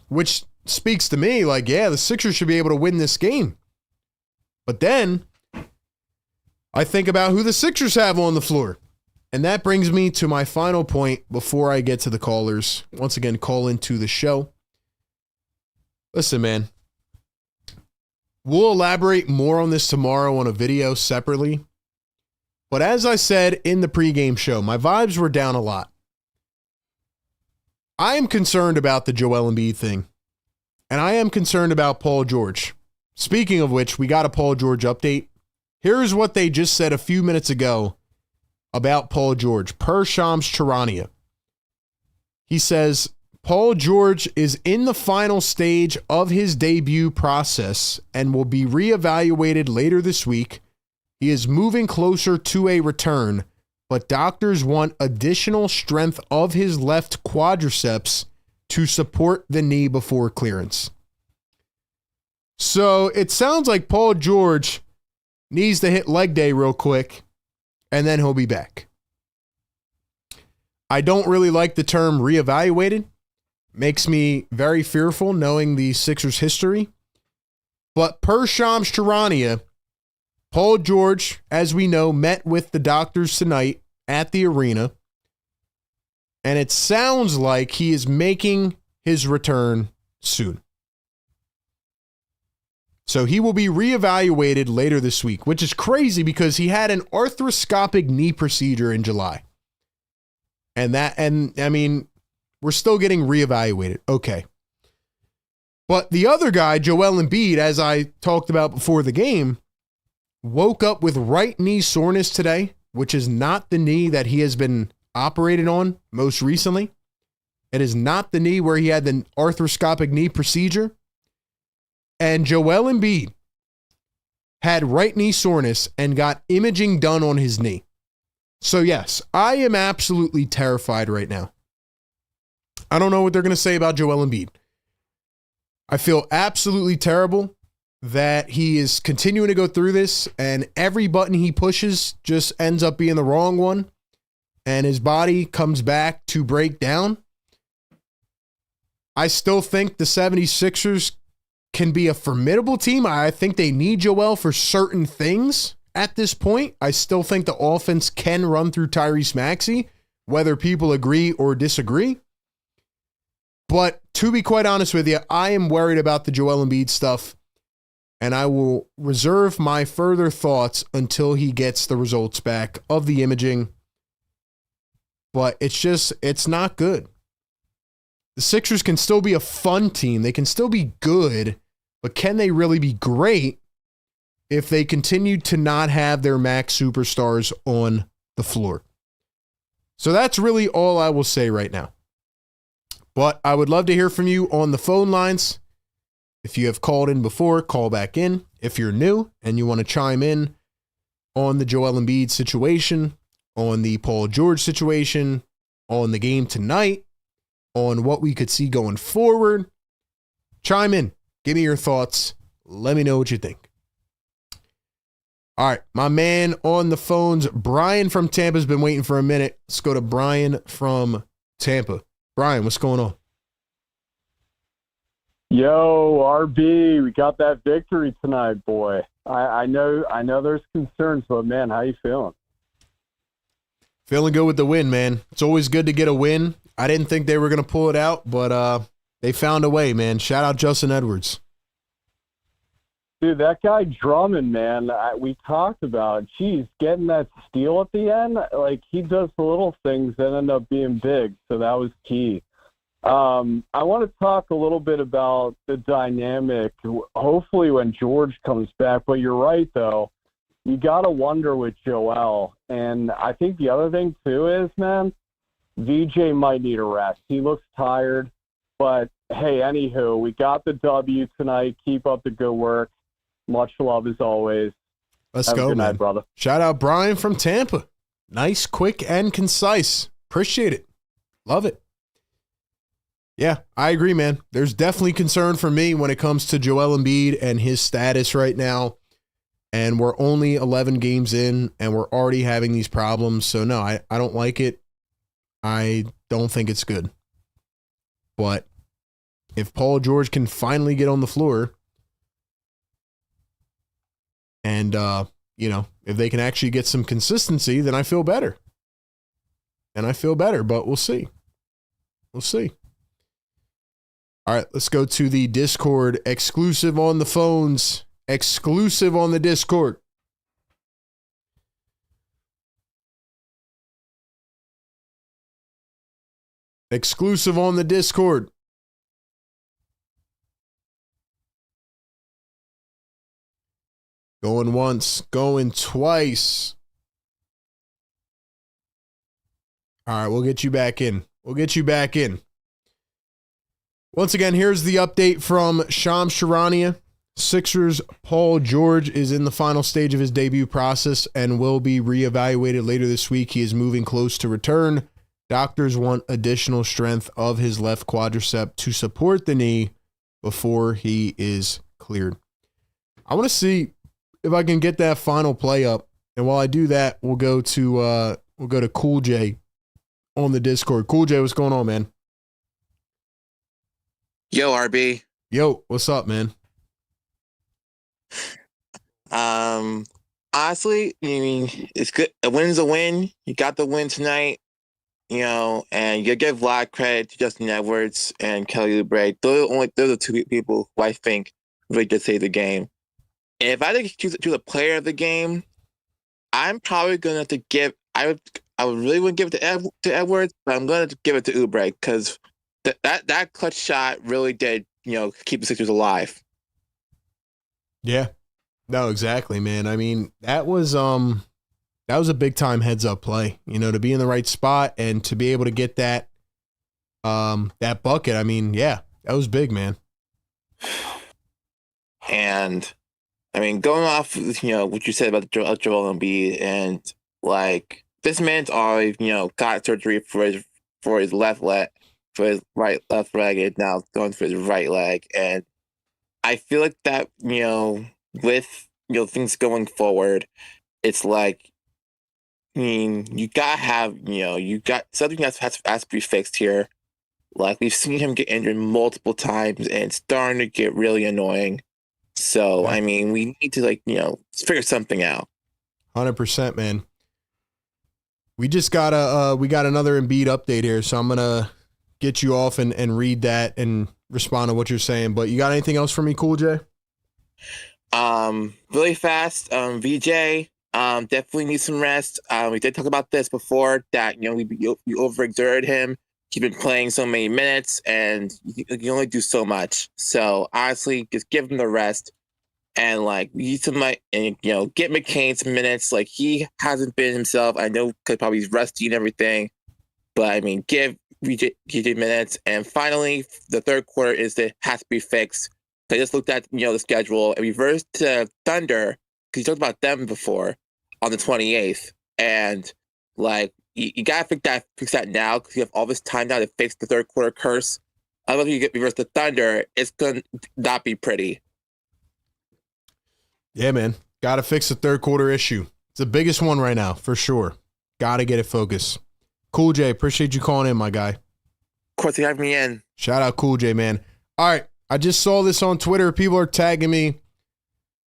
which speaks to me yeah, the Sixers should be able to win this game. But then I think about who the Sixers have on the floor. And that brings me to my final point before I get to the callers. Once again, call into the show. Listen, man, we'll elaborate more on this tomorrow on a video separately. But as I said in the pregame show, my vibes were down a lot. I am concerned about the Joel Embiid thing. And I am concerned about Paul George. Speaking of which, we got a Paul George update. Here's what they just said a few minutes ago about Paul George, per Shams Charania. He says, Paul George is in the final stage of his debut process and will be reevaluated later this week. He is moving closer to a return, but doctors want additional strength of his left quadriceps to support the knee before clearance. So it sounds like Paul George needs to hit leg day real quick, and then he'll be back. I don't really like the term reevaluated. Makes me very fearful knowing the Sixers' history. But per Shams Charania, Paul George, as we know, met with the doctors tonight at the arena. And it sounds like he is making his return soon. So he will be reevaluated later this week, which is crazy because he had an arthroscopic knee procedure in July. And I mean, we're still getting reevaluated. Okay. But the other guy, Joel Embiid, as I talked about before the game, woke up with right knee soreness today, which is not the knee that he has been operated on most recently. It is not the knee where he had the arthroscopic knee procedure. And Joel Embiid had right knee soreness and got imaging done on his knee. So yes, I am absolutely terrified right now. I don't know what they're going to say about Joel Embiid. I feel absolutely terrible that he is continuing to go through this and every button he pushes just ends up being the wrong one and his body comes back to break down. I still think the 76ers can be a formidable team. I think they need Joel for certain things at this point. I still think the offense can run through Tyrese Maxey, whether people agree or disagree. But to be quite honest with you, I am worried about the Joel Embiid stuff, and I will reserve my further thoughts until he gets the results back of the imaging. but it's not good. The Sixers can still be a fun team. They can still be good, but can they really be great if they continue to not have their max superstars on the floor? So that's really all I will say right now. But I would love to hear from you on the phone lines. If you have called in before, call back in. If you're new and you want to chime in on the Joel Embiid situation, on the Paul George situation, on the game tonight, on what we could see going forward, chime in. Give me your thoughts. Let me know what you think. All right, my man on the phones, Brian from Tampa, has been waiting for a minute. Let's go to Brian from Tampa. Brian, what's going on? Yo, RB, we got that victory tonight, boy. I know there's concerns, but man, how you feeling? Feeling good with the win, man. It's always good to get a win. I didn't think they were going to pull it out, but they found a way, man. Shout out Justin Edwards. Dude, that guy Drummond, man, we talked about, geez, getting that steal at the end, like he does the little things that end up being big, so that was key. I want to talk a little bit about the dynamic, hopefully when George comes back, but you're right, though. You got to wonder with Joel, and I think the other thing, too, is, man, VJ might need a rest. He looks tired, but, hey, anywho, we got the W tonight. Keep up the good work. Much love as always. Let's Have go, a good man. night, brother. Shout out Brian from Tampa. Nice, quick, and concise. Appreciate it. Love it. Yeah, I agree, man. There's definitely concern for me when it comes to Joel Embiid and his status right now. And we're only 11 games in, and we're already having these problems. So, no, I don't like it. I don't think it's good. But if Paul George can finally get on the floor, and, if they can actually get some consistency, then I feel better. But we'll see. We'll see. All right, let's go to the Discord. Exclusive on the phones. Exclusive on the Discord. Exclusive on the Discord. Going once, going twice. All right, we'll get you back in. Once again, here's the update from Shams Charania. Sixers Paul George is in the final stage of his debut process and will be reevaluated later this week. He is moving close to return. Doctors want additional strength of his left quadricep to support the knee before he is cleared. I want to see if I can get that final play up. And while I do that, we'll go to Cool J on the Discord. Cool J, what's going on, man? Yo, RB. Yo, what's up, man? Honestly, I mean, it's good. A win's a win. You got the win tonight, and you give a lot of credit to Justin Edwards and Kelly Oubre. Those are the two people who I think really did save the game. And if I had to choose a player of the game, I'm probably going to have to give. I would really want to give it to Edwards, but I'm going to give it to Oubre because that clutch shot really did, keep the Sixers alive. Yeah. No, exactly, man. I mean, that was a big time heads up play, to be in the right spot and to be able to get that bucket. I mean, yeah, that was big, man. And I mean, going off, what you said about Joel Embiid, and like this man's always, got surgery for his left leg, for his left leg, and now going for his right leg, and I feel like that, with things going forward, it's like, I mean, you gotta have, you got something has to be fixed here. Like we've seen him get injured multiple times, and it's starting to get really annoying. So I mean, we need to figure something out. 100%, man. We just got another Embiid update here, so I'm gonna get you off and read that and respond to what you're saying. But you got anything else for me, Cool J? Really fast. VJ. definitely needs some rest. We did talk about this before that, we overexerted him. He's been playing so many minutes and you can only do so much. So honestly, just give him the rest and use some and get McCain some minutes. Like, he hasn't been himself. I know because probably he's rusty and everything, but I mean, give GJ minutes. And finally, the third quarter has to be fixed. I just looked at the schedule and reversed to Thunder because you talked about them before on the 28th, and you gotta fix that now because you have all this time now to fix the third quarter curse. Otherwise, you get reversed to Thunder, it's gonna not be pretty. Yeah, man. Got to fix the third quarter issue. It's the biggest one right now, for sure. Got to get it focused. Cool J, appreciate you calling in, my guy. Of course, you have me in. Shout out Cool J, man. All right, I just saw this on Twitter. People are tagging me.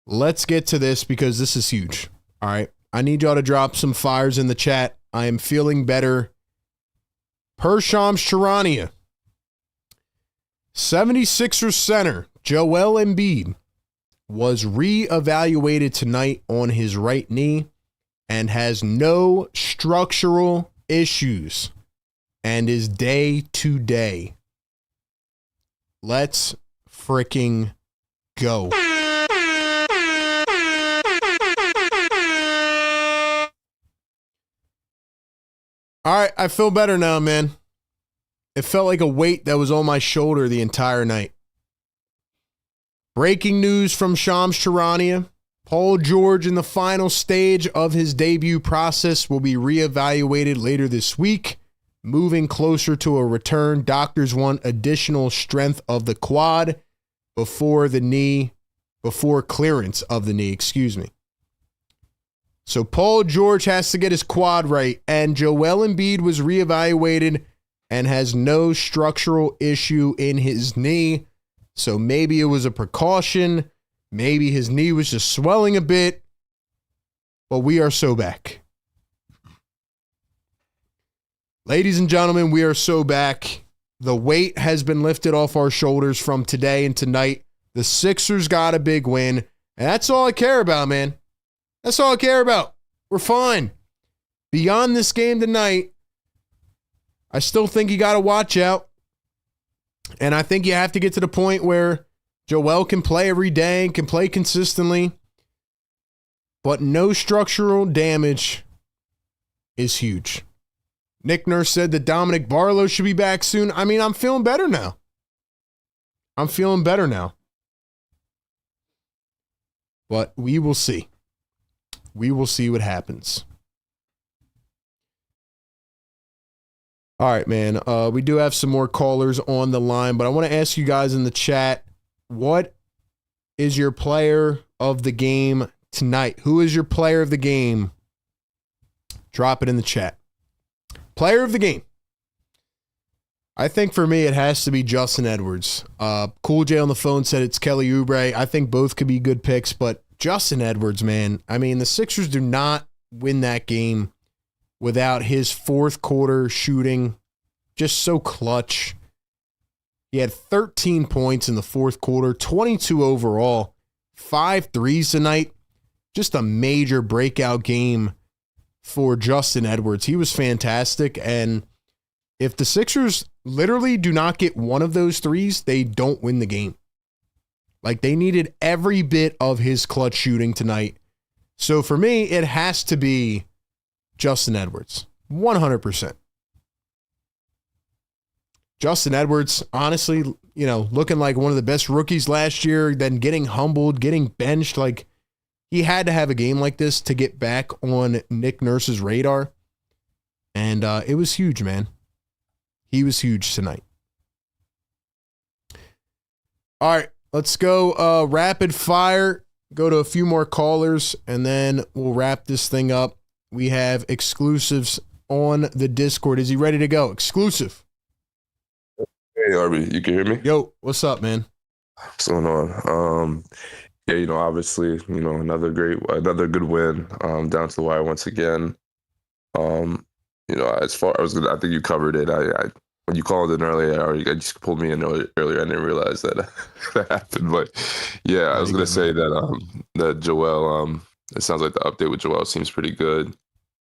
Let's get to this because this is huge. All right, I need y'all to drop some fires in the chat. I am feeling better. Per Shams Charania, 76ers center Joel Embiid was reevaluated tonight on his right knee and has no structural issues and is day to day. Let's freaking go. All right, I feel better now, man. It felt like a weight that was on my shoulder the entire night. Breaking news from Shams Charania. Paul George, in the final stage of his debut process, will be reevaluated later this week, moving closer to a return. Doctors want additional strength of the quad before clearance of the knee, excuse me. So Paul George has to get his quad right, and Joel Embiid was reevaluated and has no structural issue in his knee. So maybe it was a precaution. Maybe his knee was just swelling a bit. But we are so back. Ladies and gentlemen, we are so back. The weight has been lifted off our shoulders from today and tonight. The Sixers got a big win. And that's all I care about, man. That's all I care about. We're fine. Beyond this game tonight, I still think you got to watch out. And I think you have to get to the point where Joel can play every day and can play consistently. But no structural damage is huge. Nick Nurse said that Dominic Barlow should be back soon. I mean, I'm feeling better now. But we will see. We will see what happens. All right, man. We do have some more callers on the line, but I want to ask you guys in the chat, what is your player of the game tonight? Who is your player of the game? Drop it in the chat. Player of the game. I think for me, it has to be Justin Edwards. Cool J on the phone said it's Kelly Oubre. I think both could be good picks, but Justin Edwards, man. I mean, the Sixers do not win that game without his fourth quarter shooting. Just so clutch. He had 13 points in the fourth quarter, 22 overall, 5 threes tonight. Just a major breakout game for Justin Edwards. He was fantastic. And if the Sixers literally do not get one of those threes, they don't win the game. Like, they needed every bit of his clutch shooting tonight. So for me, it has to be Justin Edwards. 100%. Justin Edwards, honestly, looking like one of the best rookies last year, then getting humbled, getting benched. Like, he had to have a game like this to get back on Nick Nurse's radar. And it was huge, man. He was huge tonight. All right, let's go rapid fire. Go to a few more callers, and then we'll wrap this thing up. We have exclusives on the Discord. Is he ready to go? Exclusive. Hey, Arby, you can hear me? Yo, what's up, man? What's going on? Yeah, obviously, another good win, down to the wire once again. As far as I think you covered it. I when you called in earlier, I just pulled me in earlier. I didn't realize that that happened, but yeah, I was gonna say that that Joel, It sounds like the update with Joel seems pretty good.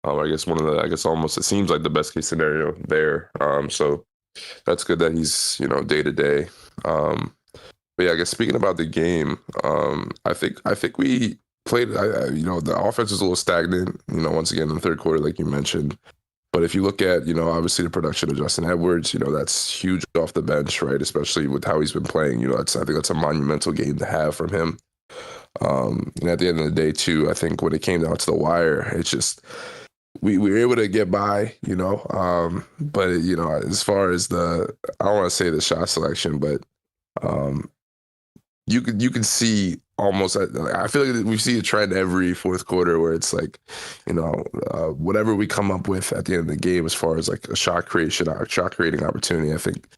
I guess almost it seems like the best case scenario there. So that's good that he's, day to day. But yeah, I guess speaking about the game, I think we played. The offense was a little stagnant. Once again in the third quarter, like you mentioned. But if you look at, obviously the production of Justin Edwards, that's huge off the bench, right? Especially with how he's been playing. I think that's a monumental game to have from him. And at the end of the day, too, I think when it came down to the wire, it's just we were able to get by, but as far as I don't want to say the shot selection, but you can see almost. I feel like we see a trend every fourth quarter where it's like, whatever we come up with at the end of the game as far as like a shot creating opportunity, I think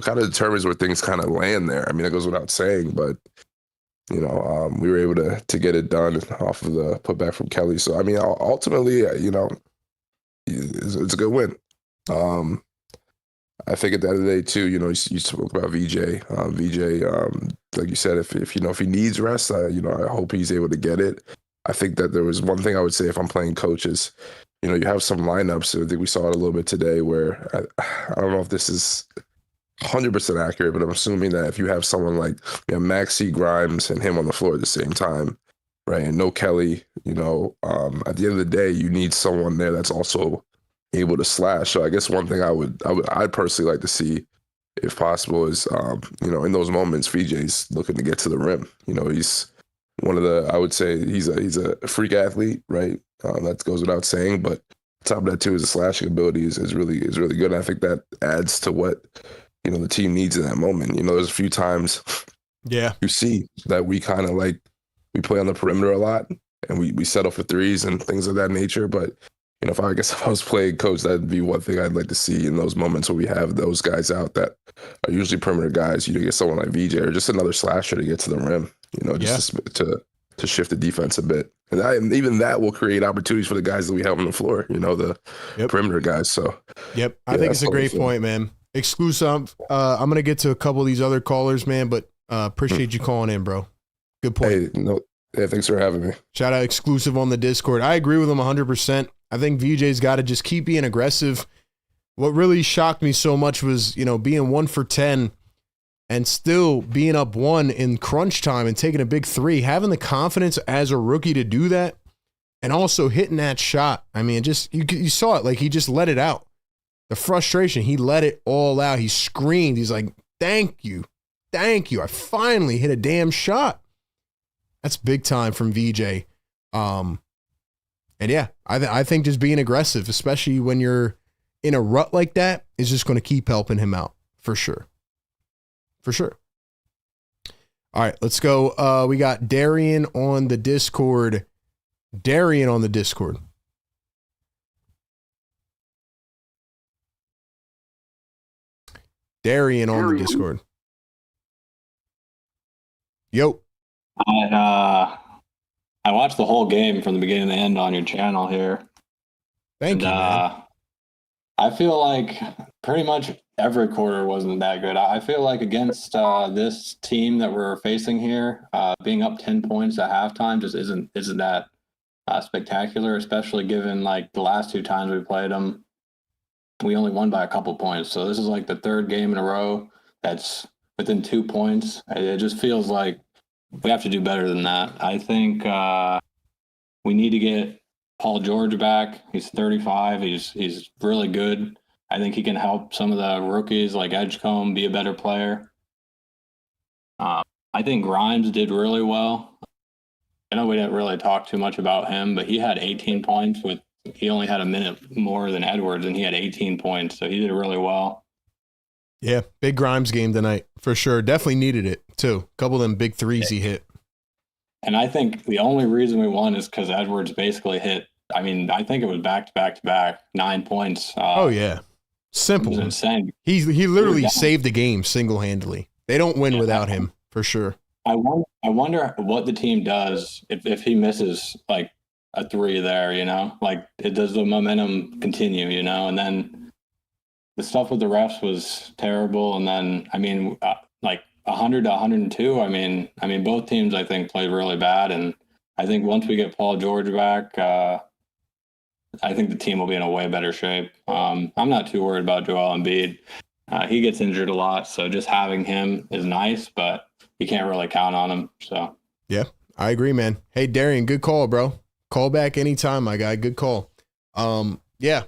kind of determines where things kind of land there. I mean, it goes without saying, but we were able to get it done off of the putback from Kelly. So I mean, ultimately, it's a good win. I think at the end of the day, too, you spoke about VJ. Like you said, if he needs rest, I hope he's able to get it. I think that there was one thing I would say if I'm playing coaches, you have some lineups. I think we saw it a little bit today where I don't know if this is 100% accurate, but I'm assuming that if you have someone like Maxey, Grimes, and him on the floor at the same time, right, and no Kelly, at the end of the day, you need someone there that's also able to slash. So I guess one thing I'd personally like to see, if possible, is in those moments, VJ's looking to get to the rim. He's one of the, I would say he's a freak athlete, right? That goes without saying, but on top of that too, his slashing ability is really good. And I think that adds to what the team needs in that moment. There's a few times, you see that we kind of like we play on the perimeter a lot and we settle for threes and things of that nature, but. If I was playing coach, that'd be one thing I'd like to see in those moments where we have those guys out that are usually perimeter guys. You get someone like VJ or just another slasher to get to the rim. Just to shift the defense a bit, and even that will create opportunities for the guys that we have on the floor. The perimeter guys. So, I think it's a great point, man. Exclusive. I'm gonna get to a couple of these other callers, man, but appreciate you calling in, bro. Good point. Hey, thanks for having me. Shout out Exclusive on the Discord. I agree with him 100%. I think VJ's got to just keep being aggressive. What really shocked me so much was, being 1 for 10 and still being up 1 in crunch time and taking a big 3, having the confidence as a rookie to do that and also hitting that shot. I mean, you saw it, like he just let it out. The frustration, he let it all out. He screamed. He's like, thank you. I finally hit a damn shot. That's big time from VJ. And yeah, I think just being aggressive, especially when you're in a rut like that, is just going to keep helping him out for sure. All right, let's go. We got Darian on the Discord. Darian on the Discord. Yo. I watched the whole game from the beginning to end on your channel here. Thank you, man. I feel like pretty much every quarter wasn't that good. I feel like against this team that we're facing here, being up 10 points at halftime just isn't that spectacular, especially given like the last 2 times we played them, we only won by a couple points. So this is like the 3rd game in a row that's within 2 points. It just feels like we have to do better than that. I think we need to get Paul George back. He's 35. He's really good. I think he can help some of the rookies like Edgecombe be a better player. I think Grimes did really well. I know we didn't really talk too much about him, but he had 18 points. He only had a minute more than Edwards, and he had 18 points, so he did really well. Yeah, big Grimes game tonight, for sure. Definitely needed it, too. A couple of them big threes he hit. And I think the only reason we won is because Edwards basically hit, I think it was back-to-back 9 points. Oh, yeah. Simple. It was insane. He literally saved the game single-handedly. They don't win without him, for sure. I wonder what the team does if he misses, like, a 3 there, Like, does the momentum continue, And then the stuff with the refs was terrible. And then, like 100 to 102. I mean, both teams I think played really bad, and I think once we get Paul George back, I think the team will be in a way better shape. I'm not too worried about Joel Embiid. He gets injured a lot, so just having him is nice, but you can't really count on him. So yeah, I agree, man. Hey, Darian, good call, bro. Call back anytime, my guy. Good call. Yeah,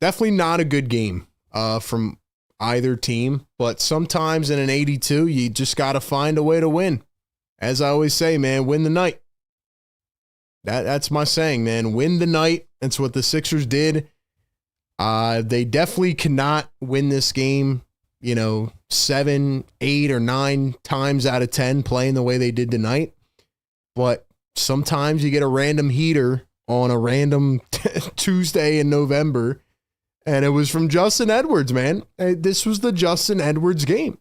definitely not a good game from either team, but sometimes in an 82, you just got to find a way to win. As I always say, man, win the night. That's my saying, man. Win the night. That's what the Sixers did. They definitely cannot win this game, 7, 8, or 9 times out of 10 playing the way they did tonight. But sometimes you get a random heater on a random Tuesday in November, and it was from Justin Edwards, man. This was the Justin Edwards game.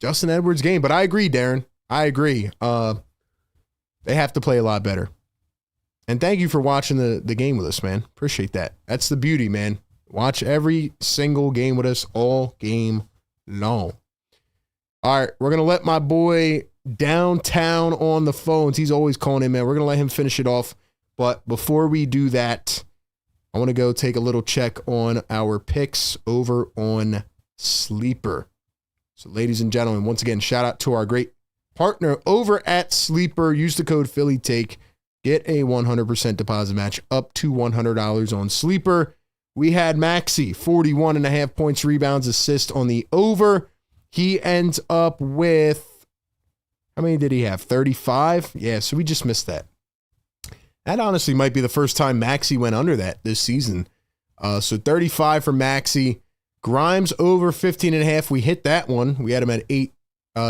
Justin Edwards game. But I agree, Darren. I agree. They have to play a lot better. And thank you for watching the game with us, man. Appreciate that. That's the beauty, man. Watch every single game with us all game long. All right, we're going to let my boy Downtown on the phones. He's always calling in, man. We're going to let him finish it off. But before we do that, I want to go take a little check on our picks over on Sleeper. So, ladies and gentlemen, once again, shout out to our great partner over at Sleeper. Use the code PhillyTake. Get a 100% deposit match up to $100 on Sleeper. We had Maxey, 41.5 points, rebounds, assists on the over. He ends up with, how many did he have? 35? Yeah, so we just missed that. That honestly might be the first time Maxey went under that this season. So 35 for Maxey. Grimes over 15.5. We hit that one. We had him at 8.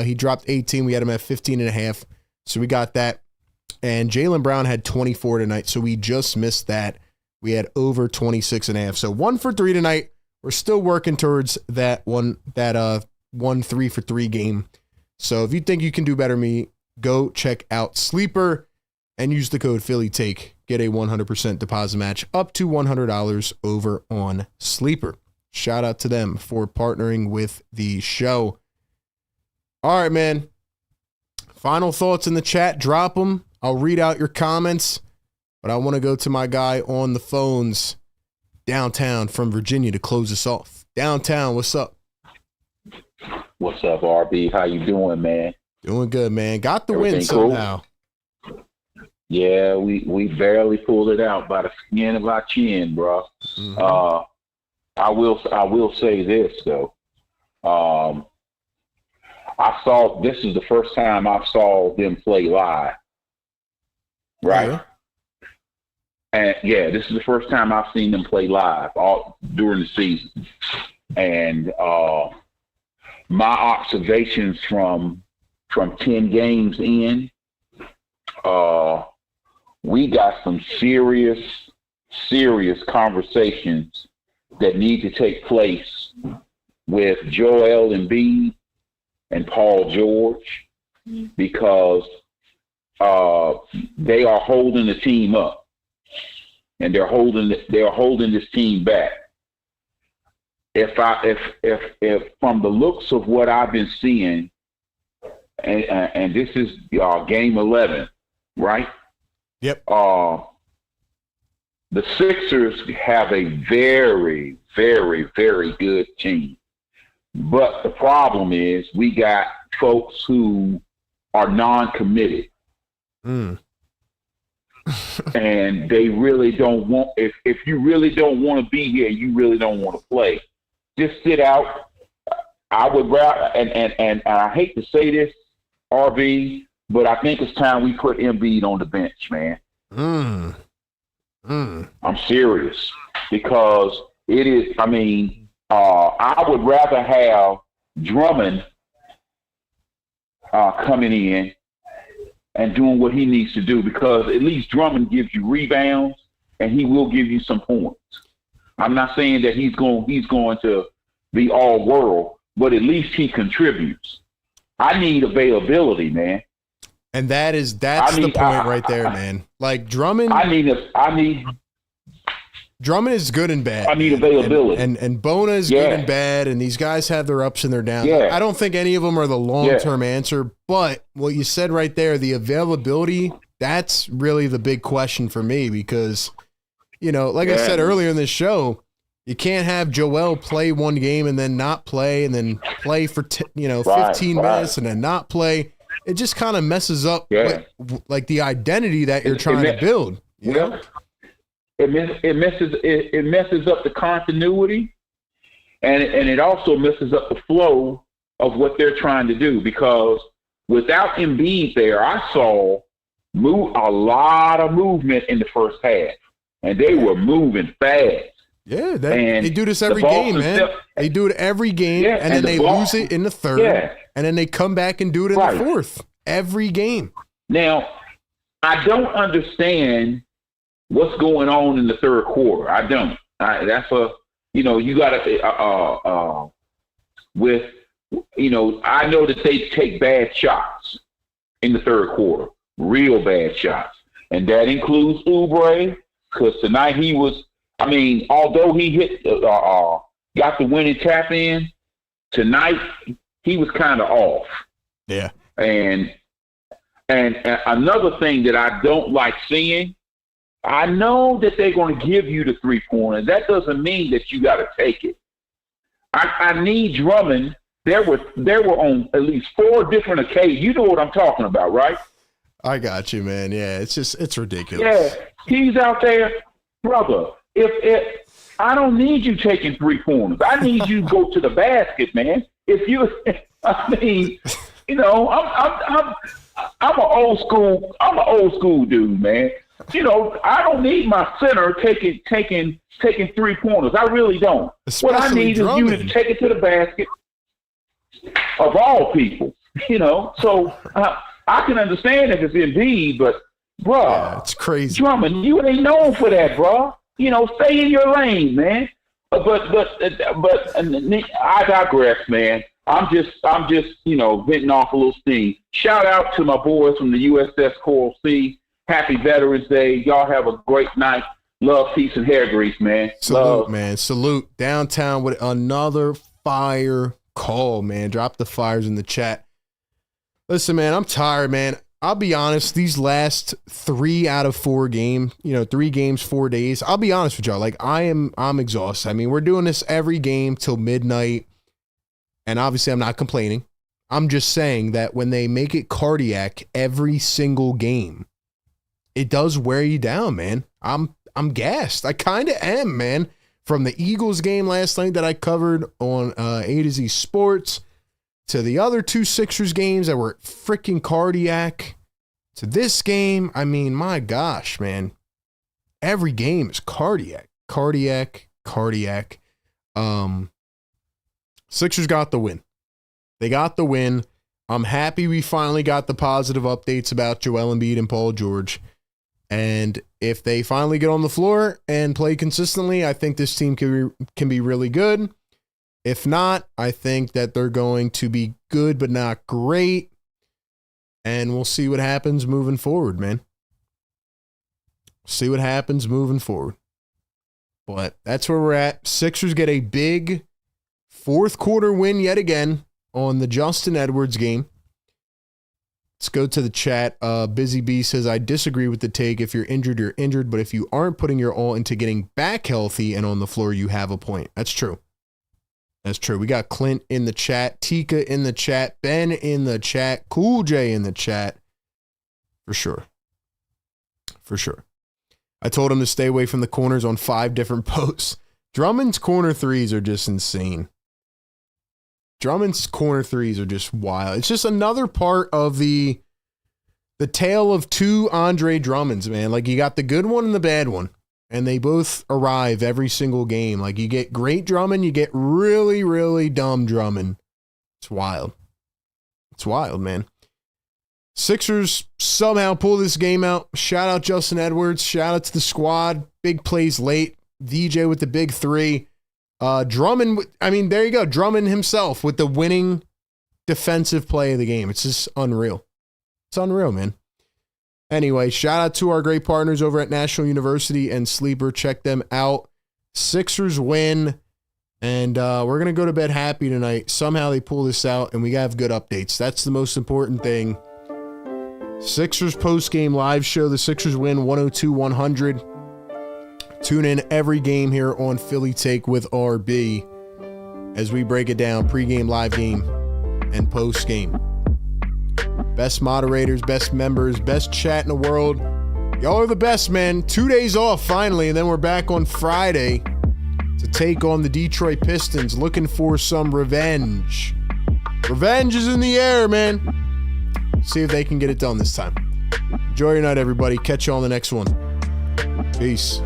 He dropped 18. We had him at 15.5. So we got that. And Jaylen Brown had 24 tonight, so we just missed that. We had over 26.5. So 1 for 3 tonight. We're still working towards that 1 3 for 3 game. So if you think you can do better than me, go check out Sleeper and use the code PhillyTake. Get a 100% deposit match up to $100 over on Sleeper. Shout out to them for partnering with the show. All right, man. Final thoughts in the chat. Drop them. I'll read out your comments, but I want to go to my guy on the phones, Downtown from Virginia, to close us off. Downtown, what's up? What's up, RB? How you doing, man? Doing good, man. Got the Everything win somehow. Cool? Yeah, we barely pulled it out by the skin of our chin, bro. Mm-hmm. I will say this though. This is the first time I saw them play live. Right. Yeah. And yeah, this is the first time I've seen them play live all during the season. And my observations from 10 games in, we got some serious conversations that need to take place with Joel Embiid and Paul George, because they are holding the team up, and they're holding this team back. If from the looks of what I've been seeing, and this is game 11, right? Yep. The Sixers have a very, very, very good team, but the problem is we got folks who are non-committed. And they really don't want, if you really don't want to be here, you really don't want to play, just sit out. I would rather, and I hate to say this, RV, but I think it's time we put Embiid on the bench, man. I'm serious, because it is, I would rather have Drummond coming in and doing what he needs to do, because at least Drummond gives you rebounds and he will give you some points. I'm not saying that he's going to be all world, but at least he contributes. I need availability, man. And that's the point right there, man. Like Drummond. Drummond is good and bad. I need availability. And Bona is good and bad, and these guys have their ups and their downs. Yeah. I don't think any of them are the long-term answer, but what you said right there, the availability, that's really the big question for me because, you know, like I said earlier in this show, you can't have Joel play one game and then not play and then play for 15 minutes and then not play. It just kind of messes up like the identity that you're trying to build. You know? It messes up the continuity, and it also messes up the flow of what they're trying to do. Because without Embiid there, I saw a lot of movement in the first half, and they were moving fast. Yeah, they do this every game, man. They do it every game, and then they lose it in the third, and then they come back and do it in the fourth. Every game. Now, I don't understand what's going on in the third quarter. I don't. You got to I know that they take bad shots in the third quarter, real bad shots, and that includes Oubre, because tonight he was. I mean, although he hit, got the winning tap in, tonight he was kind of off. Yeah. And another thing that I don't like seeing, I know that they're going to give you the 3-pointer. That doesn't mean that you got to take it. I need Drummond. There were on at least 4 different occasions. You know what I'm talking about, right? I got you, man. Yeah, it's ridiculous. Yeah, he's out there, brother. If I don't need you taking 3-pointers. I need you to go to the basket, man. I mean, you know, I'm an old school dude, man. You know, I don't need my center taking 3-pointers. I really don't. What I need Drummond. is you to take it to the basket. Of all people, you know. So I can understand if it's Embiid, but bro, it's crazy. Drummond, you ain't known for that, bro. You know, stay in your lane, man. But I digress, man. I'm just venting off a little steam. Shout out to my boys from the USS Coral Sea. Happy Veterans Day. Y'all have a great night. Love, peace, and hair grease, man. Salute, man. Salute. Downtown with another fire call, man. Drop the fires in the chat. Listen, man, I'm tired, man. I'll be honest, these last 3 out of 4 games, 3 games, 4 days, I'll be honest with y'all. Like, I'm exhausted. I mean, we're doing this every game till midnight, and obviously I'm not complaining. I'm just saying that when they make it cardiac every single game, it does wear you down, man. I'm gassed. I kind of am, man. From the Eagles game last night that I covered on A to Z Sports, to the other 2 Sixers games that were freaking cardiac, to this game, I mean, my gosh, man. Every game is cardiac. Sixers got the win. They got the win. I'm happy we finally got the positive updates about Joel Embiid and Paul George. And if they finally get on the floor and play consistently, I think this team can be really good. If not, I think that they're going to be good but not great. And we'll see what happens moving forward, man. See what happens moving forward. But that's where we're at. Sixers get a big fourth quarter win yet again on the Justin Edwards game. Let's go to the chat. Busy Bee says, I disagree with the take. If you're injured. But if you aren't putting your all into getting back healthy and on the floor, you have a point. That's true. That's true. We got Clint in the chat, Tika in the chat, Ben in the chat, Cool J in the chat. For sure. I told him to stay away from the corners on 5 different posts. Drummond's corner threes are just insane. Drummond's corner threes are just wild. It's just another part of the tale of 2 Andre Drummonds, man. Like, you got the good one and the bad one, and they both arrive every single game. Like, you get great Drummond, you get really, really dumb Drummond. It's wild. It's wild, man. Sixers somehow pull this game out. Shout out Justin Edwards. Shout out to the squad. Big plays late. VJ with the big 3. Drummond, I mean, there you go. Drummond himself with the winning defensive play of the game. It's just unreal. It's unreal, man. Anyway, shout out to our great partners over at National University and Sleeper. Check them out. Sixers win, and we're going to go to bed happy tonight. Somehow they pull this out, and we have good updates. That's the most important thing. Sixers post-game live show. The Sixers win 102-100. Tune in every game here on Philly Take with RB as we break it down, pregame, live game, and post-game. Best moderators, best members, best chat in the world. Y'all are the best, man. 2 days off finally, and then we're back on Friday to take on the Detroit Pistons, looking for some revenge. Revenge is in the air, man. See if they can get it done this time. Enjoy your night, everybody. Catch you on the next one. Peace.